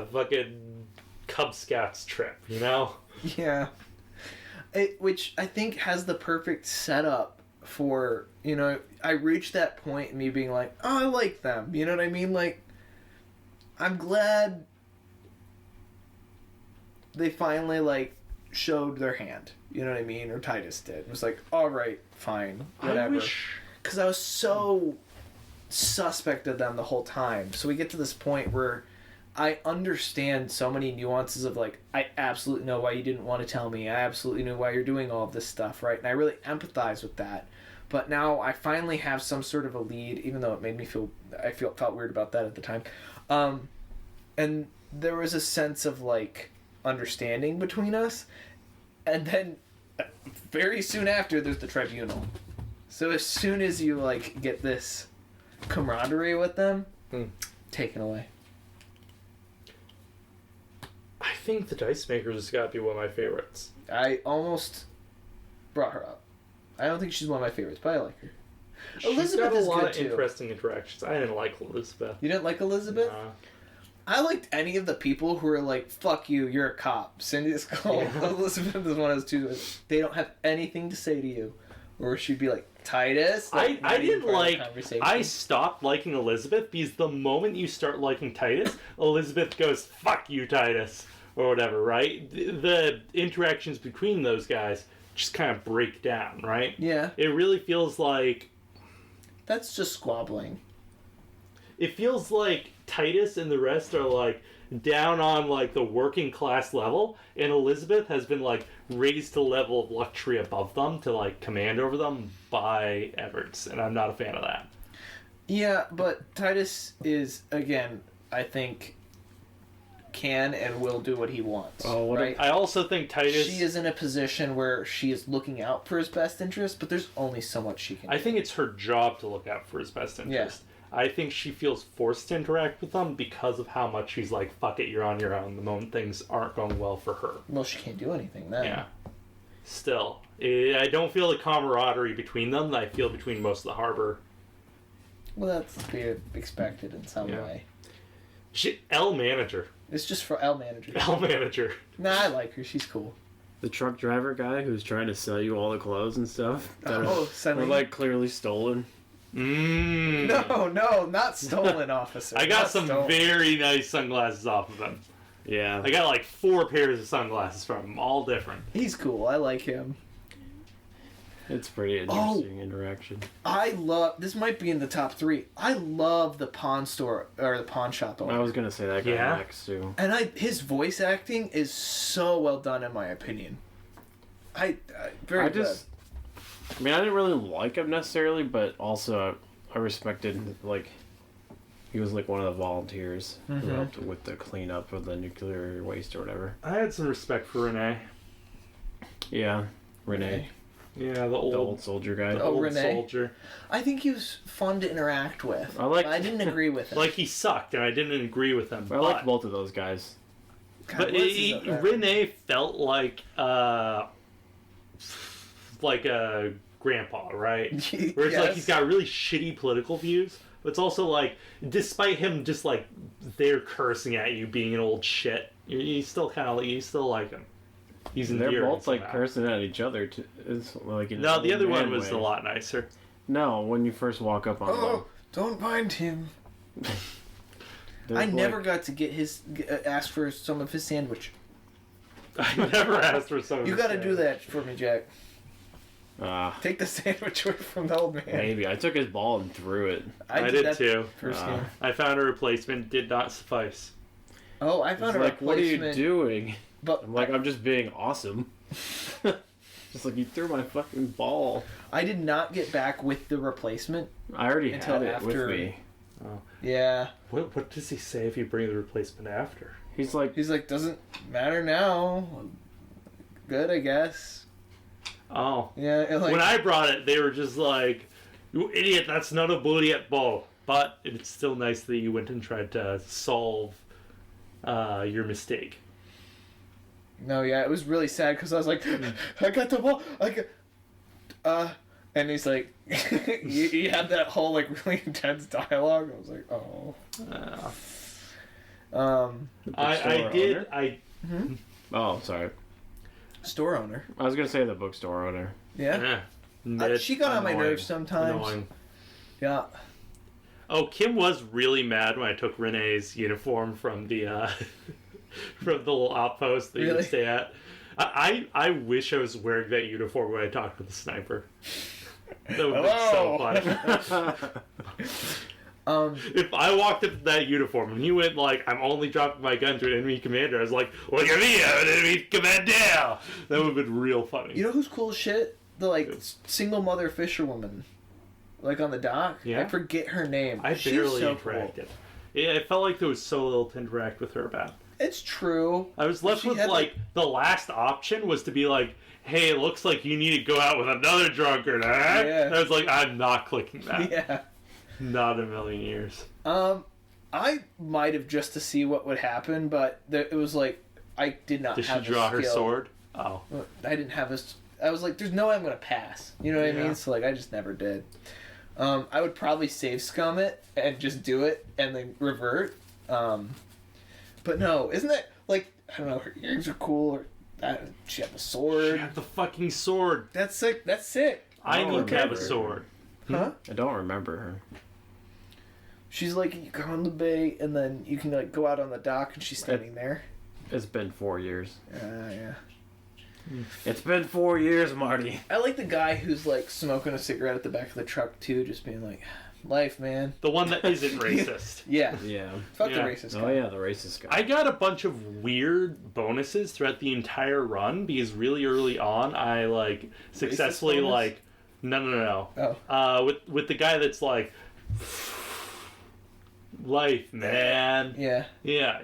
fucking Cub Scouts trip, you know? Yeah. Which I think has the perfect setup for, you know, I reached that point in me being like, oh, I like them. You know what I mean? Like, I'm glad they finally, like, showed their hand. You know what I mean? Or Titus did. It was like, all right, fine, whatever. Because I was so suspect of them the whole time. So we get to this point where I understand so many nuances of, like, I absolutely know why you didn't want to tell me. I absolutely know why you're doing all of this stuff, right? And I really empathize with that. But now I finally have some sort of a lead, even though it made me felt weird about that at the time. And there was a sense of, like, understanding between us. And then very soon after, there's the tribunal. So as soon as you, like, get this camaraderie with them, taken away. I think the Dice Makers has got to be one of my favorites. I almost brought her up. I don't think she's one of my favorites, but I like her. She's Elizabeth got a is lot good, of too. interesting interactions. I didn't like Elizabeth. You didn't like Elizabeth? Nah. I liked any of the people who were like, fuck you, you're a cop. Cindy Skull. Yeah. Elizabeth is one of those two. They don't have anything to say to you. Or she'd be like, Titus? Like, I not even didn't part of the like... conversation. I stopped liking Elizabeth because the moment you start liking Titus, Elizabeth goes, fuck you, Titus. Or whatever, right? The interactions between those guys just kind of break down, right? Yeah. It really feels like... That's just squabbling. It feels like Titus and the rest are like down on like the working class level, and Elizabeth has been like raised to the level of luxury above them to like command over them by Everts, and I'm not a fan of that. Yeah, but Titus is, again, I think, can and will do what he wants. Oh, what right? I also think Titus. She is in a position where she is looking out for his best interest, but there's only so much she can do. I think it's her job to look out for his best interest. I think she feels forced to interact with them because of how much she's like, fuck it, you're on your own the moment things aren't going well for her. Well, she can't do anything then. Yeah. Still, I don't feel the camaraderie between them that I feel between most of the harbor. Well, that's to be expected in some way. L manager. It's just for L manager. L manager. Nah, I like her. She's cool. The truck driver guy who's trying to sell you all the clothes and stuff that suddenly. are like clearly stolen. No, not stolen, officer. I got some stolen. very nice sunglasses off of him. Yeah. I got like 4 pairs of sunglasses from him, all different. He's cool. I like him. It's pretty interesting interaction. I love. This might be in the top 3. I love the pawn store or the pawn shop owner. I was gonna say that guy next too. And his voice acting is so well done, in my opinion. Very good. I mean, I didn't really like him necessarily, but also I respected, like, he was like one of the volunteers who helped with the cleanup of the nuclear waste or whatever. I had some respect for Renee. Yeah, Renee. Yeah, the old soldier guy. The old Renee. soldier. I think he was fun to interact with. I didn't agree with him. Like, he sucked, and I didn't agree with him. I like both of those guys. God, But Renee felt like a grandpa, right? Where it's like he's got really shitty political views, but it's also like, despite him just like there cursing at you, being an old shit, you still kind of you still like him. He's endearing. They're both like somehow. cursing at each other. It's like No, the other one was way. a lot nicer. No, when you first walk up on them. Don't mind him. They're I never got to get ask for some of his sandwich. I never asked for some. You got to do that for me, Jack. Ah, Take the sandwich away from the old man. maybe. I took his ball and threw it. I did that too. First game. I found a replacement. Did not suffice. Oh, I found a Like, what are you replacement. doing? But I'm like, I'm just being awesome. Just like, you threw my fucking ball. I did not get back with the replacement. I already Until had it after- with me. Oh. Yeah. What does he say if you bring the replacement after? He's like, Doesn't matter now. Good, I guess. Oh. Yeah. When I brought it, they were just like, "You idiot! That's not a bullet ball." But it's still nice that you went and tried to solve your mistake. No, yeah, it was really sad because I was like, I got the ball. And he's like, you had that whole like really intense dialogue. I was like, oh. I did. oh, sorry. Store owner. I was gonna say the bookstore owner. Yeah. It's She got on my annoying. nerves sometimes. Annoying. Yeah. Oh, Kim was really mad when I took Renee's uniform from the from the little outpost that you Really? would stay at. I wish I was wearing that uniform when I talked with the sniper. That would be so funny. If I walked up to that uniform and he went like, "I'm only dropping my gun to an enemy commander," I was like, "Look at me, I'm an enemy commander!" That would have been real funny. You know who's cool as shit? The like single mother fisherwoman, like on the dock. Yeah? I forget her name. I She's barely so interacted. Cool. Yeah, it felt like there was so little to interact with her about. It's true. I was left She with had, like the last option was to be like, "Hey, it looks like you need to go out with another drunkard." Eh? Yeah. And I was like, "I'm not clicking that. Yeah. Not in a million years." I might have just to see what would happen, but it was like I did not. Did she have draw a her skill. sword? Oh, I didn't have this. I was like, "There's no way I'm gonna pass." You know what I Yeah. mean? So like, I just never did. I would probably save scum it and just do it and then revert. But no, isn't that like I don't know? Her earrings are cool. Or she had the she sword. had the fucking sword. That's sick. That's sick. I don't need to have a remember. sword. Huh? I don't remember her. She's like, you go on the bay and then you can like go out on the dock and she's standing there. It's been 4 years. Yeah. It's been 4 years, Marty. I like the guy who's like smoking a cigarette at the back of the truck too, just being like, Life, man. The one that isn't racist. Yeah. Yeah. Fuck the Yeah. racist Oh guy. yeah, the racist guy. I got a bunch of weird bonuses throughout the entire run because really early on I like successfully bonus? like no. Oh. With the guy that's like life, man. Yeah. Yeah,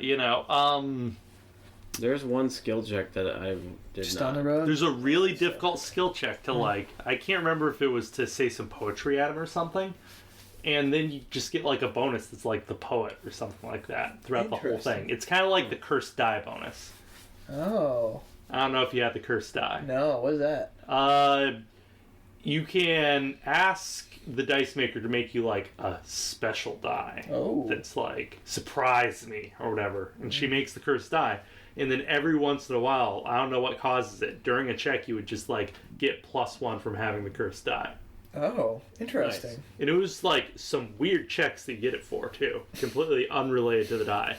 There's one skill check that I did Just not. on the road? there's a really difficult skill check to like I can't remember if it was to say some poetry at him or something. And then you just get like a bonus that's like the poet or something like that throughout the whole Interesting. thing. It's kind of like the cursed die bonus. Oh. I don't know if you had the cursed die. No, what is that? You can ask the dice maker to make you like a special die. Oh. That's like surprise me or whatever, and she makes the cursed die. And then every once in a while, I don't know what causes it. During a check, you would just like get +1 from having the cursed die. Oh, interesting. Nice. And it was like some weird checks that you get it for too, completely unrelated to the die.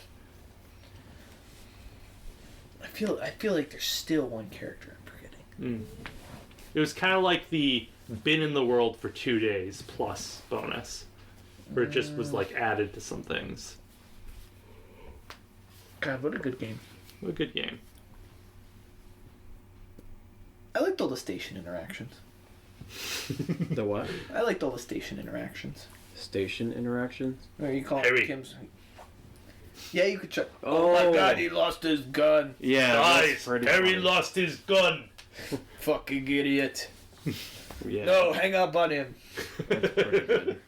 I feel like there's still one character I'm forgetting. It was kind of like the been in the world for 2 days plus bonus, where it just was like added to some things. God, what a good game. What a good game. I liked all the station interactions. The what? I liked all the station interactions. Station interactions? Where you call Harry. Kim's. Yeah, you could check. Oh. Oh my God, he lost his gun. Yeah. Guys, that's pretty Harry funny. lost his gun. Fucking idiot. Yeah. No, hang up on him. That's pretty good.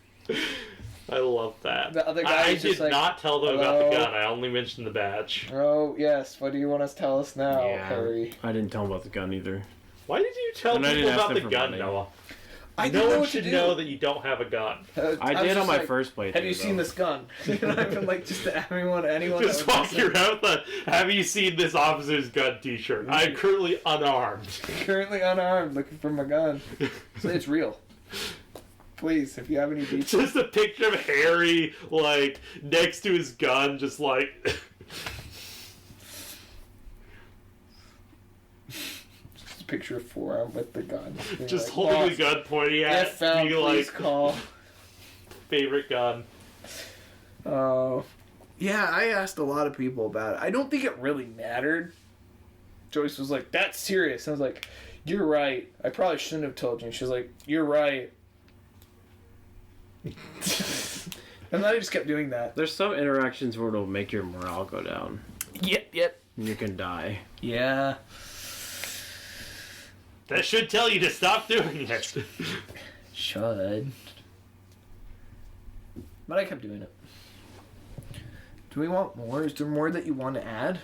I love that. The other guy I is just did like, not tell them about the "Hello?" gun. I only mentioned the badge. Oh, yes. What do you want us to tell us now, Yeah. Harry? I didn't tell him about the gun either. Why did you tell And I people didn't ask about them the for gun, money. Noah? I No didn't know one what to should do. know that you don't have a gun. I was did on just my like, first playthrough. Have you seen though. this gun? You know, I've been like, just to anyone that Just would walking listen. around with a "Have you seen this officer's gun?" T-shirt. I'm currently unarmed. Currently unarmed, looking for my gun. So it's real. Please, if you have any details. Just a picture of Harry, like, next to his gun, just like... Just a picture of forearm with the gun. Being just like, holding the "Boss, gun, pointing at if found, being please like, call. favorite gun. Oh. Yeah, I asked a lot of people about it. I don't think it really mattered. Joyce was like, that's serious. I was like, you're right. I probably shouldn't have told you. She was like, you're right. And then I just kept doing that. There's some interactions where it'll make your morale go down. Yep. And you can die. Yeah. That should tell you to stop doing it. Should. But I kept doing it. Do we want more? Is there more that you want to add?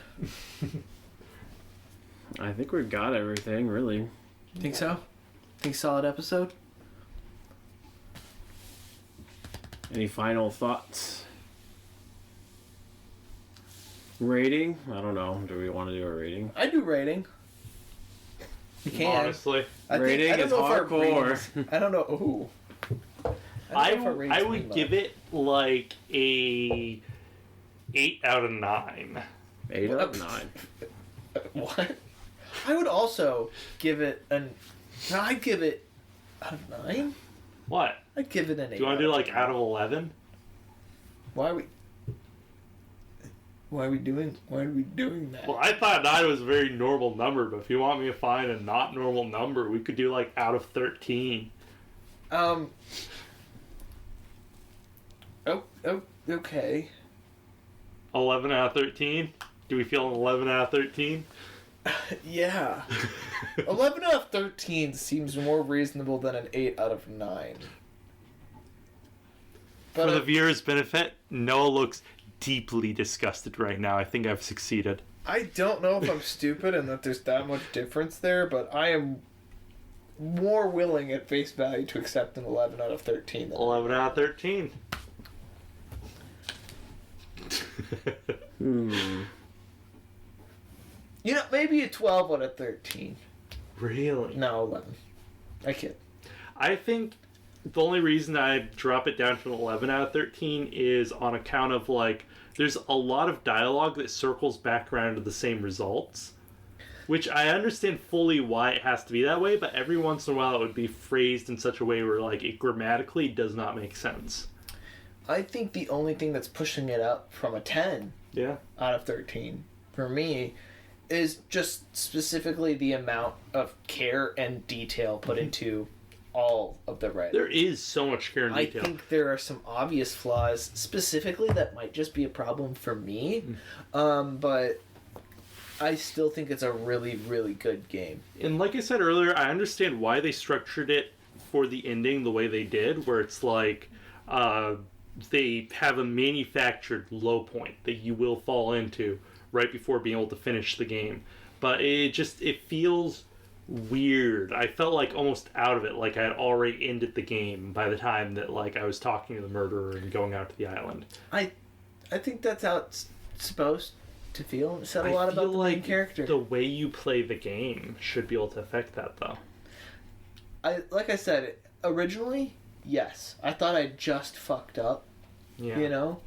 I think we've got everything, really. Think so? Think solid episode? Any final thoughts? Rating? I don't know. Do we want to do a rating? I do rating. You can. Honestly. Rating is hardcore. I don't know. Ooh. I don't know if our ratings would mean give it like a 8 out of 9. 8 out of 9. What? I would also give it an. No, I'd give it out of 9. What? I'd give it an 8. Do you want to do like out of 11? Why are we? Why are we doing that? Well, I thought 9 was a very normal number, but if you want me to find a not normal number, we could do like out of 13. Oh, okay. 11 out of 13? Do we feel an 11 out of 13? Yeah. 11 out of 13 seems more reasonable than an 8 out of 9. For But the viewer's benefit, Noah looks deeply disgusted right now. I think I've succeeded. I don't know if I'm stupid and that there's that much difference there, but I am more willing at face value to accept an 11 out of 13. Than 11 out of 13. You know, maybe a 12 out of 13. Really? No, 11. I kid. I think the only reason I drop it down to an 11 out of 13 is on account of, like, there's a lot of dialogue that circles back around to the same results. Which I understand fully why it has to be that way, but every once in a while it would be phrased in such a way where, like, it grammatically does not make sense. I think the only thing that's pushing it up from a 10 Yeah. out of 13 for me is just specifically the amount of care and detail put into all of the red. There is so much care and I detail. think there are some obvious flaws specifically that might just be a problem for me, but I still think it's a really, really good game. And like I said earlier, I understand why they structured it for the ending the way they did, where it's like they have a manufactured low point that you will fall into right before being able to finish the game. But it feels weird. I felt like almost out of it, like I had already ended the game by the time that like I was talking to the murderer and going out to the island. I think that's how it's supposed to feel. It said a I lot about feel the like main character. the way you play the game should be able to affect that, though. Like I said, originally, yes. I thought I just fucked up, Yeah. you know?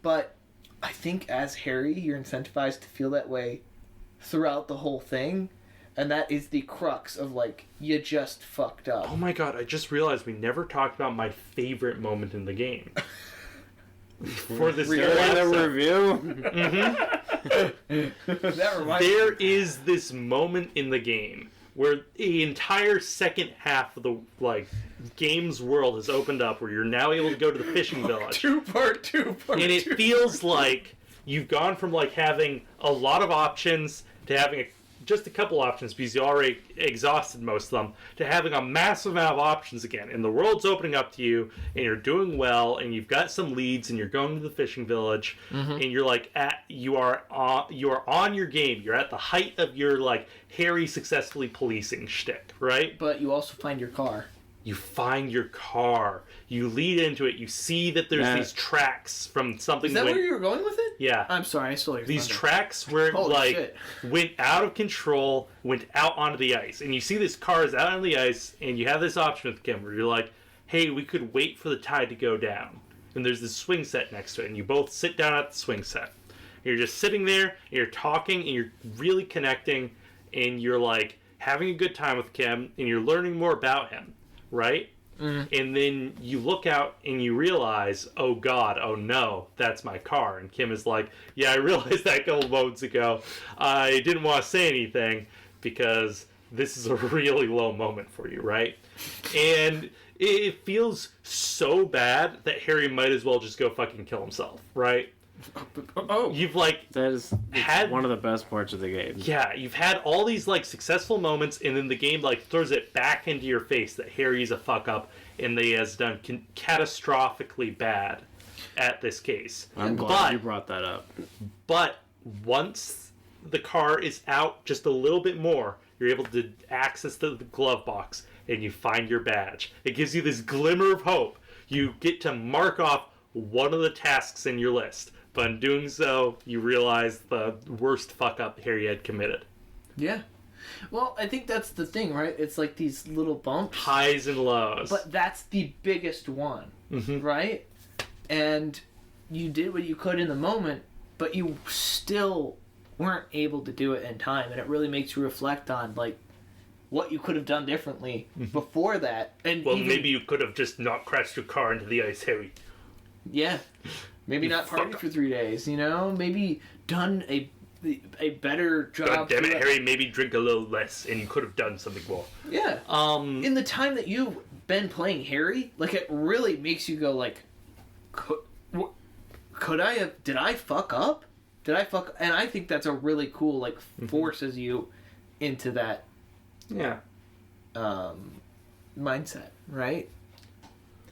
But I think as Harry, you're incentivized to feel that way throughout the whole thing. And that is the crux of, like, you just fucked up. Oh my god, I just realized we never talked about my favorite moment in the game. For this During the review? That reminds me. There is this moment in the game where the entire second half of the game's world has opened up, where you're now able to go to the fishing village, Two-part. and it feels like you've gone from like having a lot of options to having just a couple options because you already exhausted most of them, to having a massive amount of options again, and the world's opening up to you, and you're doing well, and you've got some leads, and you're going to the fishing village, and you're like you are on your game. You're at the height of your like Harry successfully policing shtick, right? But you also find your car. You find your car. You lead into it. You see that there's these tracks from something. Is that where you were going with it? Yeah. I'm sorry, I stole your These thunder. tracks where Holy shit. went out of control, went out onto the ice, and you see this car is out on the ice, and you have this option with Kim where you're like, "Hey, we could wait for the tide to go down." And there's this swing set next to it, and you both sit down at the swing set. And you're just sitting there, and you're talking, and you're really connecting, and you're like having a good time with Kim, and you're learning more about him, right? And then you look out and you realize, oh god, oh no, that's my car. And Kim is like, yeah, I realized that a couple moments ago. I didn't want to say anything because this is a really low moment for you, right? And it feels so bad that Harry might as well just go fucking kill himself, right? Oh. You've like That is had one of the best parts of the game. yeah, you've had all these like successful moments, and then the game like throws it back into your face that Harry's a fuck up and that he has done catastrophically bad at this case. I'm glad But- you brought that up. But once the car is out just a little bit more, you're able to access the glove box and you find your badge. It gives you this glimmer of hope. You get to mark off one of the tasks in your list. But in doing so, you realize the worst fuck up Harry had committed. Yeah. Well, I think that's the thing, right? It's like these little bumps. Highs and lows. But that's the biggest one, right? And you did what you could in the moment, but you still weren't able to do it in time. And it really makes you reflect on, like, what you could have done differently before that. And well, even, maybe you could have just not crashed your car into the ice, Harry. Yeah. Maybe You not party fuck. for 3 days, you know? Maybe done a better job. God damn it, throughout- Harry, maybe drink a little less and you could have done something more. Yeah. In the time that you've been playing Harry, like, it really makes you go, like, could I have, did I fuck up? And I think that's a really cool, like, forces you into that Yeah. mindset, right?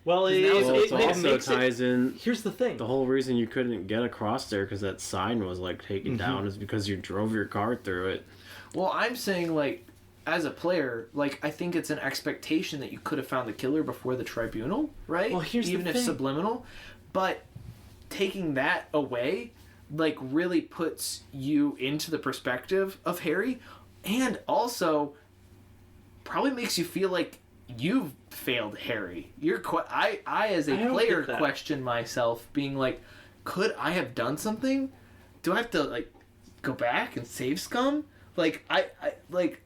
Well, Now it's It also makes it- ties in Here's the thing. the whole reason you couldn't get across there because that sign was like taken down is because you drove your car through it. Well, I'm saying, like, as a player, like, I think it's an expectation that you could have found the killer before the tribunal, right? Well, here's the even if thing. subliminal. But taking that away, like, really puts you into the perspective of Harry, and also probably makes you feel like you've failed Harry. I as a I don't player get that. question myself, being like, could I have done something? Do I have to, like, go back and save scum? Like, I like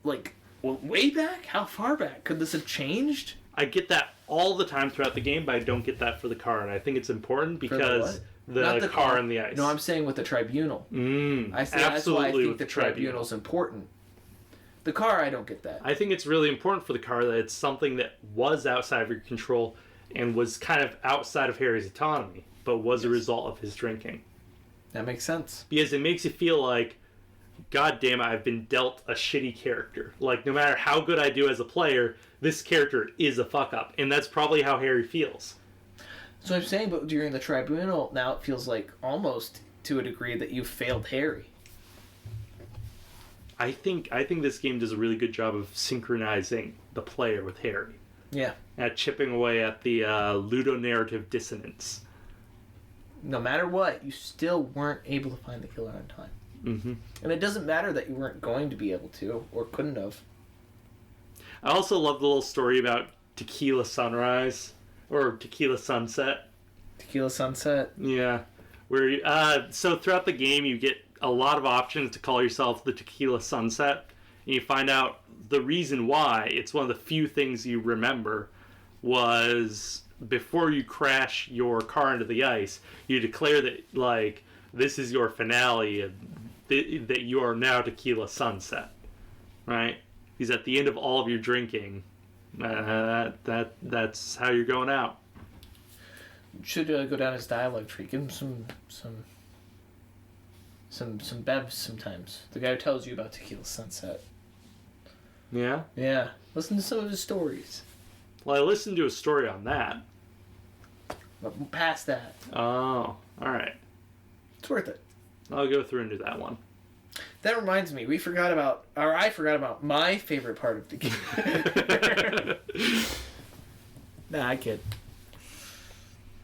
well, way back? How far back? Could this have changed? I get that all the time throughout the game, but I don't get that for the car, and I think it's important because Not the car and the ice. No, I'm saying with the tribunal. I say that's why I think the tribunal's important. The car, I don't get that. I think it's really important for the car that it's something that was outside of your control and was kind of outside of Harry's autonomy, but was a result of his drinking. That makes sense. Because it makes you feel like, God damn it, I've been dealt a shitty character. Like, no matter how good I do as a player, this character is a fuck-up. And that's probably how Harry feels. So I'm saying, but during the tribunal, now it feels like almost to a degree that you failed Harry. I think this game does a really good job of synchronizing the player with Harry. Yeah. At chipping away at the ludonarrative dissonance. No matter what, you still weren't able to find the killer on time. Mm-hmm. And it doesn't matter that you weren't going to be able to, or couldn't have. I also love the little story about Tequila Sunrise, or Tequila Sunset. Tequila Sunset? Yeah. Where so throughout the game, you get a lot of options to call yourself the Tequila Sunset. And you find out the reason why, it's one of the few things you remember, was before you crash your car into the ice, you declare that, like, this is your finale, and that you are now Tequila Sunset. Right? Because at the end of all of your drinking, that's how you're going out. You should go down his dialogue tree. Give him some bevs sometimes. The guy who tells you about Tequila Sunset. Yeah? Yeah. Listen to some of his stories. Well, I listened to a story on that. But past that. Oh, alright. It's worth it. I'll go through and do that one. That reminds me, I forgot about my favorite part of the game. Nah, I kid.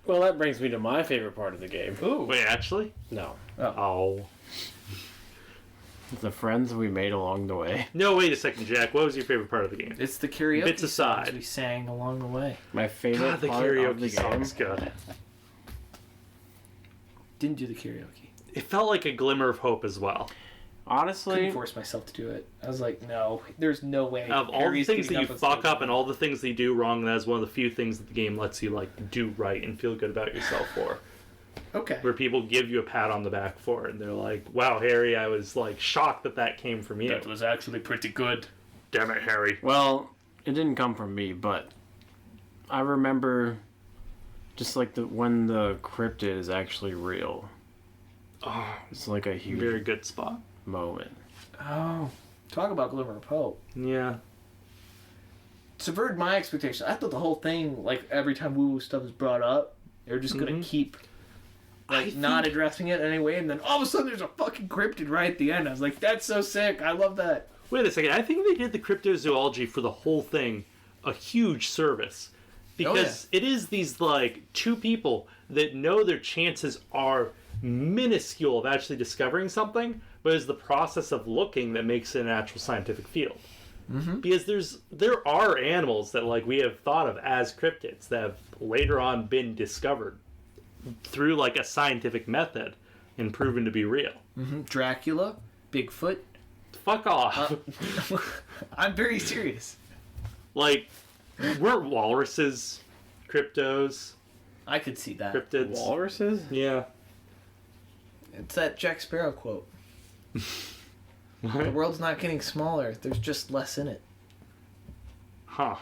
Well, that brings me to my favorite part of the game. Ooh. Wait, actually? No. Oh. The friends we made along the way. No, wait a second, Jack. What was your favorite part of the game? It's the karaoke Bits aside. songs we sang along the way. My favorite God, the part of karaoke the song's game. good. Didn't do the karaoke. It felt like a glimmer of hope as well. Honestly, Couldn't force myself to do it. I was like, no, there's no way. Of all the Harry's things that getting you on fuck stage. up and all the things that you do wrong, that is one of the few things that the game lets you, like, do right and feel good about yourself for. Okay. Where people give you a pat on the back for it, and they're like, wow, Harry, I was, like, shocked that came from you. That was actually pretty good. Damn it, Harry. well, it didn't come from me, but I remember just like when the cryptid is actually real. Oh, It's like a huge very good spot. moment. Oh, talk about glimmer of hope. Yeah. Subverted my expectations. I thought the whole thing, like every time woo stuff is brought up, they're just gonna keep not addressing it anyway, and then all of a sudden there's a fucking cryptid right at the end. I was like, that's so sick. I love that. Wait a second. I think they did the cryptozoology for the whole thing a huge service. Because it is these, like, two people that know their chances are minuscule of actually discovering something, but it's the process of looking that makes it an actual scientific field. Mm-hmm. Because there are animals that, like, we have thought of as cryptids that have later on been discovered through, like, a scientific method and proven to be real. Mm-hmm. Dracula, Bigfoot. Fuck off. I'm very serious. Like, weren't walruses cryptos? I could see that. Cryptids? Walruses? Yeah. It's that Jack Sparrow quote. The world's not getting smaller. There's just less in it. Huh.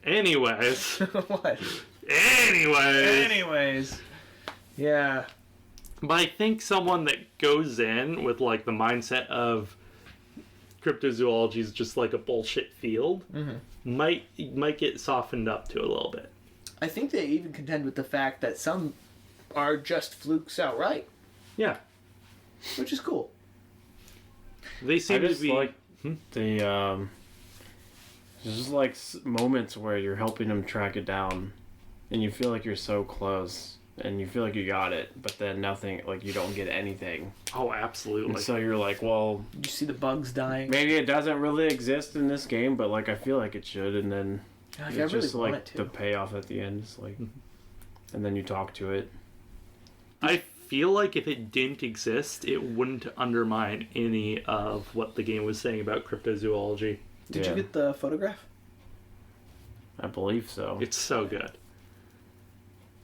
Anyways. What? Anyways. Yeah. But I think someone that goes in with, like, the mindset of cryptozoology is just like a bullshit field might get softened up to a little bit. I think they even contend with the fact that some are just flukes outright. Yeah. Which is cool. They seem to be... like the there's just like moments where you're helping them track it down and you feel like you're so close and you feel like you got it, but then nothing, like you don't get anything. Oh, absolutely. And so you're like, well, You see the bugs dying. maybe it doesn't really exist in this game, but like I feel like it should, and then Like, I it's really just want like it to. the payoff at the end is like, and then you talk to it. I feel like if it didn't exist, it wouldn't undermine any of what the game was saying about cryptozoology. Did Yeah. you get the photograph? I believe so. It's so good.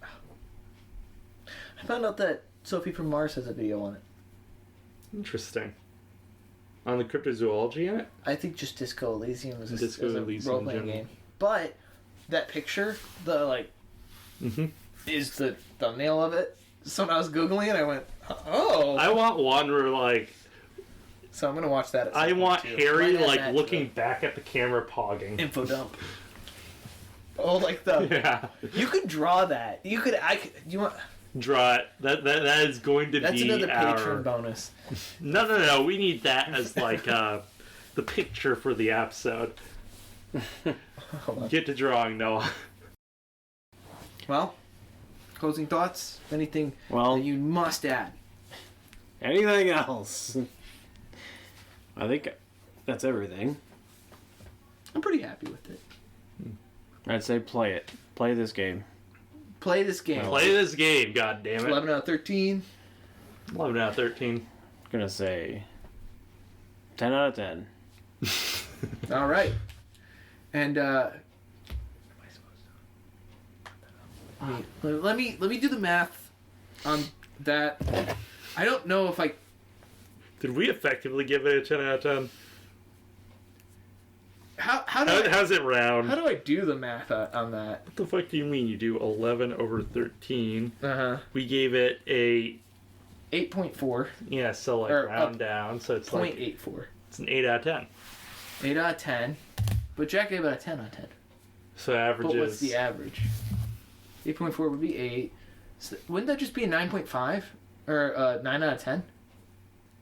I found out that Sophie from Mars has a video on it. Interesting. On the cryptozoology in it? I think just Disco Elysium is Disco is a Elysium in role-playing general. game. But that picture, is the thumbnail of it. So when I was Googling it, I went, oh. I want one where, like... So I'm going to watch that at some I point, want too. Harry, Might add like, that to looking back at the camera pogging. the info dump. Oh, like the... Yeah. You could draw that. You could... You want... Draw it. That is going to That's be another our... Patreon bonus. No. We need that as, like, the picture for the episode. Get to drawing, Noah. Well, closing thoughts? Anything Well, that you must add? anything else? I think that's everything. I'm pretty happy with it. I'd say play it. Play this game. Play this game. Play this game, goddammit. 11 out of 13. 11 out of 13. I'm gonna say 10 out of 10. All right. And let me do the math on that. I don't know if I... Did we effectively give it a 10 out of 10? How's it round? How do I do the math on that? What the fuck do you mean you do 11 over 13? Uh-huh. We gave it a... 8.4. Yeah, so like Or round down, so it's like... 0.84. It's an 8 out of 10. 8 out of 10. But Jack gave it a 10 out of 10. So average But is... what's the average? 8.4 would be 8. So wouldn't that just be a 9.5? Or 9 out of 10?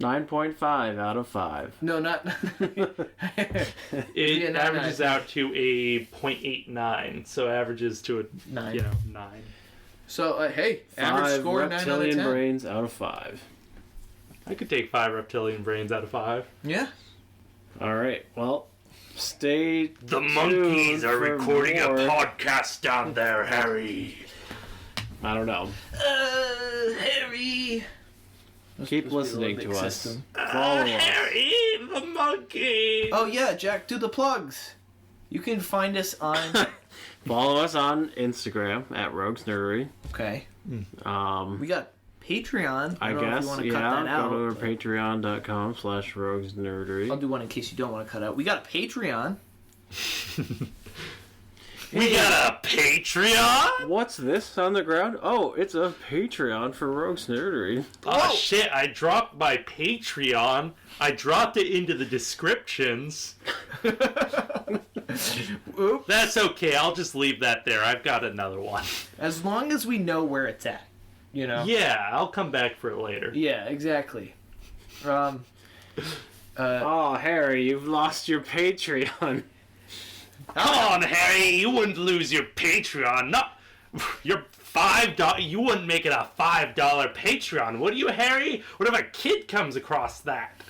9.5 out of 5. No, not... It Yeah, 9 averages out of out to a 0.89, so averages to a 9. 9. So, hey, average 5 score 9 out of reptilian 10. brains out of 5. I could take 5 reptilian brains out of 5. Yeah. Alright, well, stay The monkeys are recording a podcast down there, Harry. I don't know. Harry. Keep listening to us. Follow us. Harry the monkey. Oh, yeah, Jack, do the plugs. You can find us on... Follow us on Instagram at Rogues Nerdery. Okay. Um, We got Patreon. I don't know if guess, you want to yeah, cut that out. go to but patreon.com/roguesnerdery. I'll do one in case you don't want to cut out. We got a Patreon. We got a Patreon? What's this on the ground? Oh, it's a Patreon for Rogues Nerdery. Oh shit, I dropped my Patreon. I dropped it into the descriptions. Oops. That's okay, I'll just leave that there. I've got another one. As long as we know where it's at, you know? Yeah, I'll come back for it later. Yeah, exactly. Oh, Harry, you've lost your Patreon. Come on, Harry, you wouldn't lose your Patreon. No, your $5. You wouldn't make it a $5 Patreon, would you, Harry? What if a kid comes across that?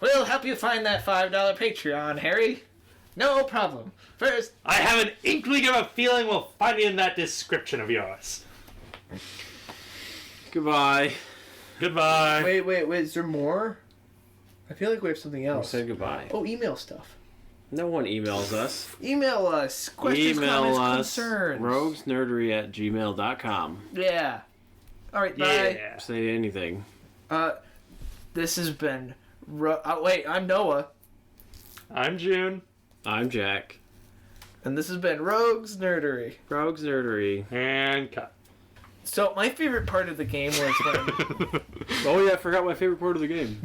We'll help you find that $5 Patreon, Harry. No problem. First, I have an inkling of a feeling we'll find it in that description of yours. Goodbye. Goodbye. wait, is there more? I feel like we have something else. Say goodbye. Oh, email stuff. No one emails us. Email us. Questions, Email comments, us. concerns. roguesnerdery@gmail.com. Yeah. All right, bye. Yeah. Say anything. This has been... wait, I'm Noah. I'm June. I'm Jack. And this has been Rogues Nerdery. Rogues Nerdery. And cut. So, my favorite part of the game was when... Oh yeah, I forgot my favorite part of the game.